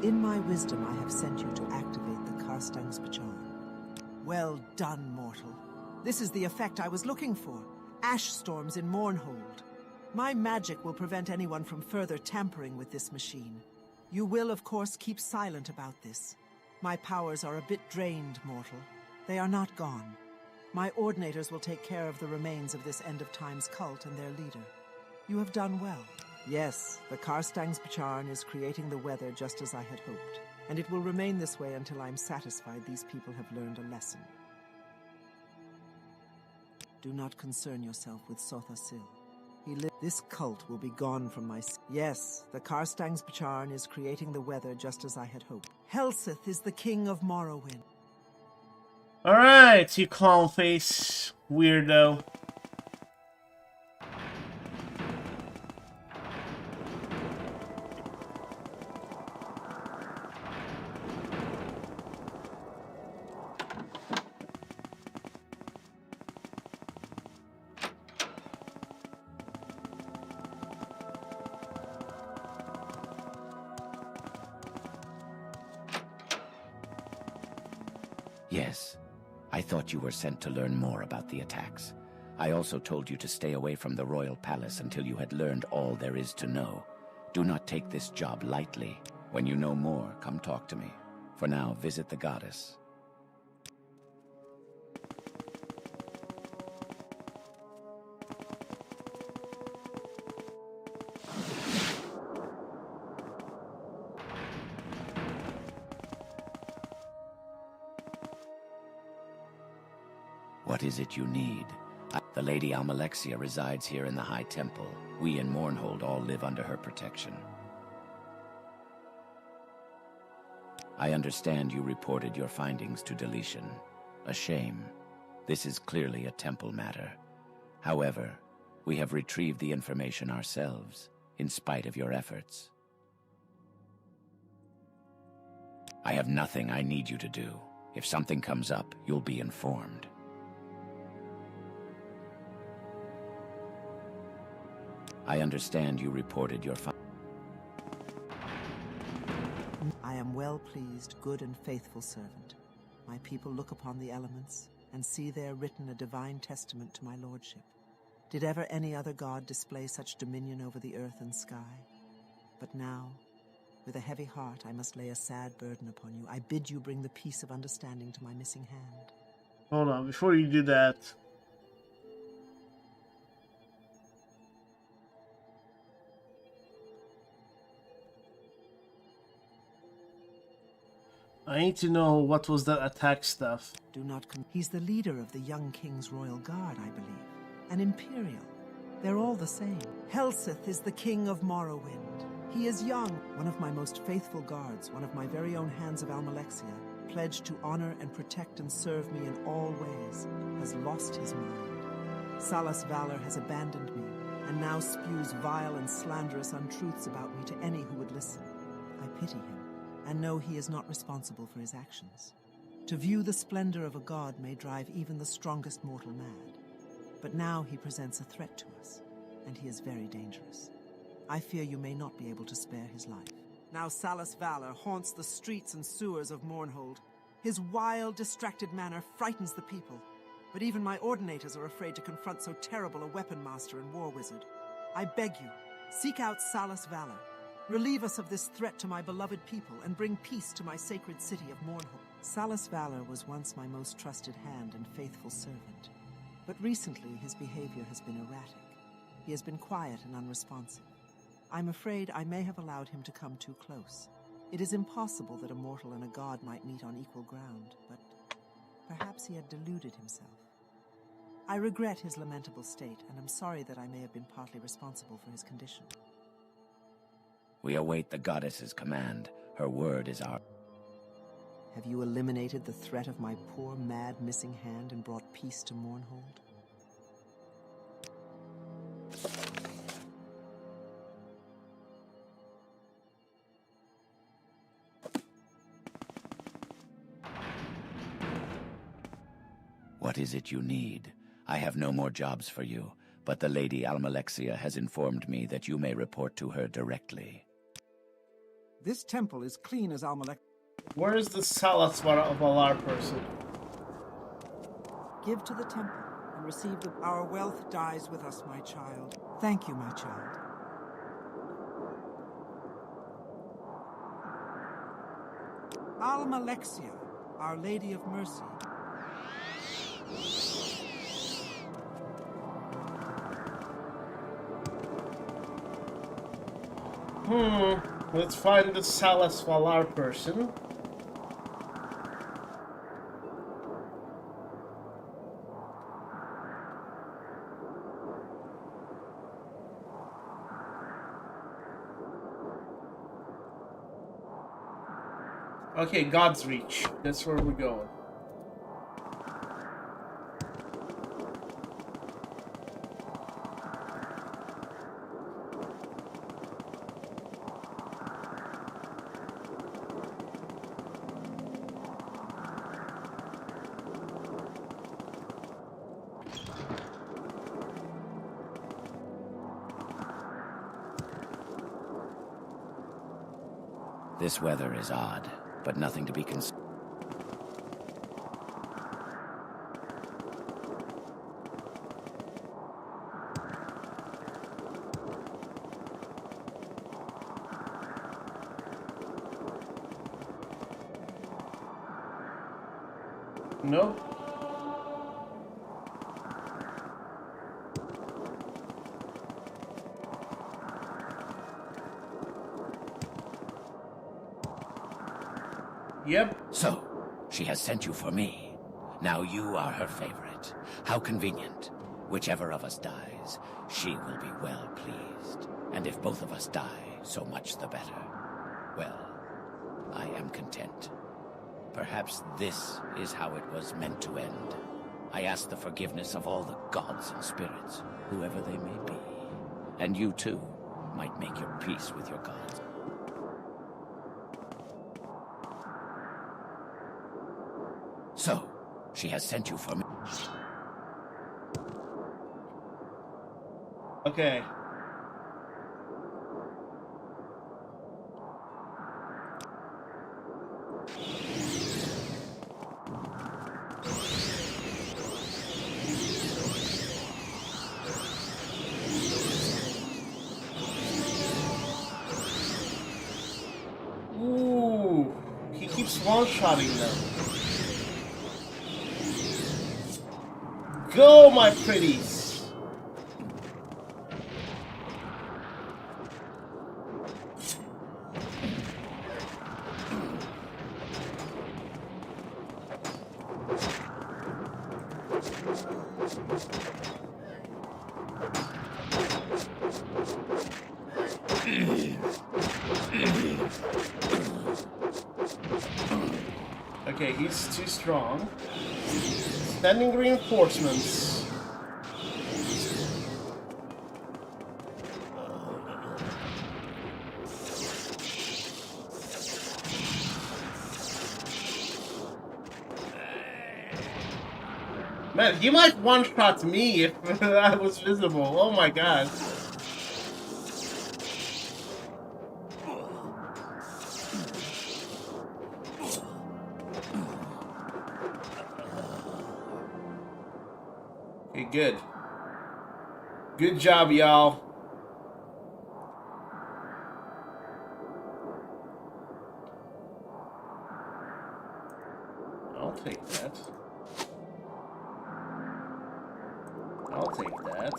In my wisdom, I have sent you to activate the Karstang's Pachar. Well done, mortal. This is the effect I was looking for. Ash storms in Mournhold. My magic will prevent anyone from further tampering with this machine. You will, of course, keep silent about this. My powers are a bit drained, mortal. They are not gone. My ordinators will take care of the remains of this end-of-times cult and their leader. You have done well. Yes, the Karstang's Pacharn is creating the weather just as I had hoped, and it will remain this way until I'm satisfied these people have learned a lesson. Do not concern yourself with Sotha Sil. This cult will be gone from my... Yes, the Karstang's Pacharn is creating the weather just as I had hoped. Helseth is the king of Morrowind. Alright, you clown face weirdo. Yes. I thought you were sent to learn more about the attacks. I also told you to stay away from the royal palace until you had learned all there is to know. Do not take this job lightly. When you know more, come talk to me. For now, visit the goddess. What is it you need? The Lady Almalexia resides here in the High Temple. We in Mournhold all live under her protection. I understand you reported your findings to deletion. A shame. This is clearly a temple matter. However, we have retrieved the information ourselves, in spite of your efforts. I have nothing I need you to do. If something comes up, you'll be informed. I understand you reported your I am well pleased, good and faithful servant. My people look upon the elements and see there written a divine testament to my lordship. Did ever any other god display such dominion over the earth and sky? But now, with a heavy heart, I must lay a sad burden upon you. I bid you bring the peace of understanding to my missing hand. Hold on, before you do that... I need to know what was that attack stuff. Do not He's the leader of the young king's royal guard, I believe. An imperial. They're all the same. Helseth is the king of Morrowind. He is young. One of my most faithful guards, one of my very own hands of Almalexia, pledged to honor and protect and serve me in all ways, has lost his mind. Salas Valor has abandoned me, and now spews vile and slanderous untruths about me to any who would listen. I pity him, and know he is not responsible for his actions. To view the splendor of a god may drive even the strongest mortal mad. But now he presents a threat to us, and he is very dangerous. I fear you may not be able to spare his life. Now Salas Valor haunts the streets and sewers of Mournhold. His wild, distracted manner frightens the people, but even my ordinators are afraid to confront so terrible a weapon master and war wizard. I beg you, seek out Salas Valor. Relieve us of this threat to my beloved people, and bring peace to my sacred city of Mournhold. Salas Valor was once my most trusted hand and faithful servant, but recently his behavior has been erratic. He has been quiet and unresponsive. I'm afraid I may have allowed him to come too close. It is impossible that a mortal and a god might meet on equal ground, but perhaps he had deluded himself. I regret his lamentable state, and am sorry that I may have been partly responsible for his condition. We await the goddess's command. Her word is our... Have you eliminated the threat of my poor, mad, missing hand and brought peace to Mournhold? What is it you need? I have no more jobs for you, but the Lady Almalexia has informed me that you may report to her directly. This temple is clean as Almalek. Where is the Salaswara Valar person? Give to the temple and receive the... Our wealth dies with us, my child. Thank you, my child. Almalexia, Our Lady of Mercy. Let's find the Salas Valar person. Okay, God's Reach. That's where we're going. This weather is odd, but nothing to be concerned. Nope. Yep. So, she has sent you for me. Now you are her favorite. How convenient. Whichever of us dies, she will be well pleased. And if both of us die, so much the better. Well, I am content. Perhaps this is how it was meant to end. I ask the forgiveness of all the gods and spirits, whoever they may be. And you too might make your peace with your gods. So, she has sent you for me. Okay. Ooh, he keeps one-shotting them. Go, my pretties! Okay, he's too strong. Standing reinforcements. Man, he might one-shot me if I was visible. Oh my god. Okay, good. Good job, y'all. I'll take that. I'll take that.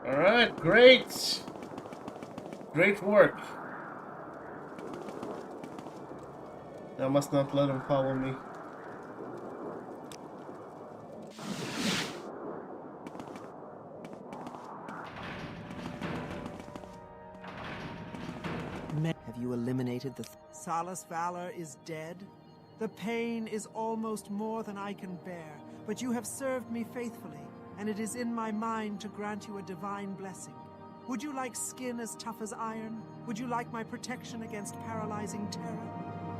All right, great. Great work. I must not let him follow me. Have you eliminated eliminated the... Salus Valor is dead? The pain is almost more than I can bear, but you have served me faithfully, and it is in my mind to grant you a divine blessing. Would you like skin as tough as iron? Would you like my protection against paralyzing terror?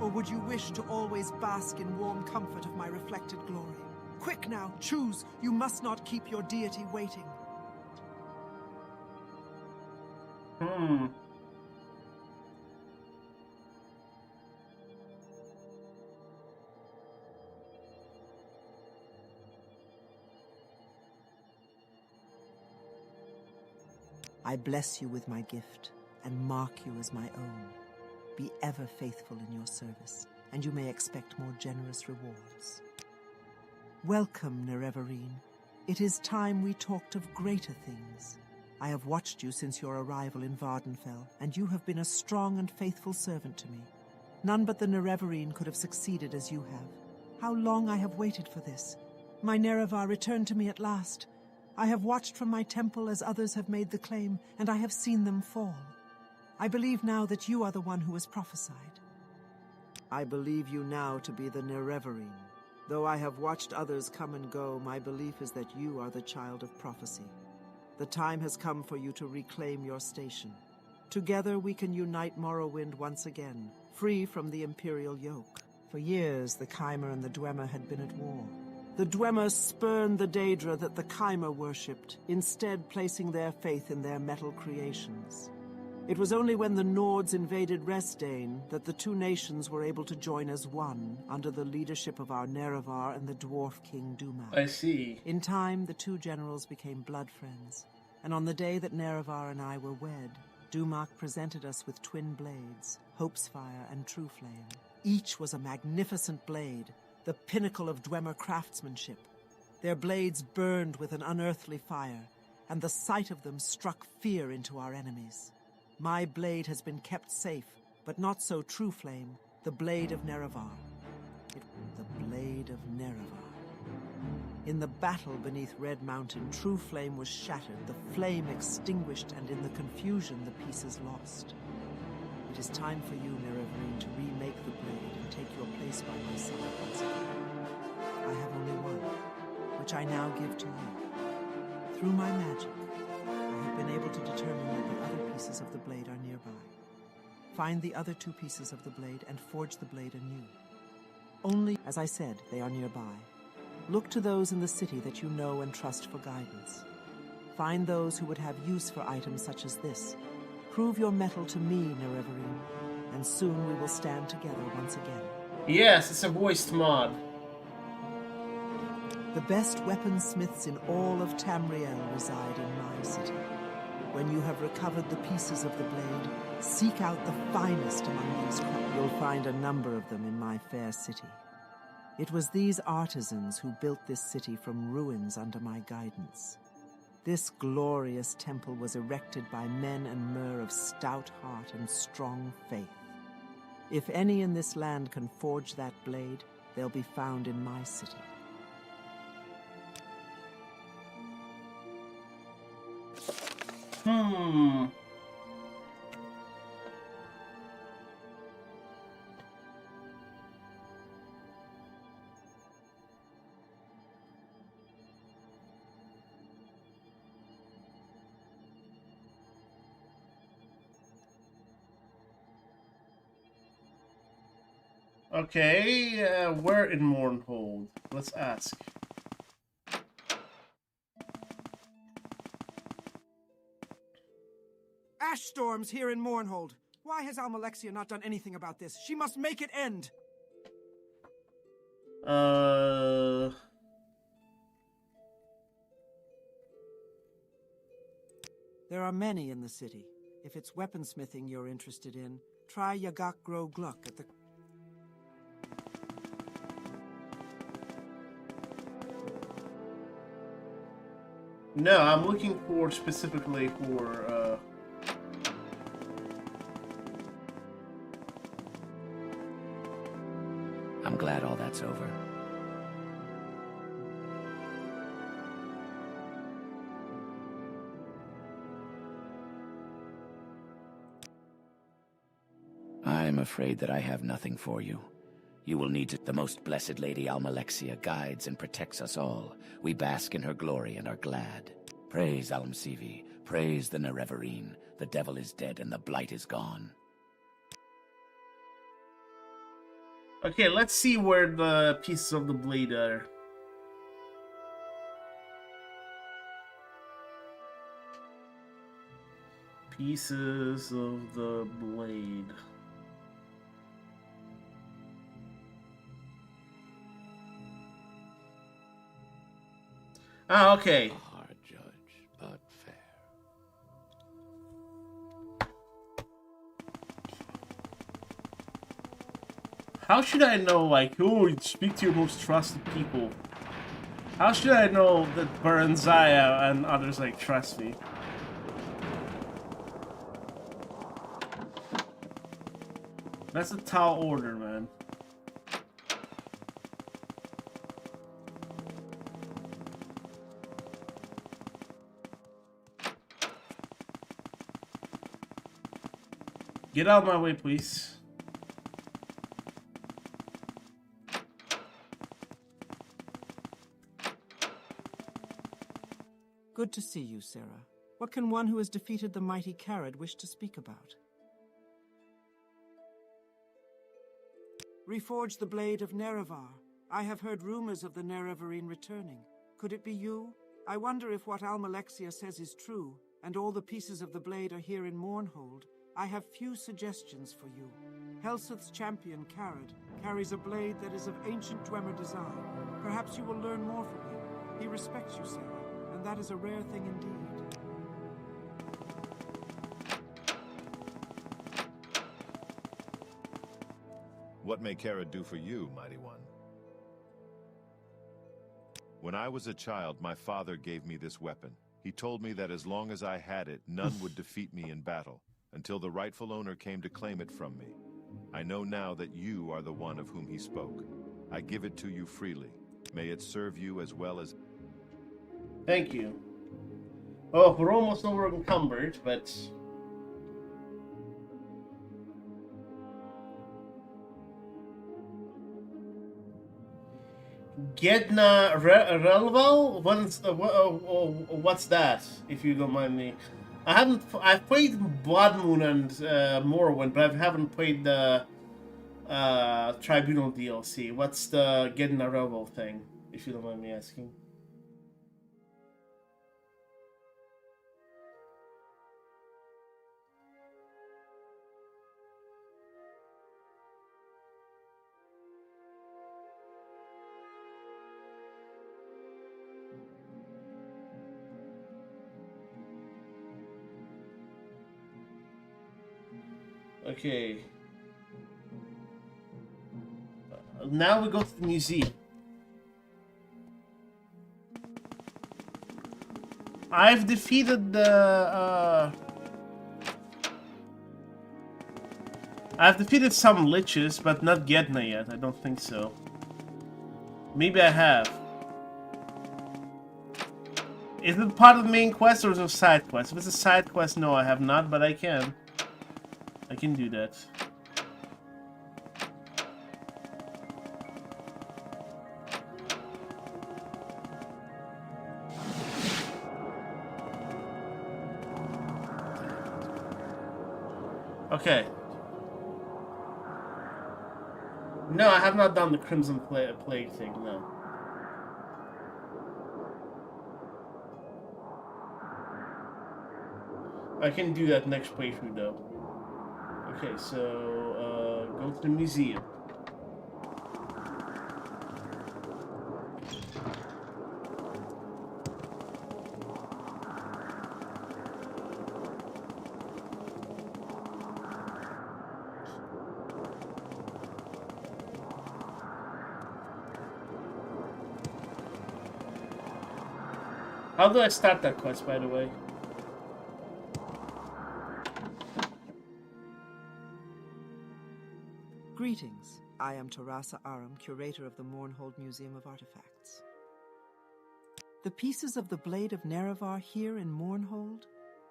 Or would you wish to always bask in warm comfort of my reflected glory? Quick now, choose! You must not keep your deity waiting. I bless you with my gift, and mark you as my own. Be ever faithful in your service, and you may expect more generous rewards. Welcome, Nerevarine. It is time we talked of greater things. I have watched you since your arrival in Vardenfell, and you have been a strong and faithful servant to me. None but the Nerevarine could have succeeded as you have. How long I have waited for this. My Nerevar returned to me at last. I have watched from my temple as others have made the claim, and I have seen them fall. I believe now that you are the one who was prophesied. I believe you now to be the Nerevarine. Though I have watched others come and go, my belief is that you are the child of prophecy. The time has come for you to reclaim your station. Together we can unite Morrowind once again, free from the Imperial yoke. For years, the Chimer and the Dwemer had been at war. The Dwemer spurned the Daedra that the Chimer worshipped, instead placing their faith in their metal creations. It was only when the Nords invaded Resdain that the two nations were able to join as one, under the leadership of our Nerevar and the Dwarf King Dumak. I see. In time, the two generals became blood friends, and on the day that Nerevar and I were wed, Dumak presented us with twin blades, Hope's Fire and True Flame. Each was a magnificent blade, the pinnacle of Dwemer craftsmanship. Their blades burned with an unearthly fire, and the sight of them struck fear into our enemies. My blade has been kept safe, but not so True Flame, the blade of Nerevar. The blade of Nerevar. In the battle beneath Red Mountain, True Flame was shattered, the flame extinguished, and in the confusion the pieces lost. It is time for you, Nerevarine, to remake the blade and take your place by my side once again. I have only one, which I now give to you. Through my magic, I have been able to determine that the other pieces of the blade are nearby. Find the other two pieces of the blade and forge the blade anew. Only, as I said, they are nearby. Look to those in the city that you know and trust for guidance. Find those who would have use for items such as this. Prove your mettle to me, Nerevarine, and soon we will stand together once again. Yes, it's a voiced mod. The best weaponsmiths in all of Tamriel reside in my city. When you have recovered the pieces of the blade, seek out the finest among these craftsmen. You'll find a number of them in my fair city. It was these artisans who built this city from ruins under my guidance. This glorious temple was erected by men and mer of stout heart and strong faith. If any in this land can forge that blade, they'll be found in my city. Okay, where in Mournhold? Let's ask. Ash storms here in Mournhold. Why has Almalexia not done anything about this? She must make it end! There are many in the city. If it's weaponsmithing you're interested in, try Yagak Gro Gluck at the... No, I'm looking for specifically for, I'm glad all that's over. I'm afraid that I have nothing for you. You will need to. The most blessed Lady Almalexia guides and protects us all. We bask in her glory and are glad. Praise Almsivi. Praise the Nerevarine. The devil is dead and the blight is gone. Okay, let's see where the pieces of the blade are. Pieces of the blade. Ah, okay. A hard judge, but fair. How should I know, like, who speak to your most trusted people? How should I know that Baranzaya and others, like, trust me? That's a tall order, man. Get out of my way, please. Good to see you, Sarah. What can one who has defeated the mighty Carad wish to speak about? Reforge the blade of Nerevar. I have heard rumors of the Nerevarine returning. Could it be you? I wonder if what Almalexia says is true, and all the pieces of the blade are here in Mournhold. I have few suggestions for you. Helseth's champion, Carad, carries a blade that is of ancient Dwemer design. Perhaps you will learn more from him. He respects you, Sarah, and that is a rare thing indeed. What may Carad do for you, Mighty One? When I was a child, my father gave me this weapon. He told me that as long as I had it, none would defeat me in battle, until the rightful owner came to claim it from me. I know now that you are the one of whom he spoke. I give it to you freely. May it serve you as well as... Thank you. Oh, we're almost over encumbered, but... Gedna Relval? What's that, if you don't mind me? I've played Blood Moon and Morrowind, but I haven't played the Tribunal DLC. What's the Gedna Relval thing, if you don't mind me asking? Okay. Now we go to the museum. I've defeated the I've defeated some liches, but not Gedna yet. I don't think so. Maybe I have. Is it part of the main quest or is it a side quest? If it's a side quest, no, I have not, but I can. I can do that. Okay. No, I have not done the Crimson Plague thing, no. I can do that next playthrough, though. Okay, so, go to the museum. How do I start that quest, by the way? Greetings. I am Tarasa Aram, curator of the Mournhold Museum of Artifacts. The pieces of the Blade of Nerevar here in Mournhold?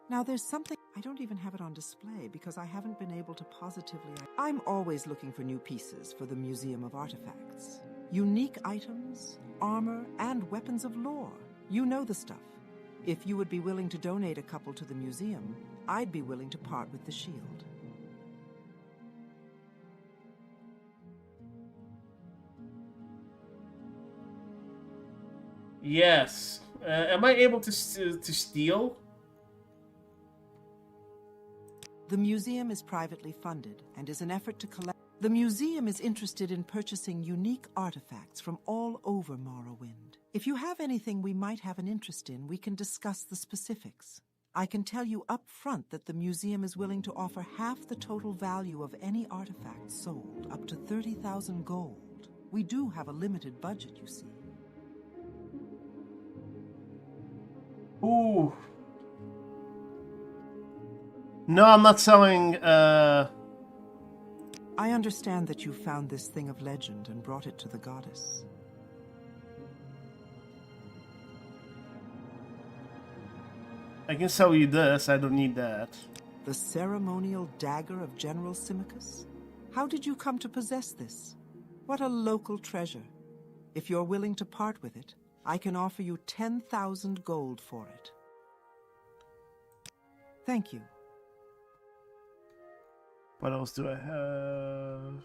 Now there's something... I don't even have it on display because I haven't been able to positively... I'm always looking for new pieces for the Museum of Artifacts. Unique items, armor, and weapons of lore. You know the stuff. If you would be willing to donate a couple to the museum, I'd be willing to part with the shield. Yes. Am I able to steal? The museum is privately funded and is an effort to collect... The museum is interested in purchasing unique artifacts from all over Morrowind. If you have anything we might have an interest in, we can discuss the specifics. I can tell you up front that the museum is willing to offer half the total value of any artifact sold, up to 30,000 gold. We do have a limited budget, you see. Ooh. No, I'm not selling, I understand that you found this thing of legend and brought it to the goddess. I can sell you this, I don't need that. The ceremonial dagger of General Symmachus? How did you come to possess this? What a local treasure. If you're willing to part with it, I can offer you 10,000 gold for it. Thank you. What else do I have?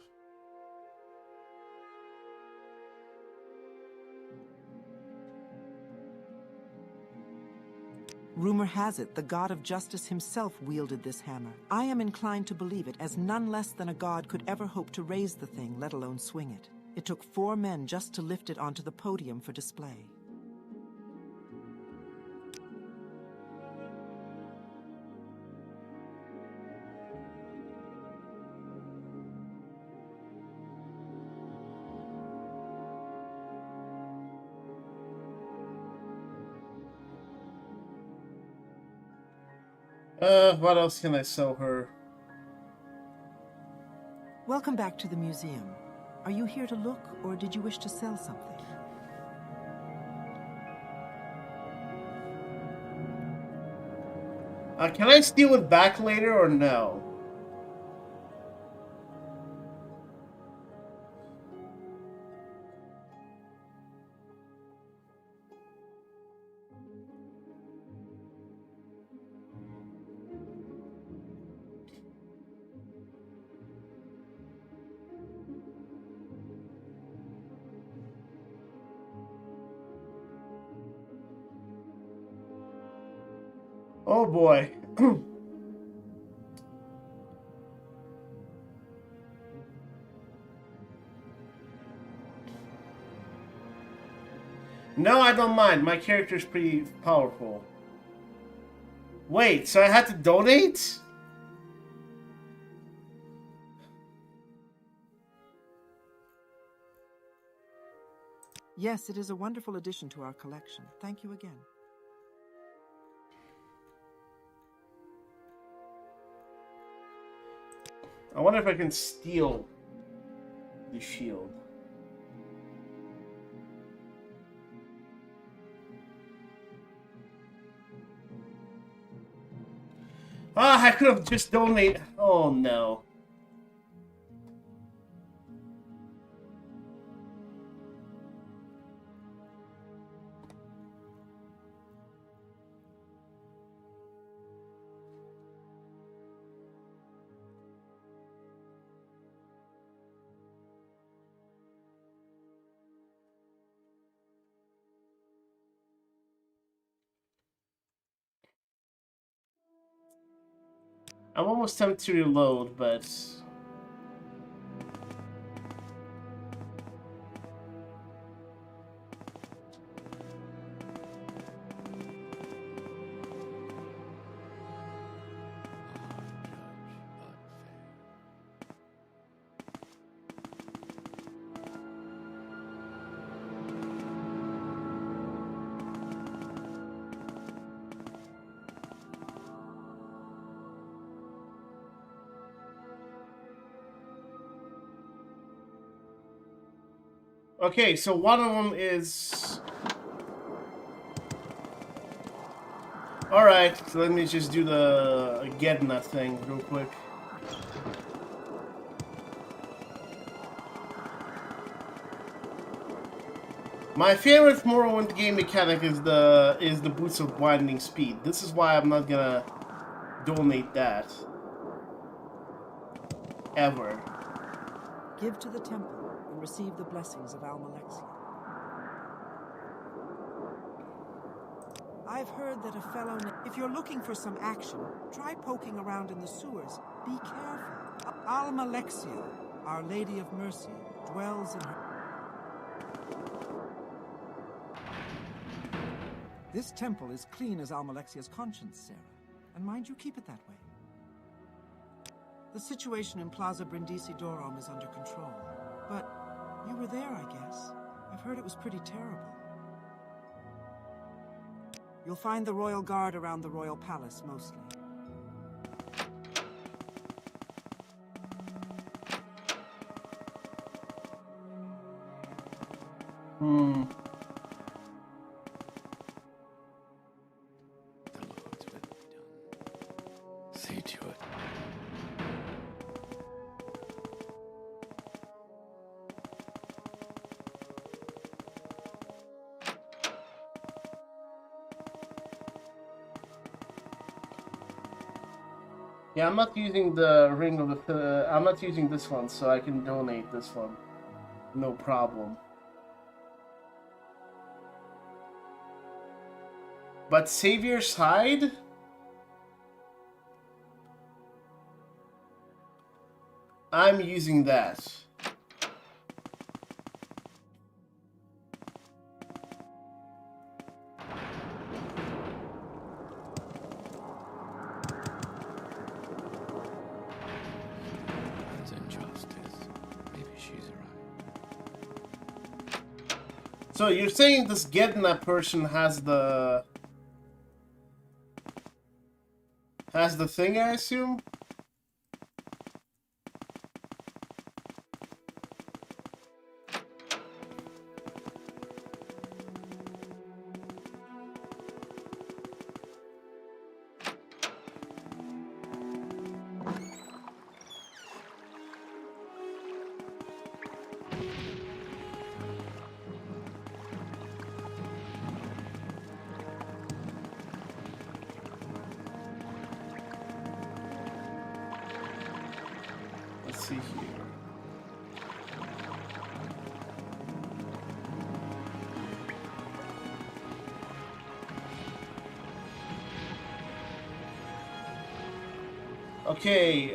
Rumor has it the god of justice himself wielded this hammer. I am inclined to believe it, as none less than a god could ever hope to raise the thing, let alone swing it. It took 4 men just to lift it onto the podium for display. What else can I sell her? Welcome back to the museum. Are you here to look, or did you wish to sell something? Can I steal it back later or no? Oh boy. No, I don't mind. My character's pretty powerful. Wait, so I had to donate? Yes, it is a wonderful addition to our collection. Thank you again. I wonder if I can steal the shield. Ah, I could have just donated. Oh no. I'm almost tempted to reload, but... Okay, so one of them is... Alright, so let me just do the Gedna thing real quick. My favorite Morrowind game mechanic is the boots of blinding speed. This is why I'm not gonna donate that. Ever. Give to the temple and receive the blessings of Almalexia. I've heard that a fellow... If you're looking for some action, try poking around in the sewers. Be careful. Almalexia, Our Lady of Mercy, dwells in her... This temple is clean as Almalexia's conscience, Sarah. And mind you, keep it that way. The situation in Plaza Brindisi Dorum is under control. But you were there, I guess. I've heard it was pretty terrible. You'll find the Royal Guard around the Royal Palace, mostly. The Lord's will be done. See to it. Yeah, I'm not using the ring of the... I'm not using this one, so I can donate this one. No problem. But Savior's Hide? I'm using that. That's injustice. Maybe she's right. So you're saying this Gedna person has the thing, I assume? Let's see here. Okay,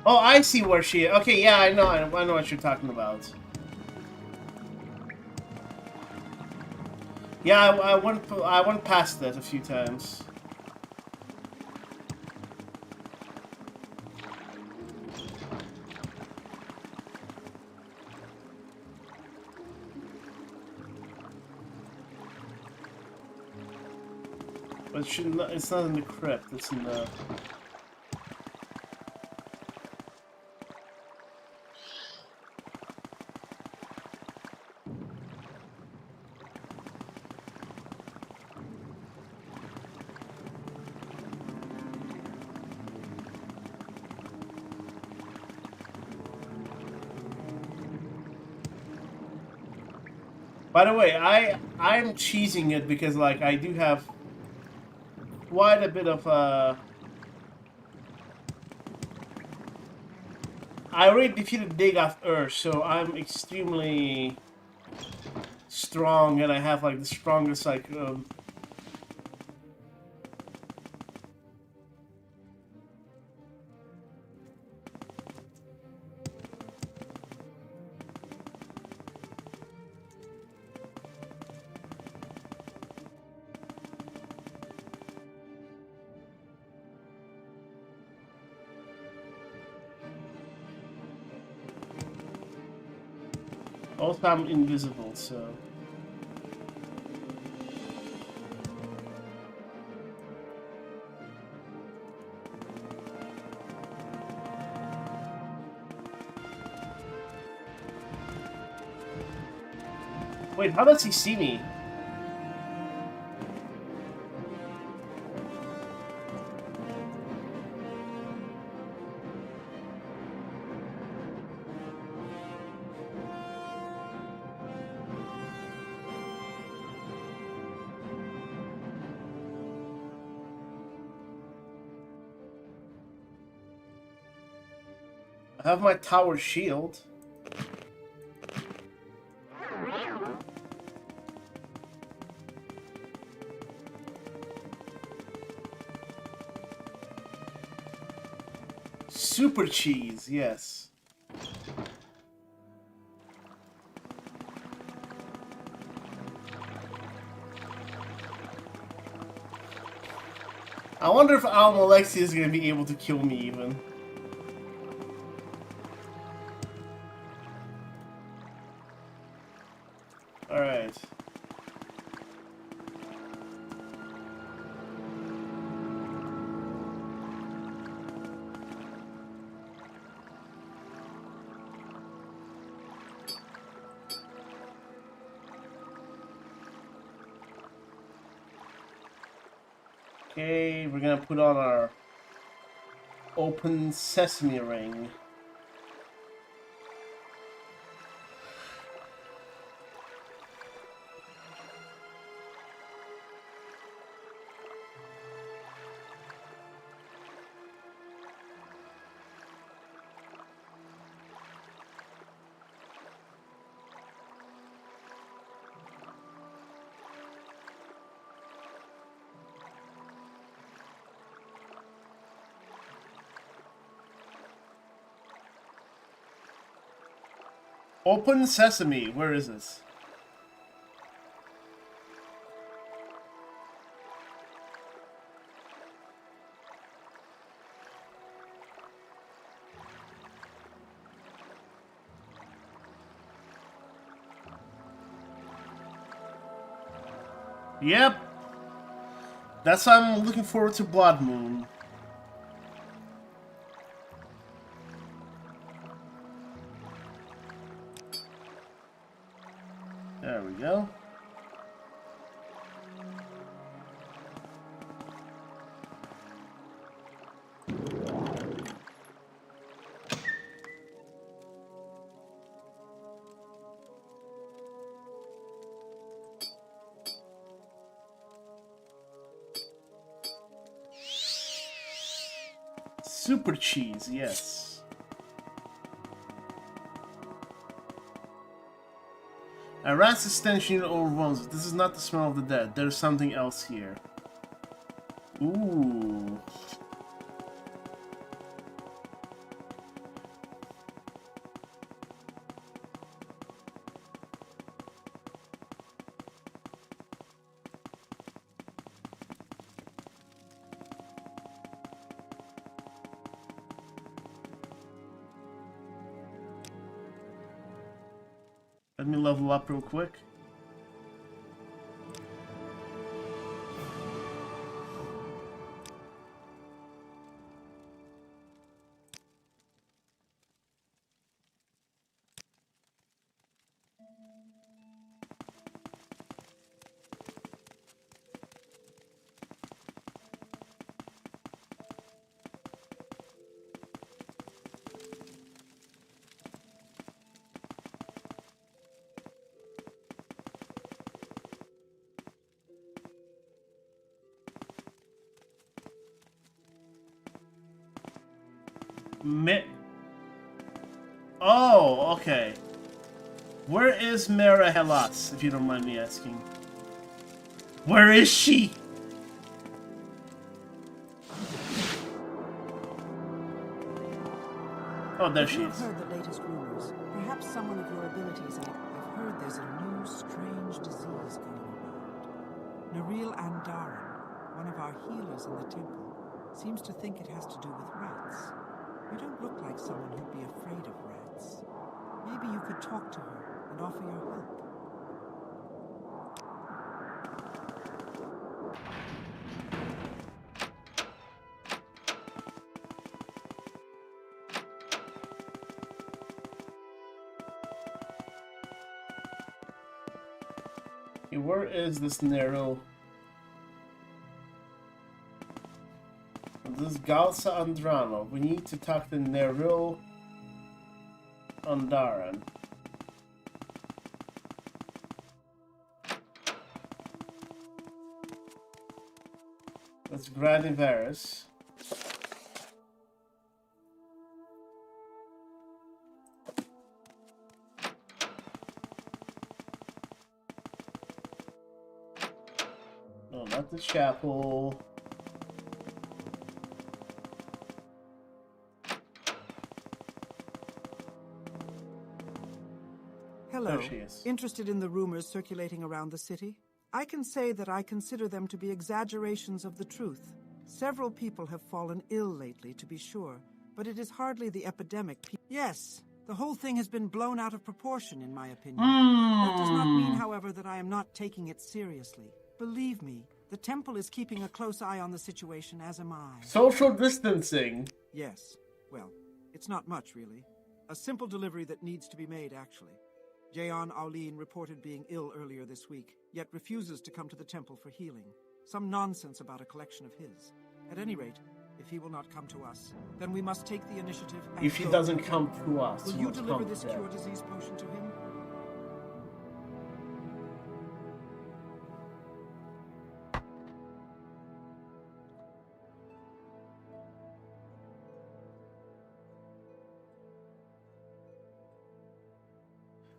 oh, I see where she is. Okay, yeah, I know what you're talking about. Yeah, I went past that a few times. But it's not in the crypt, it's in the... By the way, I'm cheesing it because, like, I do have quite a bit of I already defeated Dagoth Ur, so I'm extremely strong, and I have, like, the strongest, like, Also, I'm invisible, so... Wait, how does he see me? I have my tower shield. Super cheese, yes. I wonder if Almalexia is going to be able to kill me even. Alright. Okay, we're gonna put on our open sesame ring. Open sesame, where is this? Yep. That's why I'm looking forward to Blood Moon. There we go. Super cheese, yes. A rat's extension overwhelms it. This is not the smell of the dead. There's something else here. Ooh. Let me level up real quick. Oh, okay. Where is Mera Hellas, if you don't mind me asking? Where is she? Oh, there she is. I've heard the latest rumors. Perhaps someone of your abilities. I've heard there's a new, strange disease going around. Naril Andaran, one of our healers in the temple, seems to think it has to do with rats. You don't look like someone who'd be afraid of rats. Maybe you could talk to her and offer your help. Okay, where is this Nero? This is Galsa Andrano. We need to talk to Nero Andaran. That's Granivarus. No, not the chapel. Hello. There she is. Interested in the rumors circulating around the city? I can say that I consider them to be exaggerations of the truth. Several people have fallen ill lately, to be sure, but it is hardly the epidemic. Yes, the whole thing has been blown out of proportion, in my opinion. That does not mean, however, that I am not taking it seriously. Believe me, the temple is keeping a close eye on the situation, as am I. Social distancing. Yes. Well, it's not much, really. A simple delivery that needs to be made, actually. Jayon Aulin reported being ill earlier this week, yet refuses to come to the temple for healing. Some nonsense about a collection of his. At any rate, if he will not come to us, then we must take the initiative and If he go. doesn't come to us, Will he you won't deliver come this to them. cure disease potion to him?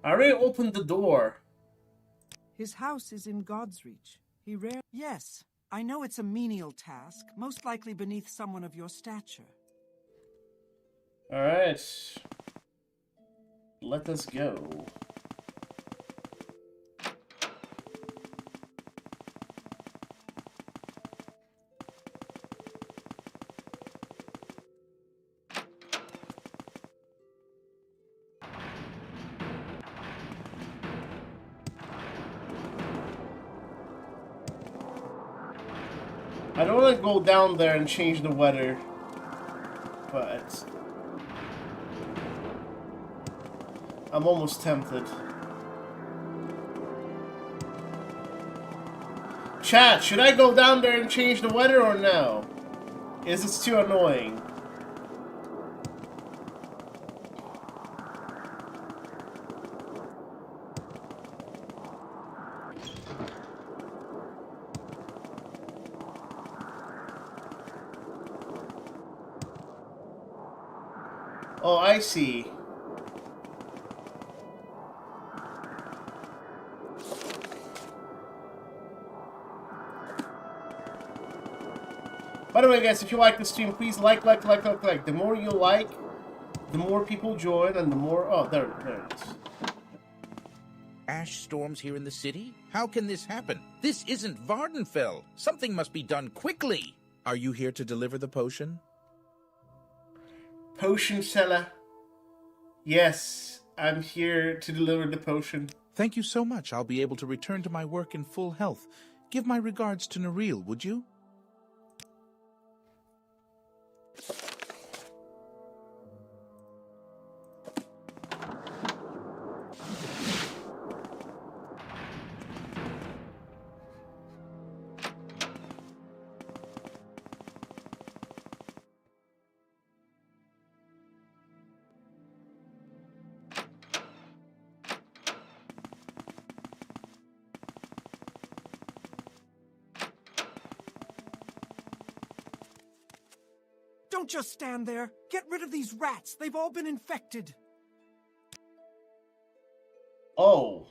I already opened the door. His house is in God's reach. He rare. Yes, I know it's a menial task, most likely beneath someone of your stature. Alright. Let us go. I don't want to go down there and change the weather, but I'm almost tempted. Chat, should I go down there and change the weather or no? Is it too annoying? Oh, I see. By the way, guys, if you like the stream, please like. The more you like, the more people join, and the more... Oh, there it is. Ash storms here in the city? How can this happen? This isn't Vardenfell. Something must be done quickly. Are you here to deliver the potion? Potion seller. Yes, I'm here to deliver the potion. Thank you so much. I'll be able to return to my work in full health. Give my regards to Neril, would you? Don't just stand there. Get rid of these rats. They've all been infected. Oh.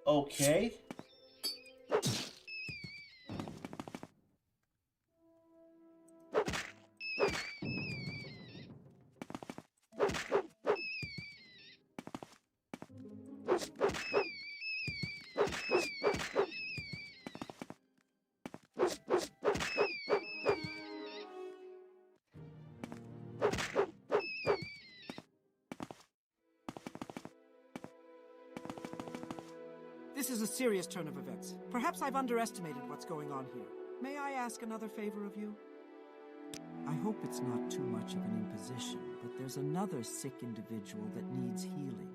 Okay. serious turn of events. Perhaps I've underestimated what's going on here. May I ask another favor of you? I hope it's not too much of an imposition, but there's another sick individual that needs healing.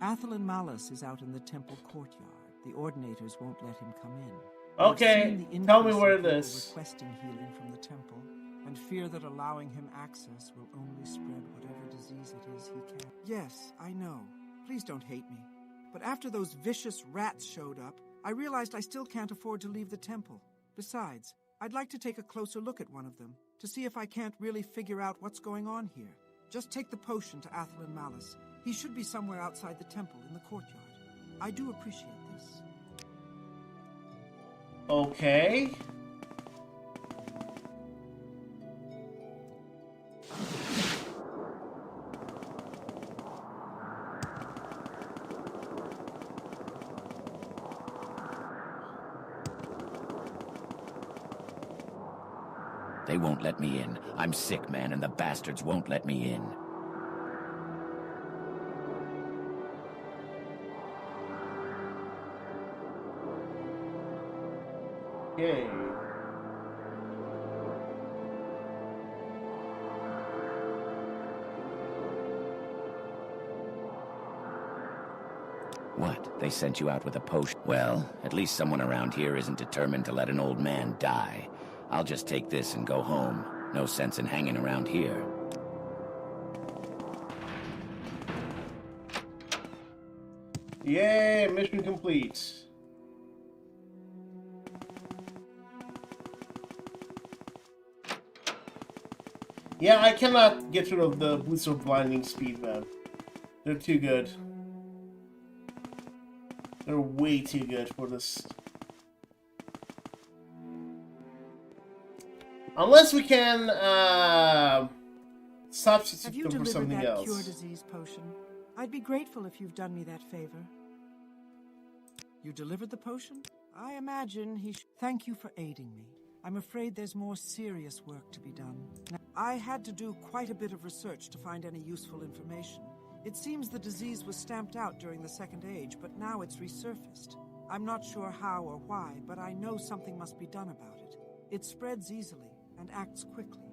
Athelin Malus is out in the temple courtyard. The ordinators won't let him come in. Okay, tell me where it is. Requesting healing from the temple, and fear that allowing him access will only spread whatever disease it is he can. Yes, I know. Please don't hate me. But after those vicious rats showed up, I realized I still can't afford to leave the temple. Besides, I'd like to take a closer look at one of them, to see if I can't really figure out what's going on here. Just take the potion to Athelin Malus. He should be somewhere outside the temple in the courtyard. I do appreciate this. Okay. They won't let me in. I'm sick, man, and the bastards won't let me in. Okay. What? They sent you out with a potion? Well, at least someone around here isn't determined to let an old man die. I'll just take this and go home. No sense in hanging around here. Yay, mission complete. Yeah, I cannot get rid of the boots of blinding speed, man. They're too good. They're way too good for this. Unless we can substitute them for something else. Have you delivered that cure disease potion? I'd be grateful if you've done me that favor. You delivered the potion? I imagine he Thank you for aiding me. I'm afraid there's more serious work to be done. Now, I had to do quite a bit of research to find any useful information. It seems the disease was stamped out during the Second Age, but now it's resurfaced. I'm not sure how or why, but I know something must be done about it. It spreads easily and acts quickly.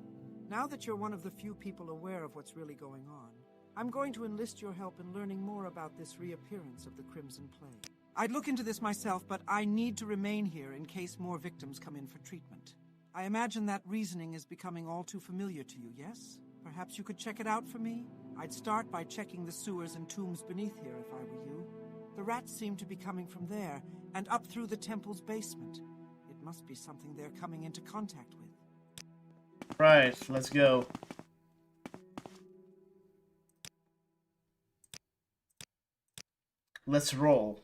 Now that you're one of the few people aware of what's really going on, I'm going to enlist your help in learning more about this reappearance of the Crimson Plague. I'd look into this myself, but I need to remain here in case more victims come in for treatment. I imagine that reasoning is becoming all too familiar to you, yes? Perhaps you could check it out for me? I'd start by checking the sewers and tombs beneath here if I were you. The rats seem to be coming from there, and up through the temple's basement. It must be something they're coming into contact with. Right, let's go. Let's roll.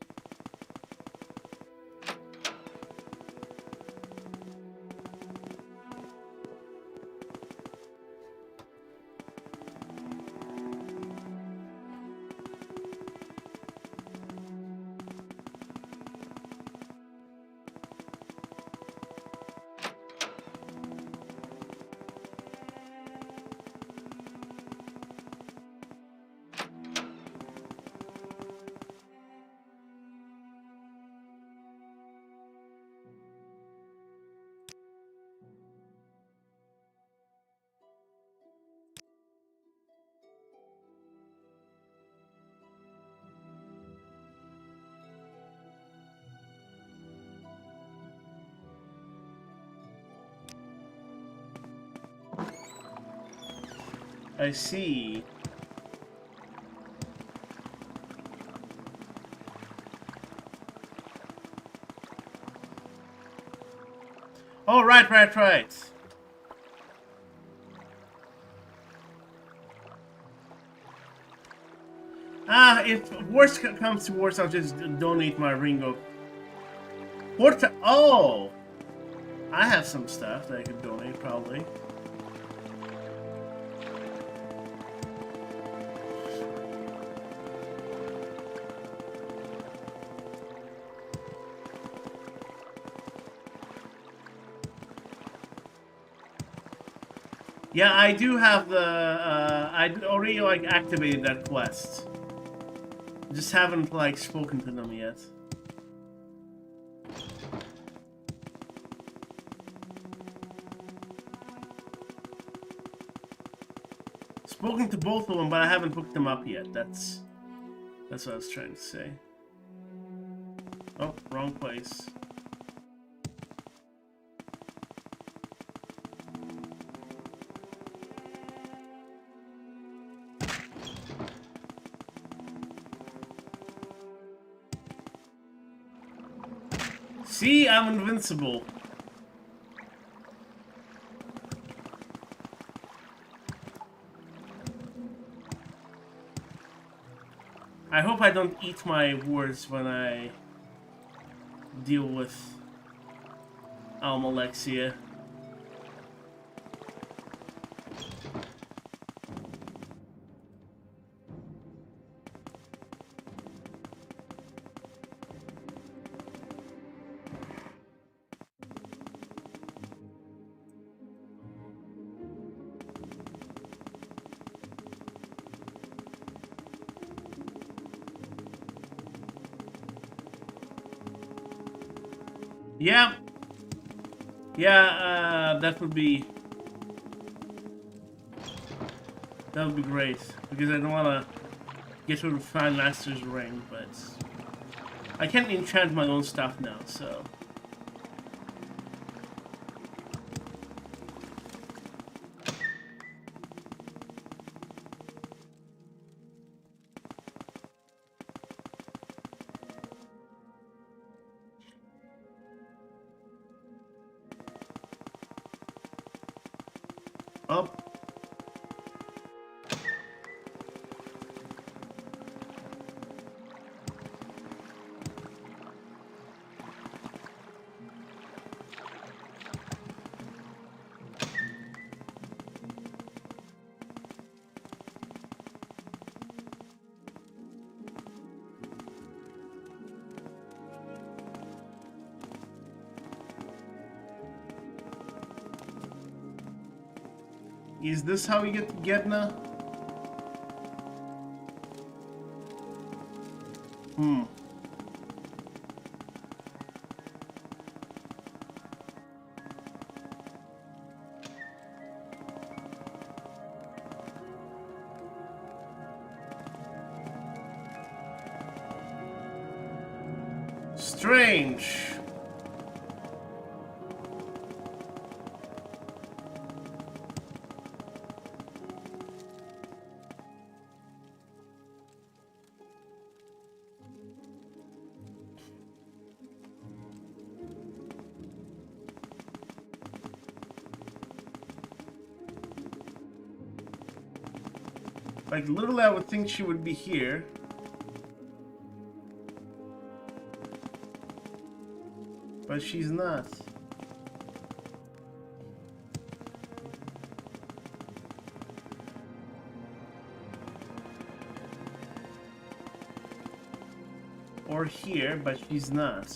I see. Oh, right. If worse comes to worse, I'll just donate my ring of... Oh! I have some stuff that I could donate, probably. Yeah, I do have the, I already, like, activated that quest. Just haven't, like, spoken to them yet. Spoken to both of them, but I haven't hooked them up yet. That's what I was trying to say. Oh, wrong place. See, I'm invincible. I hope I don't eat my words when I deal with Almalexia. Yeah. Yeah, that would be great. Because I don't wanna get to the Fine Master's ring, but I can enchant my own stuff now, so. Up. Is this how we get to Gedna? Strange. Like, literally, I would think she would be here. But she's not. Or here, but she's not.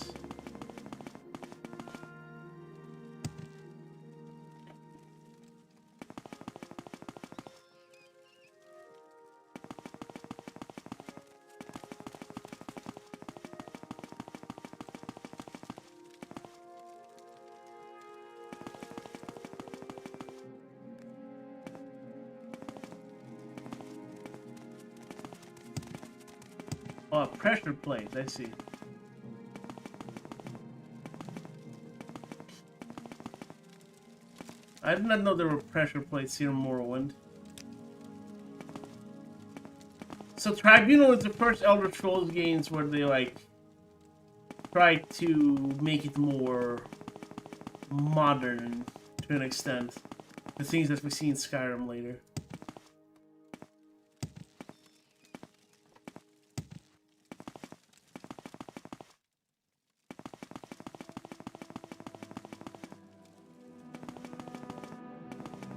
Oh, pressure plate, I see. I did not know there were pressure plates here in Morrowind. So Tribunal is the first Elder Scrolls games where they like try to make it more modern to an extent. The things that we see in Skyrim later.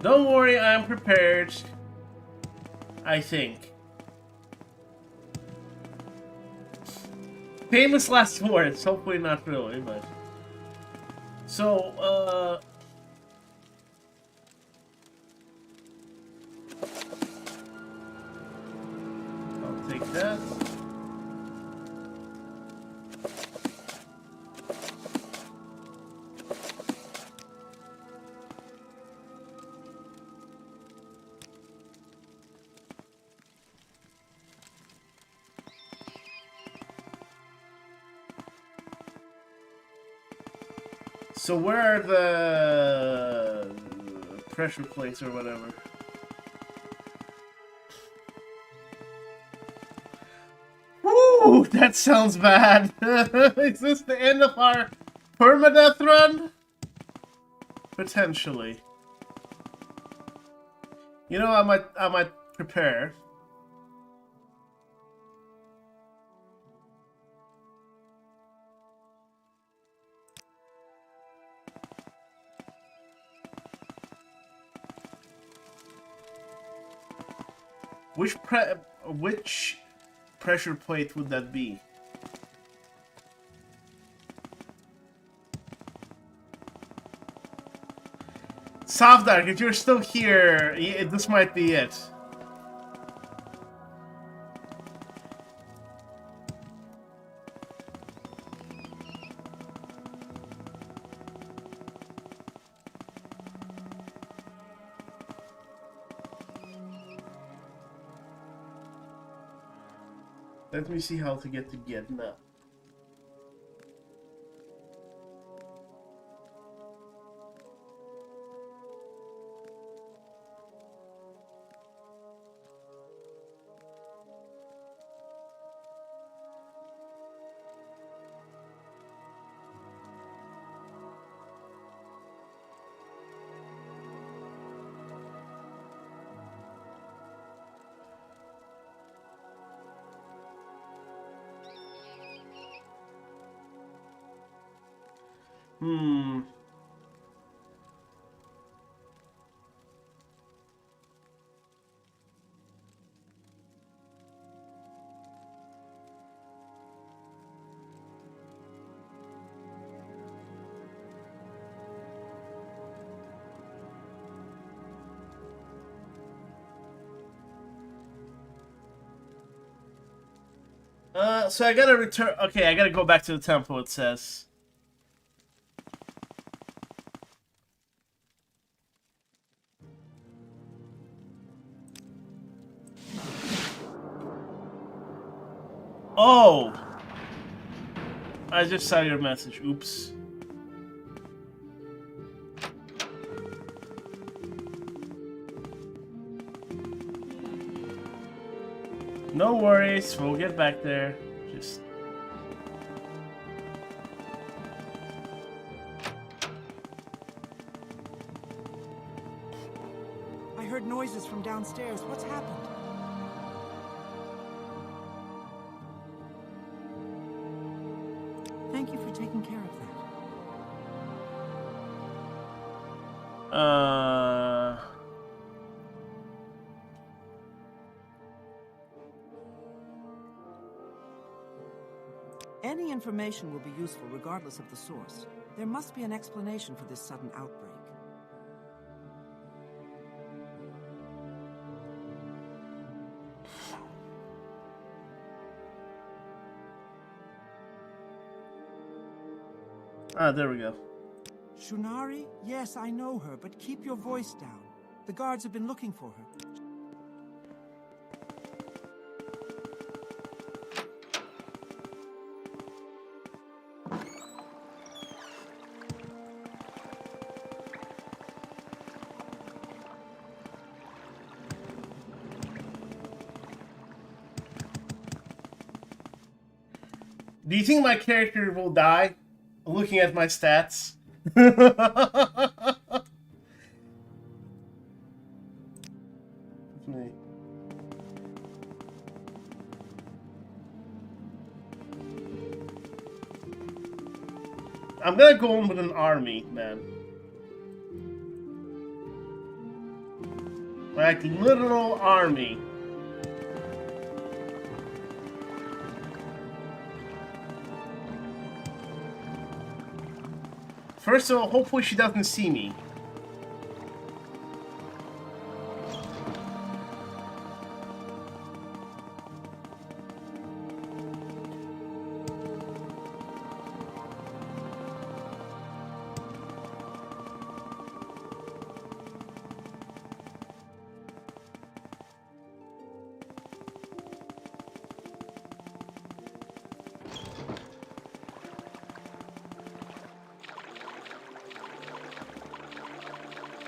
Don't worry, I'm prepared. I think. Famous last words. Hopefully not really, but... So, I'll take that. So where are the pressure plates or whatever? Woo! That sounds bad. Is this the end of our permadeath run? Potentially. You know, I might prepare. Which pressure plate would that be? Safdark, if you're still here, this might be it. Let me see how to get now. So I gotta return. Okay, I gotta go back to the temple, it says. Oh! I just saw your message. Oops. No worries, we'll get back there. Just... I heard noises from downstairs. What's happened? Thank you for taking care of that. Any information will be useful regardless of the source. There must be an explanation for this sudden outbreak. Ah, there we go. Shunari? Yes, I know her, but keep your voice down. The guards have been looking for her. Do you think my character will die? Looking at my stats. Me. I'm gonna go in with an army, man. Like literal army. First of all, hopefully she doesn't see me.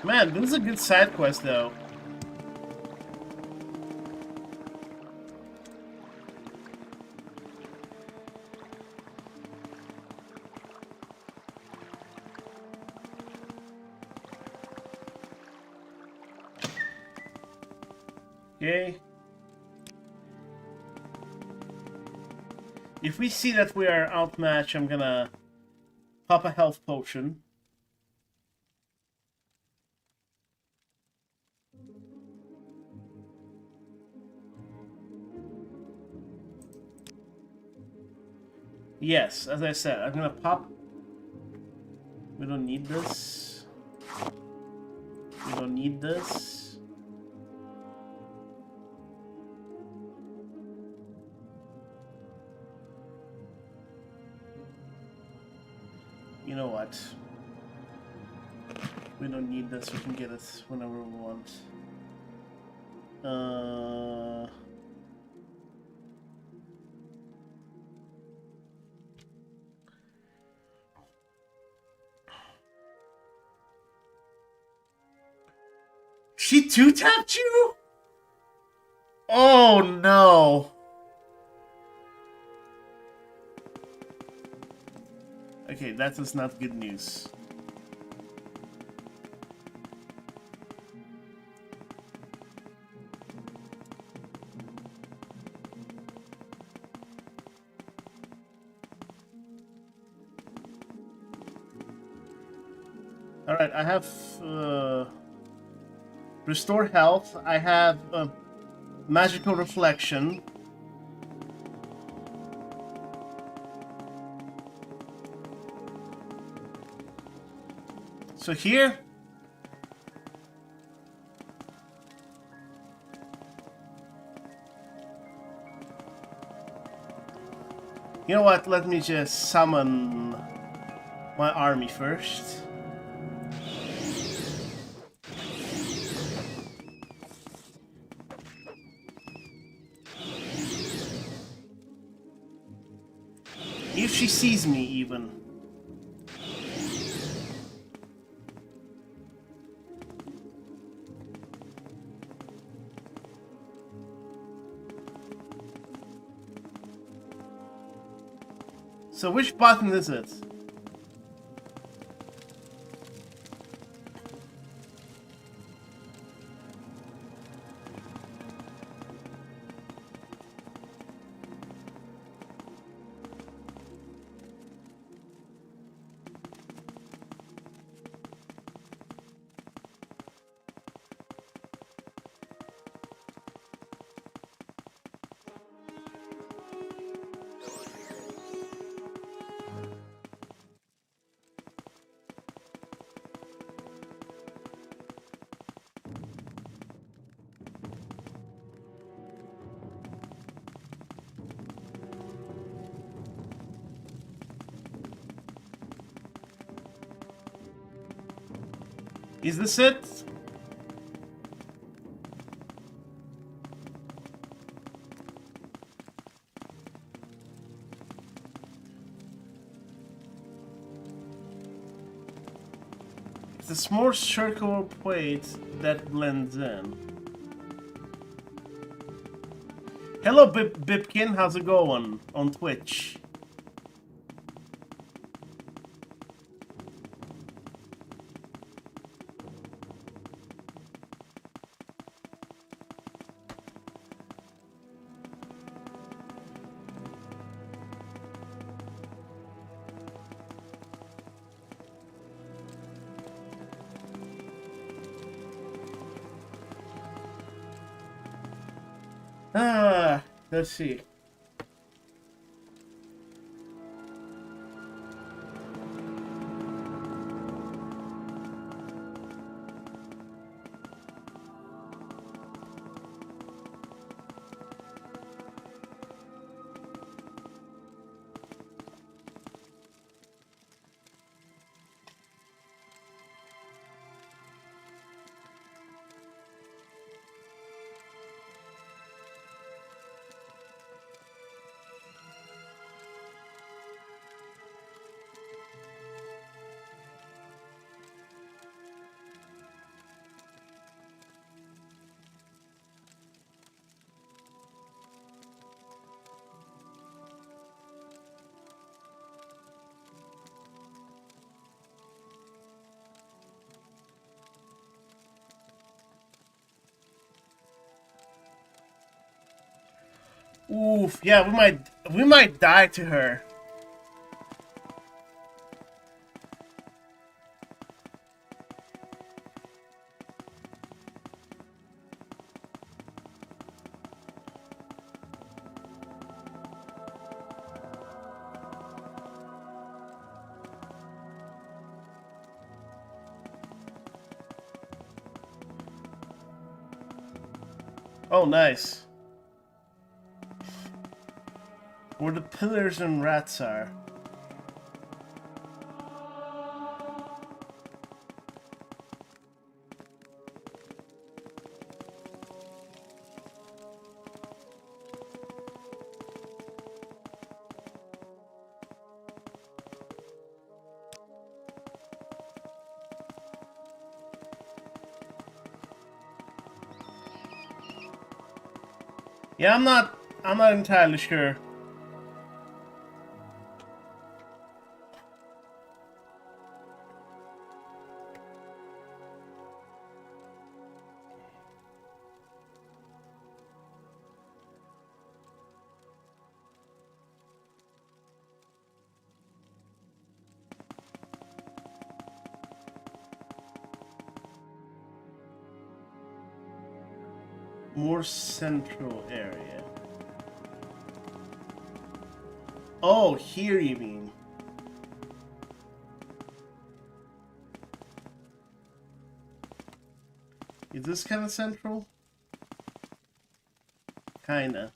Man, this is a good side quest, though. Okay. If we see that we are outmatched, I'm gonna pop a health potion. Yes, as I said, I'm gonna pop. We don't need this. We don't need this. You know what? We don't need this. We can get it whenever we want. She two-tapped you? Oh no. Okay, that is not good news. Alright, I have restore health. I have magical reflection. So here, you know what? Let me just summon my army first. If she sees me, even. So which button is it? Is this it? It's a small circular plate that blends in. Hello, Bipkin. How's it going on Twitch? Let's see. Oof, yeah, we might die to her. Oh, nice. Where the pillars and rats are. Yeah, I'm not entirely sure. More central area. Oh, here you mean. Is this kind of central? Kinda.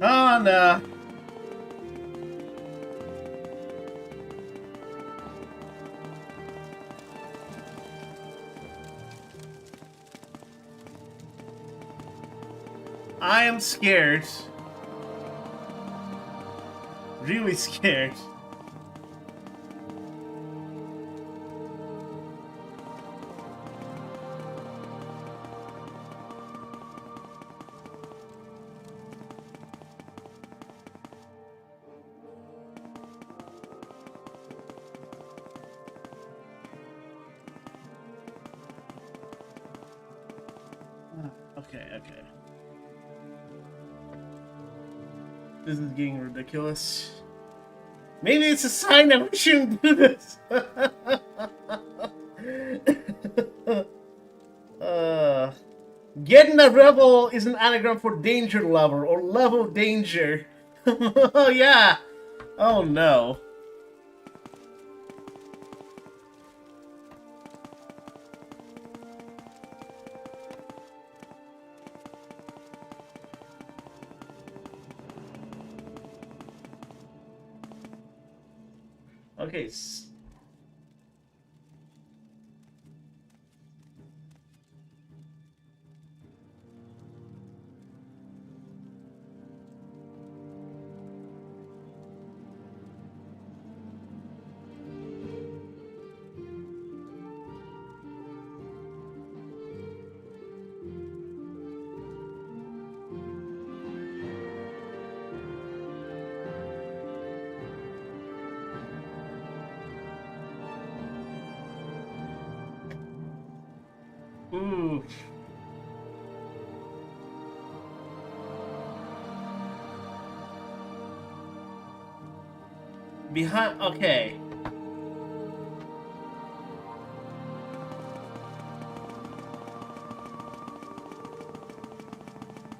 Oh, no. I am scared. Really scared. Okay, okay. This is getting ridiculous. Maybe it's a sign that we shouldn't do this. Getting a rebel is an anagram for danger level or level of danger. Oh yeah. Oh no. Okay. Ooh. Behind. Okay.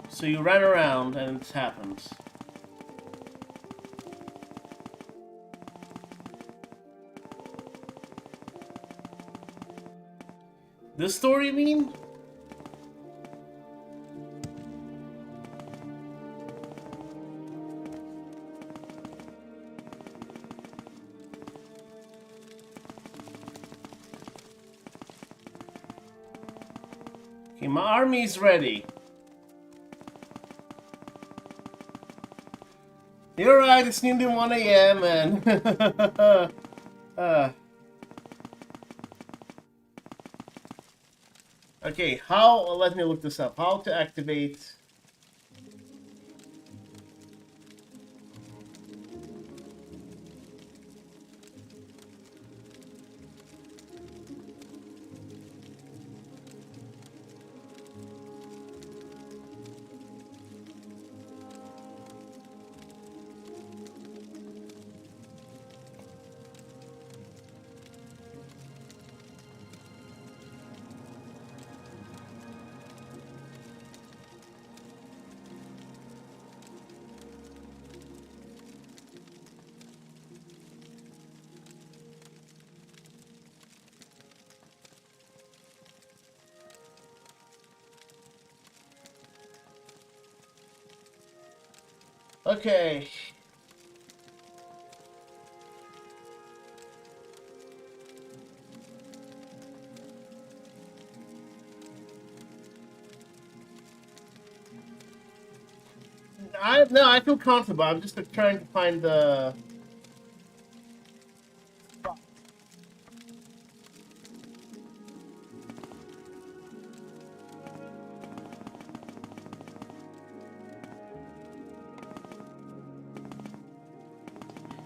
So you ran around and it happens. This story, you mean? Okay, my army's ready. You're right, it's nearly 1 a.m. and Okay, how? Let me look this up. How to activate? Okay. I feel comfortable. I'm just trying to find the.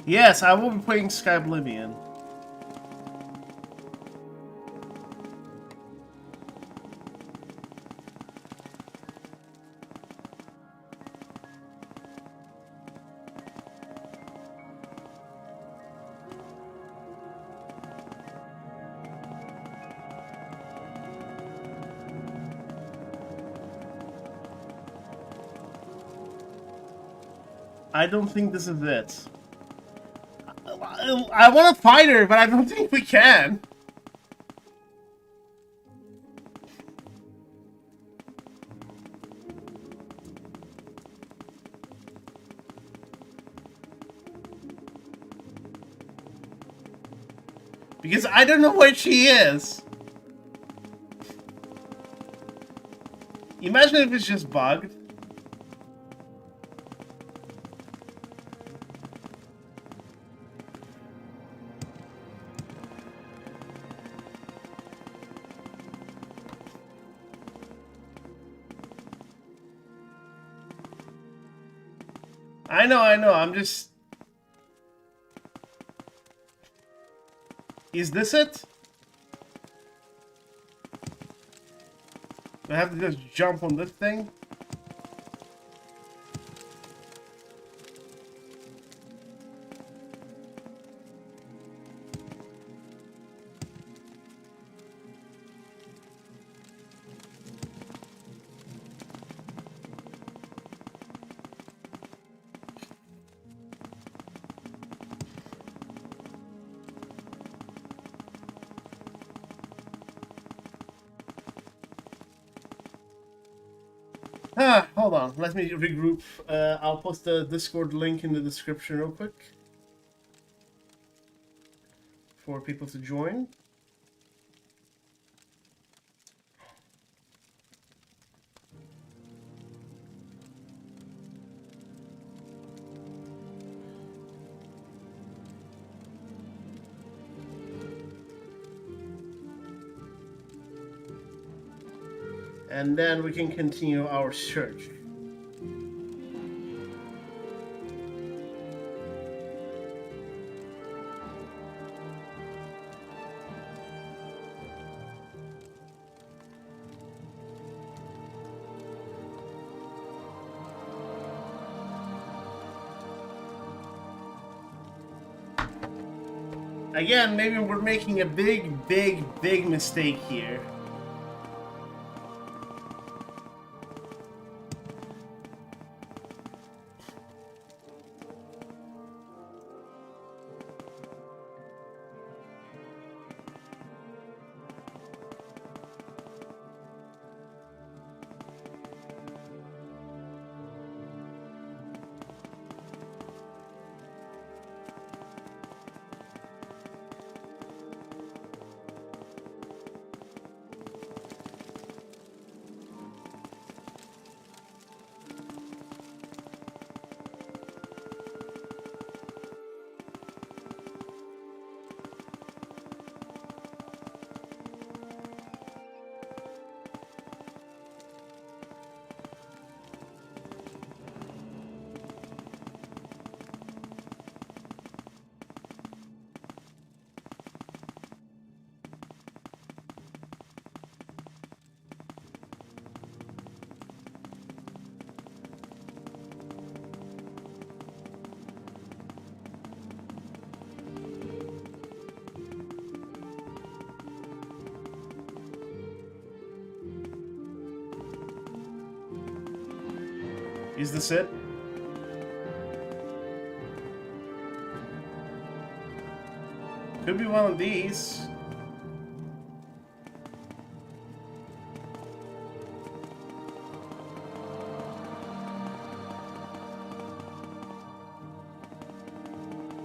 Yes, I will be playing Sky Oblivion. I don't think this is it. I want to fight her, but I don't think we can. Because I don't know where she is. Imagine if it's just bugged. I know, I'm just... Is this it? Do I have to just jump on this thing? Hold on. Let me regroup. I'll post the Discord link in the description real quick for people to join. And then we can continue our search. Again, maybe we're making a big mistake here. Is this it? Could be one of these.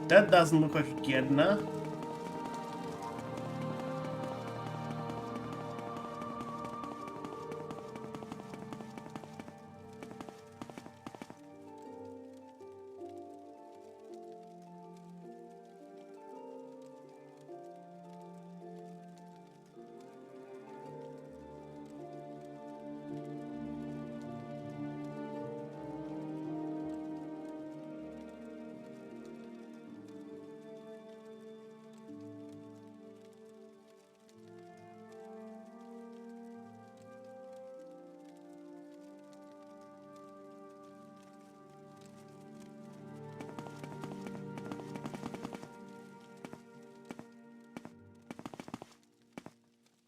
That doesn't look like a Gedna.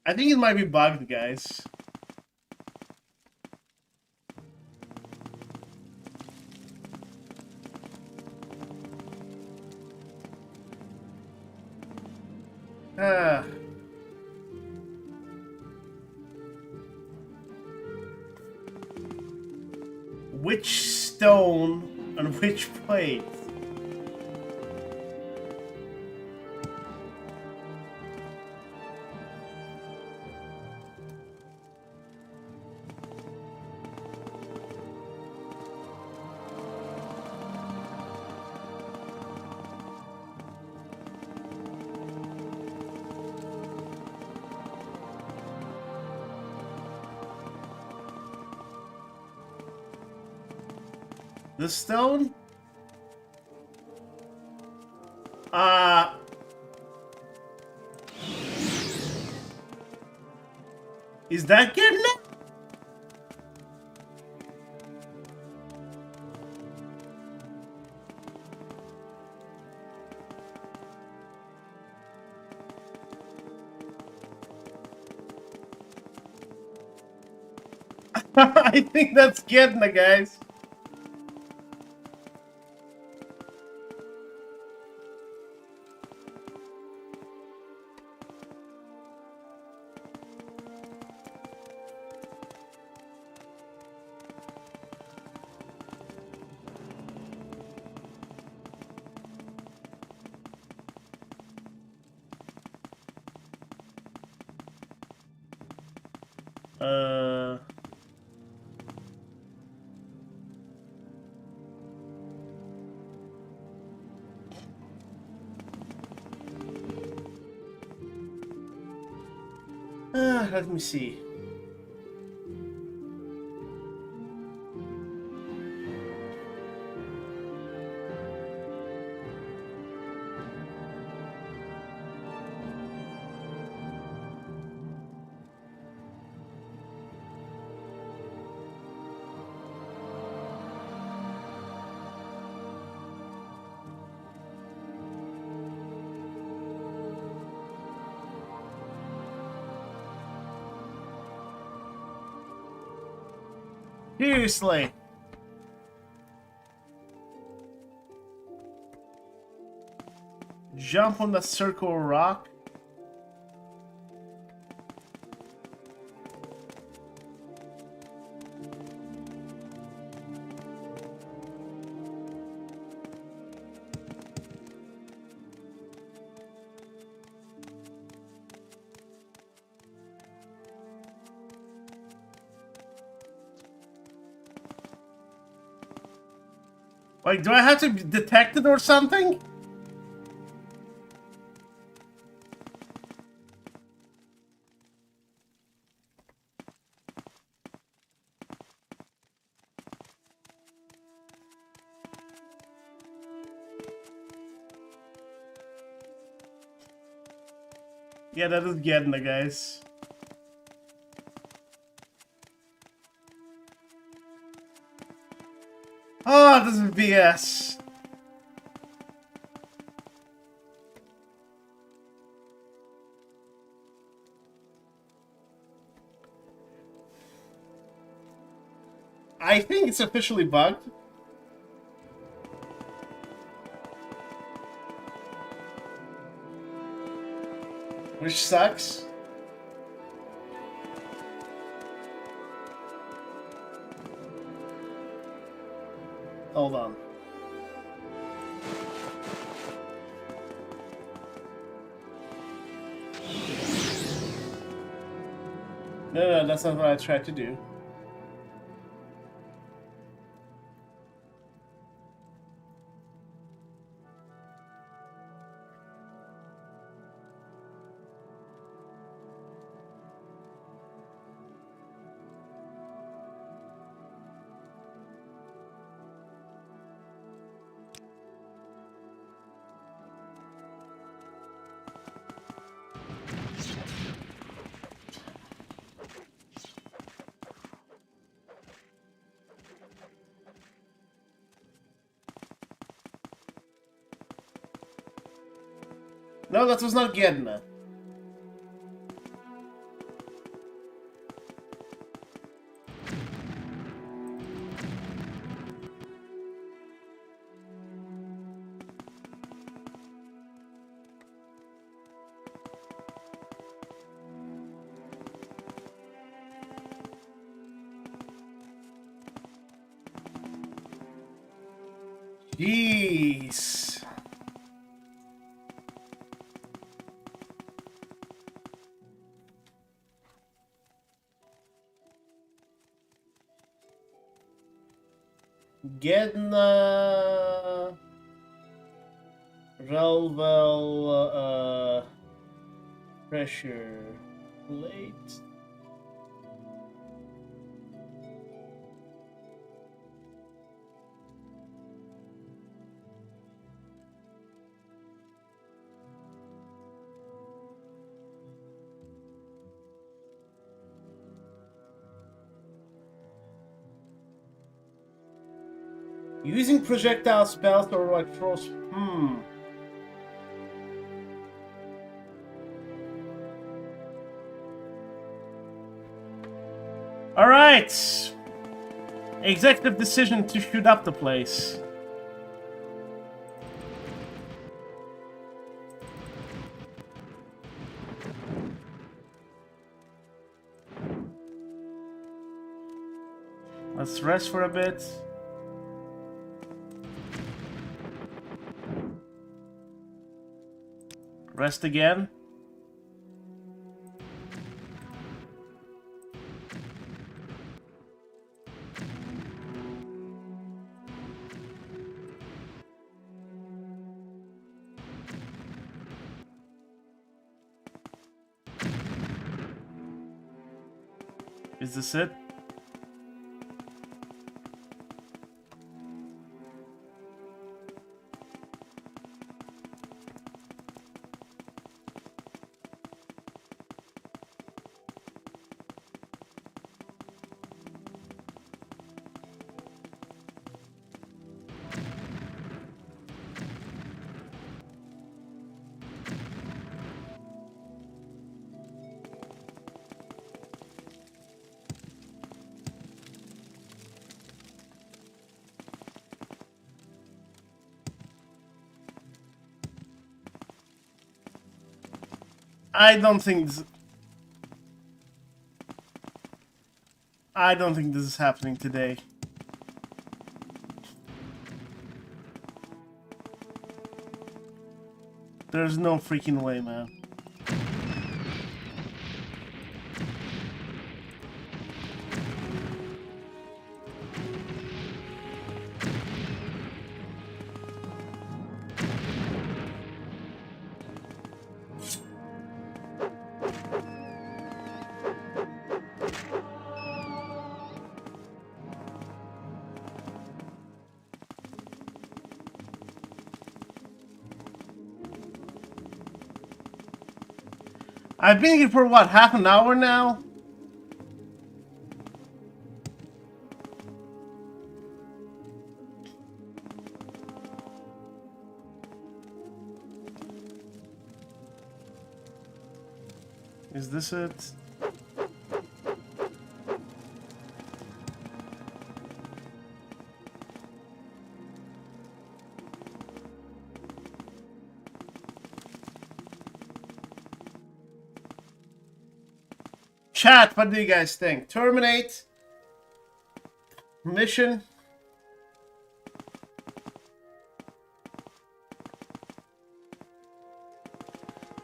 I think it might be bugged, guys. Ah. Which stone on which plate? The stone? Is that getting it? I think that's getting it, guys. Let me see. Seriously. Jump on the circle rock. Like, do I have to detect it or something? Yeah, that is getting it, guys. Oh, this is BS. I think it's officially bugged. Which sucks. Hold on. No, that's not what I tried to do. No, that was not Gedna. Jeez. Gedna, Relvel, pressure plate. Using projectile spells or like throws. Alright. Executive decision to shoot up the place. Let's rest for a bit. Rest again. Is this it? I don't think this is happening today. There's no freaking way, man. I've been here for what, half an hour now? Is this it? Chat, what do you guys think? Terminate. Mission.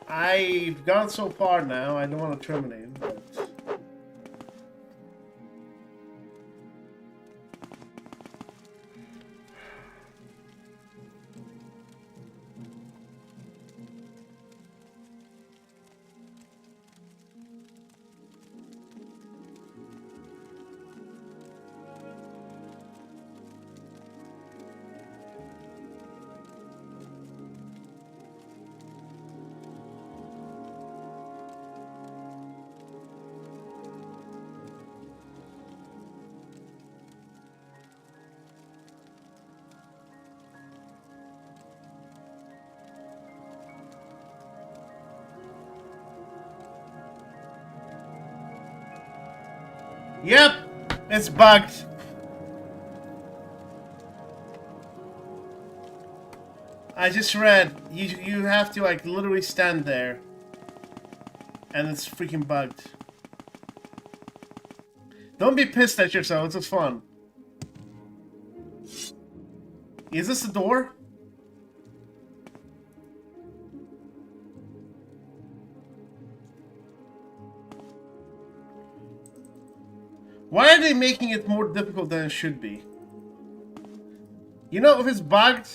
I've gone so far now, I don't want to terminate. But... Yep, it's bugged. I just read you have to like literally stand there, and it's freaking bugged. Don't be pissed at yourself. It's just fun. Is this the door? Why are they making it more difficult than it should be? You know, if it's bugged...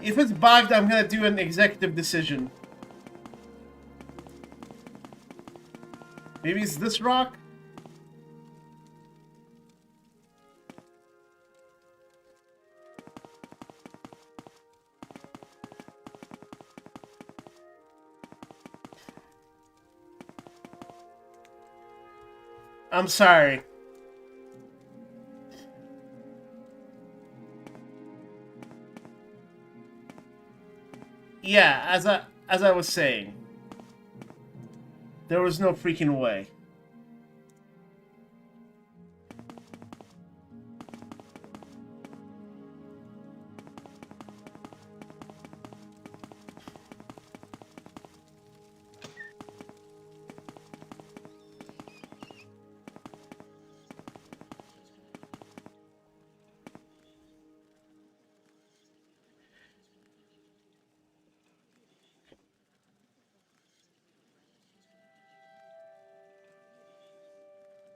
If it's bugged, I'm gonna do an executive decision. Maybe it's this rock? I'm sorry. Yeah, as I was saying, there was no freaking way.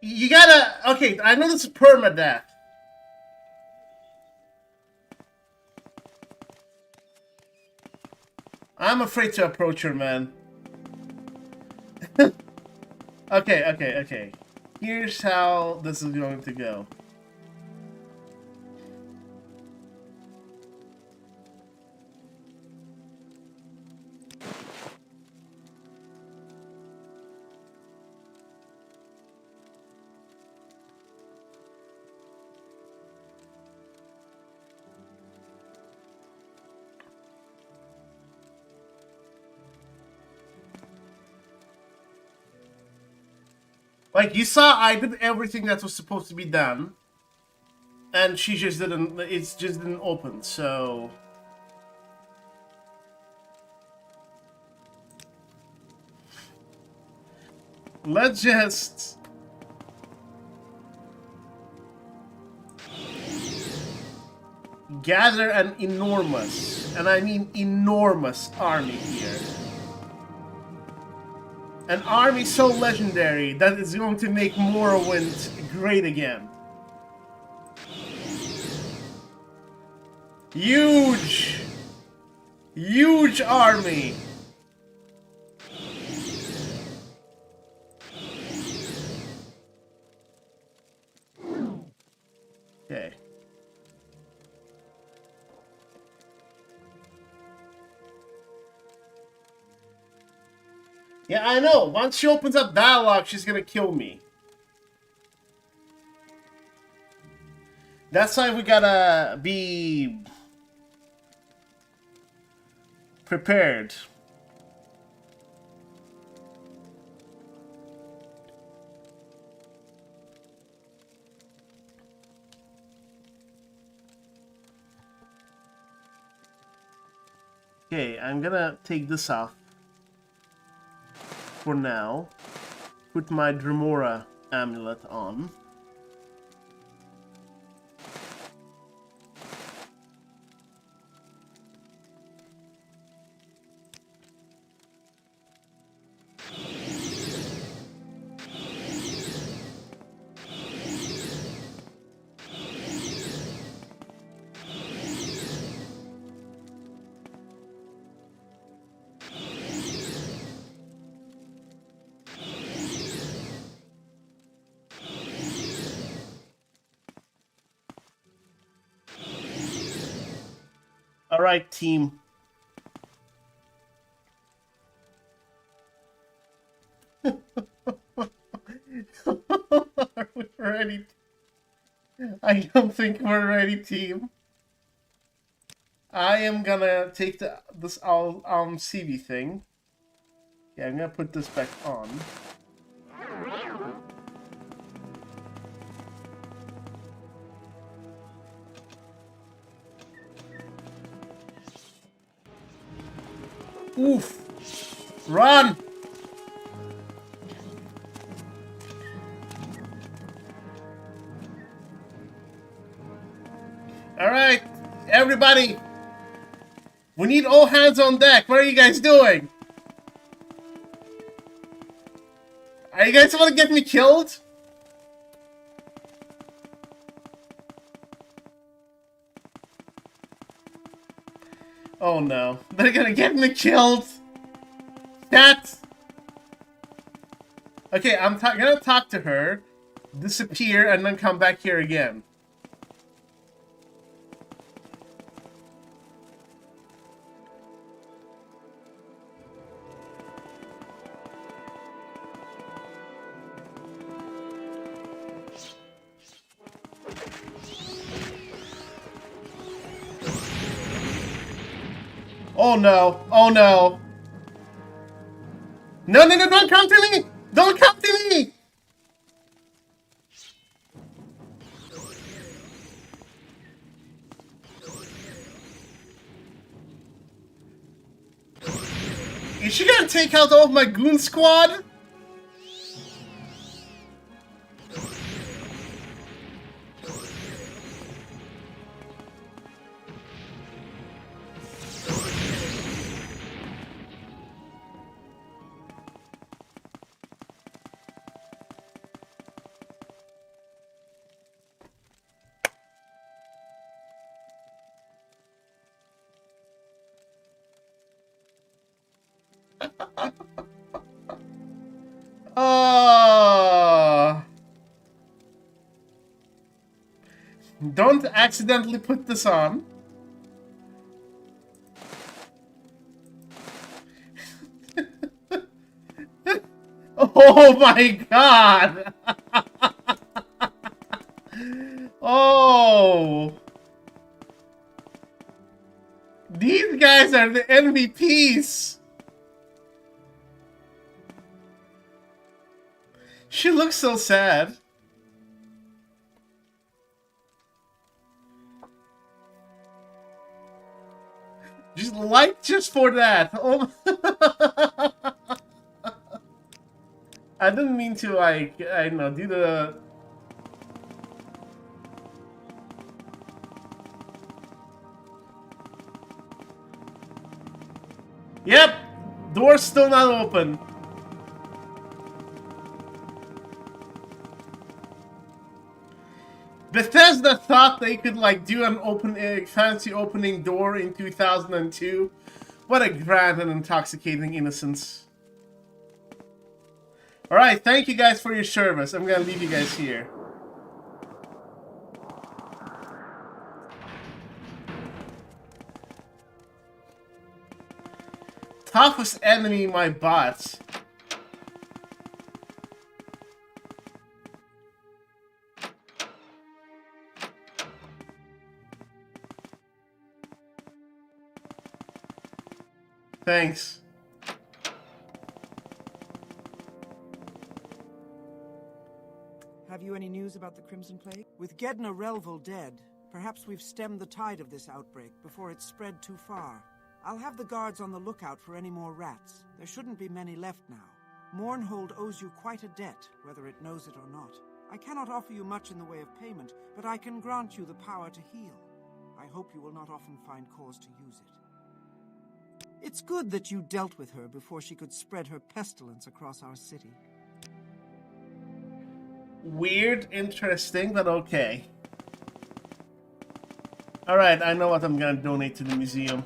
You gotta... Okay, I know this is permadeath. I'm afraid to approach her, man. Okay. Here's how this is going to go. Like, you saw I did everything that was supposed to be done. And she just didn't... It just didn't open, so... Let's just... gather an enormous, and I mean enormous, army here. An army so legendary that it's going to make Morrowind great again. Huge! Huge army! Okay. Yeah, I know. Once she opens up dialogue, she's gonna kill me. That's why we gotta be prepared. Okay, I'm gonna take this off for now. Put my Dremora amulet on. All right, team. Are we ready? I don't think we're ready, team. I am gonna take this CB thing. Yeah, I'm gonna put this back on. Oof! Run! Alright, everybody! We need all hands on deck. What are you guys doing? Are you guys want to get me killed? Oh no, they're gonna get me killed! Chat! Okay, I'm gonna talk to her, disappear, and then come back here again. Oh no, oh no. No, no, no, don't come to me! Don't come to me! Is she gonna take out all of my goon squad? Don't accidentally put this on. Oh my god! Oh! These guys are the MVPs! She looks so sad. Just like just for that. Oh. I didn't mean to, like, I don't know, do the... Yep! Door's still not open. Bethesda thought they could, like, do an fancy opening door in 2002. What a grand and intoxicating innocence. Alright, thank you guys for your service. I'm gonna leave you guys here. Toughest enemy, my bots. Thanks. Have you any news about the Crimson Plague? With Gedna Relval dead, perhaps we've stemmed the tide of this outbreak before it's spread too far. I'll have the guards on the lookout for any more rats. There shouldn't be many left now. Mournhold owes you quite a debt, whether it knows it or not. I cannot offer you much in the way of payment, but I can grant you the power to heal. I hope you will not often find cause to use it. It's good that you dealt with her before she could spread her pestilence across our city. Weird, interesting, but okay. Alright, I know what I'm gonna donate to the museum.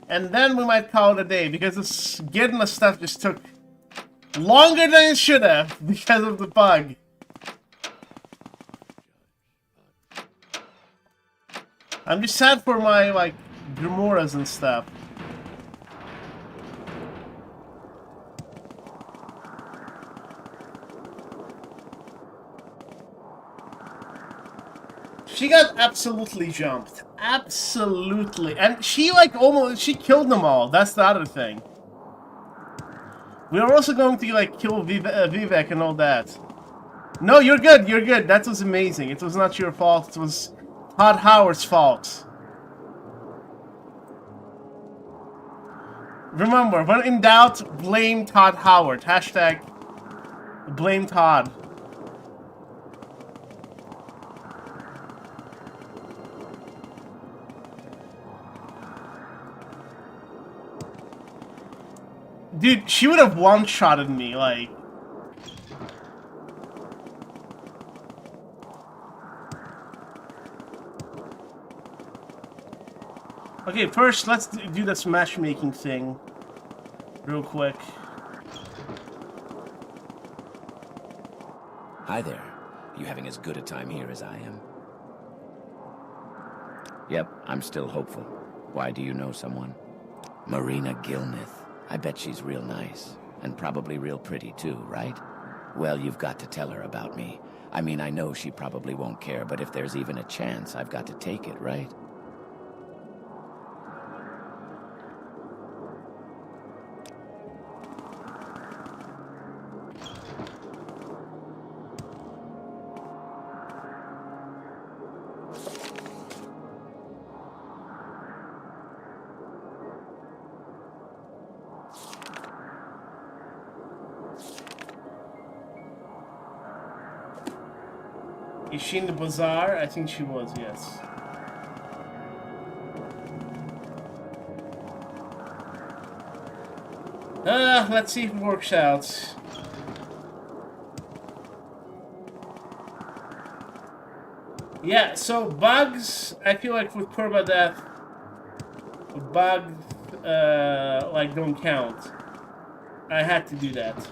And then we might call it a day, because this getting the stuff just took longer than it should have because of the bug. I'm just sad for my, like, Grimoras and stuff. She got absolutely jumped. Absolutely. And she, like, she killed them all. That's the other thing. We are also going to, like, kill Vivek and all that. No, you're good. You're good. That was amazing. It was not your fault. It was Todd Howard's fault. Remember, when in doubt, blame Todd Howard. Hashtag blame Todd. Dude, she would have one-shotted me, like... Okay, first, let's do this matchmaking thing. Real quick. Hi there. Are you having as good a time here as I am? Yep, I'm still hopeful. Why, do you know someone? Marina Gilnith. I bet she's real nice. And probably real pretty too, right? Well, you've got to tell her about me. I mean, I know she probably won't care, but if there's even a chance, I've got to take it, right? Is she in the bazaar? I think she was, yes. Let's see if it works out. Yeah, so bugs, I feel like with Permadeath, bugs, like, don't count. I had to do that.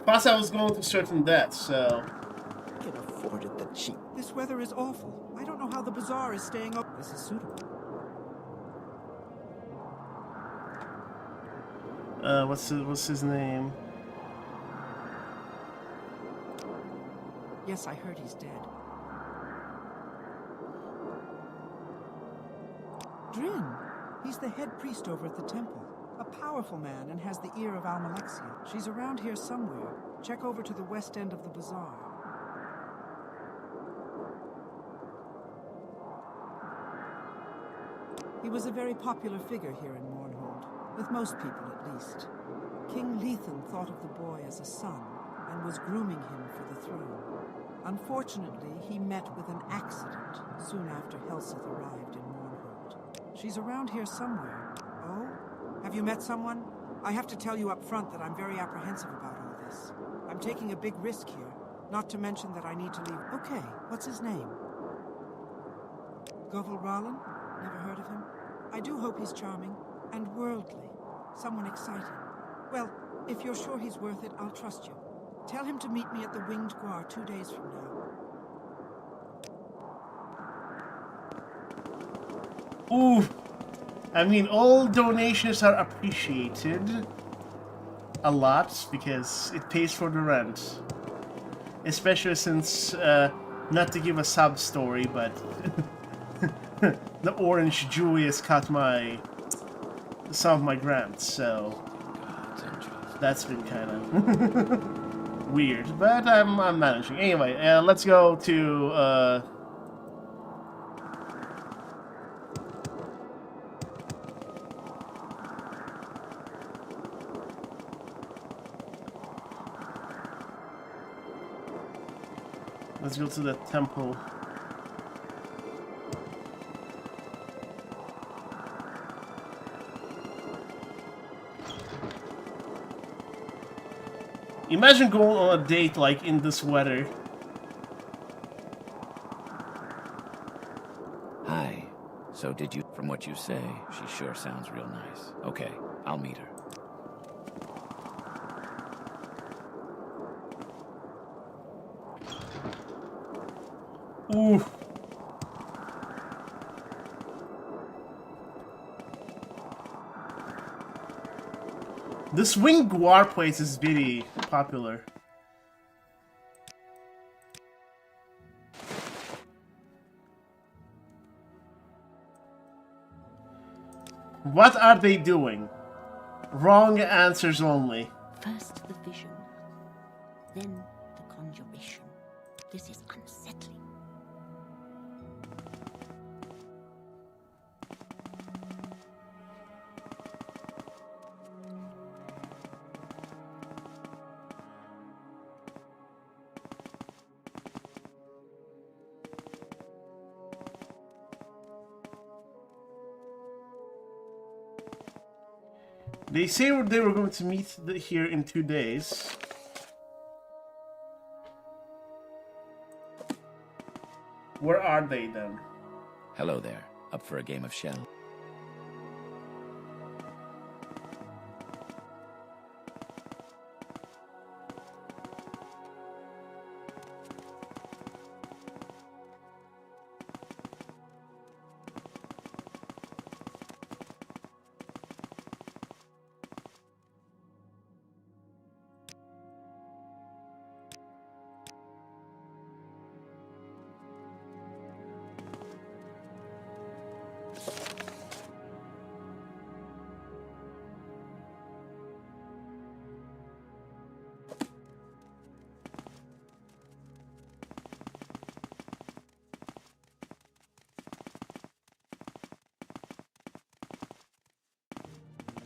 Plus, I was going to certain death, so... I can afford it that cheap. This weather is awful. I don't know how the bazaar is staying up. This is suitable. What's his name? Yes, I heard he's dead. Drin. He's the head priest over at the temple. A powerful man and has the ear of Almalexia. She's around here somewhere. Check over to the west end of the bazaar. He was a very popular figure here in Mournhold, with most people at least. King Lethan thought of the boy as a son and was grooming him for the throne. Unfortunately, he met with an accident soon after Helseth arrived in Mournhold. She's around here somewhere. Oh? Have you met someone? I have to tell you up front that I'm very apprehensive about all this. I'm taking a big risk here, not to mention that I need to leave. Okay, what's his name? Govel Rallen? Never heard of him? I do hope he's charming and worldly. Someone exciting. Well, if you're sure he's worth it, I'll trust you. Tell him to meet me at the Winged Guar 2 days from now. Ooh. I mean, all donations are appreciated a lot because it pays for the rent. Especially since, not to give a sub story, but the orange Julius cut some of my grants, so that's been kind of... weird, but I'm managing. Anyway, let's go to let's go to the temple. Imagine going on a date like in this weather. Hi. So did you... From what you say, she sure sounds real nice. Okay, I'll meet her. Ooh. This winged guar place is very popular. What are they doing? Wrong answers only. First the vision, then the conjuration. This is unsettling. They say they were going to meet here in 2 days. Where are they then? Hello there. Up for a game of shell?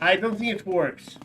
I don't think it works.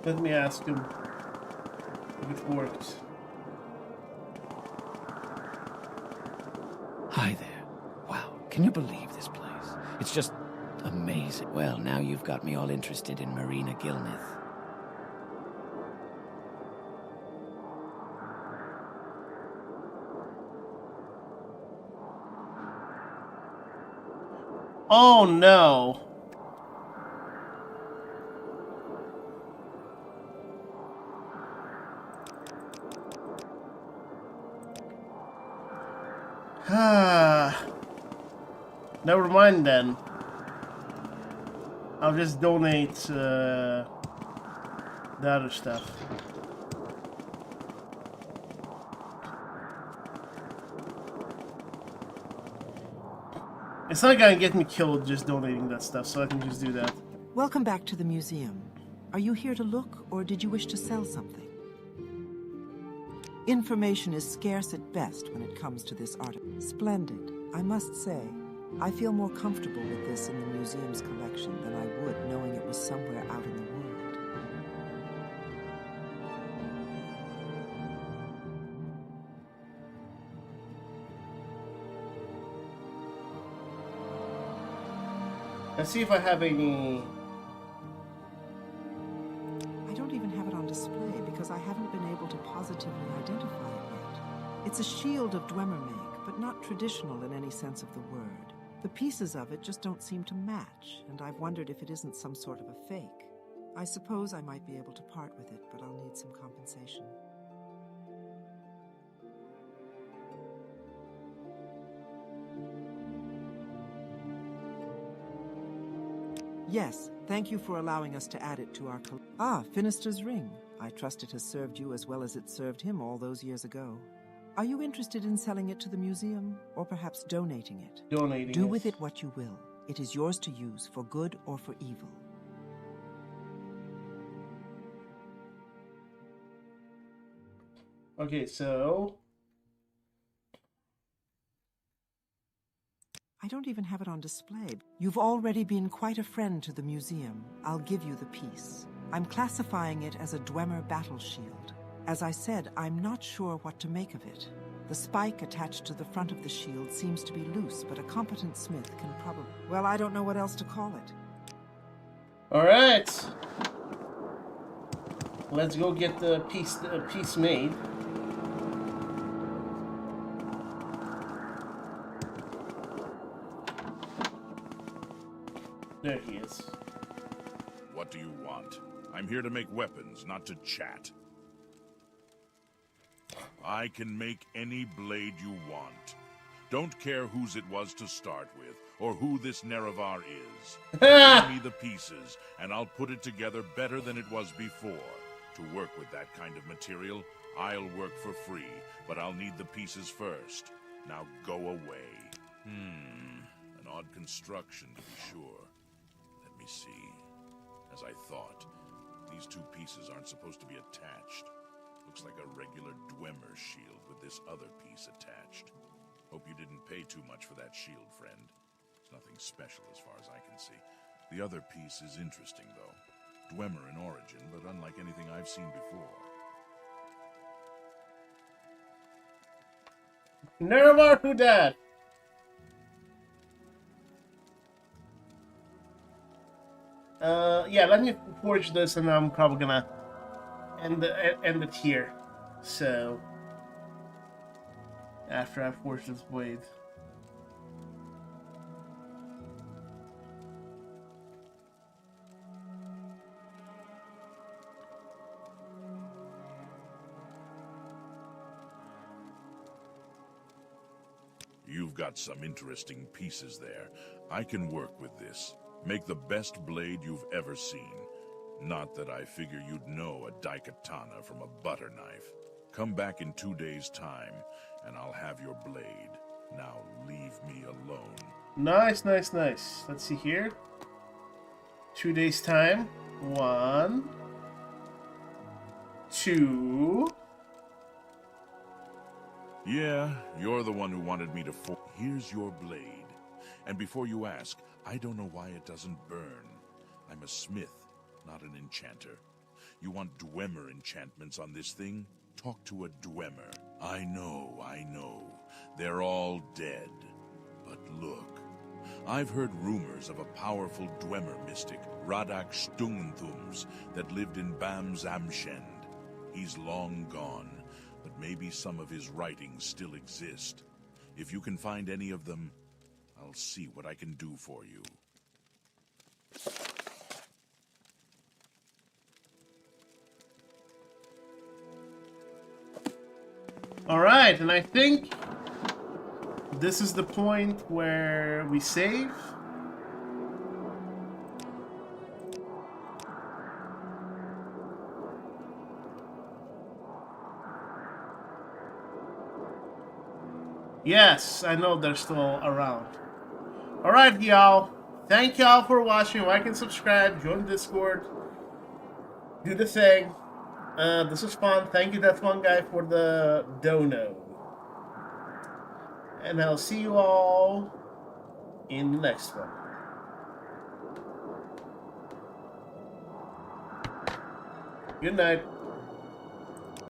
Let me ask him if it works. Hi there. Wow, can you believe this place? It's just amazing. Well, now you've got me all interested in Marina Gilnith. Oh no. Never mind then. I'll just donate the other stuff. It's not gonna get me killed just donating that stuff, so I can just do that. Welcome back to the museum. Are you here to look, or did you wish to sell something? Information is scarce at best when it comes to this art. Splendid, I must say. I feel more comfortable with this in the museum's collection than I would knowing it was somewhere out in the world. Let's see if I have any because I haven't been able to positively identify it yet. It's a shield of Dwemer make, but not traditional in any sense of the word. The pieces of it just don't seem to match, and I've wondered if it isn't some sort of a fake. I suppose I might be able to part with it, but I'll need some compensation. Yes, thank you for allowing us to add it to our Finister's ring. I trust it has served you as well as it served him all those years ago. Are you interested in selling it to the museum, or perhaps donating it? Donating Do with it what you will. It is yours to use for good or for evil. Okay, so... I don't even have it on display. You've already been quite a friend to the museum. I'll give you the piece. I'm classifying it as a Dwemer battle shield. As I said, I'm not sure what to make of it. The spike attached to the front of the shield seems to be loose, but a competent smith can probably... Well, I don't know what else to call it. Alright! Let's go get the piece made. There he is. What do you want? I'm here to make weapons, not to chat. I can make any blade you want. Don't care whose it was to start with, or who this Nerevar is. Give me the pieces, and I'll put it together better than it was before. To work with that kind of material, I'll work for free, but I'll need the pieces first. Now go away. An odd construction, to be sure. Let me see. As I thought, these two pieces aren't supposed to be attached. Looks like a regular Dwemer shield with this other piece attached. Hope you didn't pay too much for that shield, friend. It's nothing special as far as I can see. The other piece is interesting, though. Dwemer in origin, but unlike anything I've seen before. Nerevar, who dat? Yeah, let me forge this, and I'm probably gonna end it here. So, after I forge this blade. You've got some interesting pieces there. I can work with this. Make the best blade you've ever seen. Not that I figure you'd know a daikatana from a butter knife. Come back in 2 days' time, and I'll have your blade. Now leave me alone. Nice, nice, nice. Let's see here. 2 days' time. 1, 2. Yeah, you're the one who wanted me to Here's your blade. And before you ask, I don't know why it doesn't burn. I'm a smith, not an enchanter. You want Dwemer enchantments on this thing? Talk to a Dwemer. I know. They're all dead. But look, I've heard rumors of a powerful Dwemer mystic, Radak Stungenthums, that lived in Bam Zamshend. He's long gone, but maybe some of his writings still exist. If you can find any of them, I'll see what I can do for you. Alright, and I think this is the point where we save. Yes, I know they're still around. Alright, y'all. Thank y'all for watching. Like and subscribe. Join Discord. Do the thing. This was fun. Thank you, that one guy, for the dono. And I'll see you all in the next one. Good night.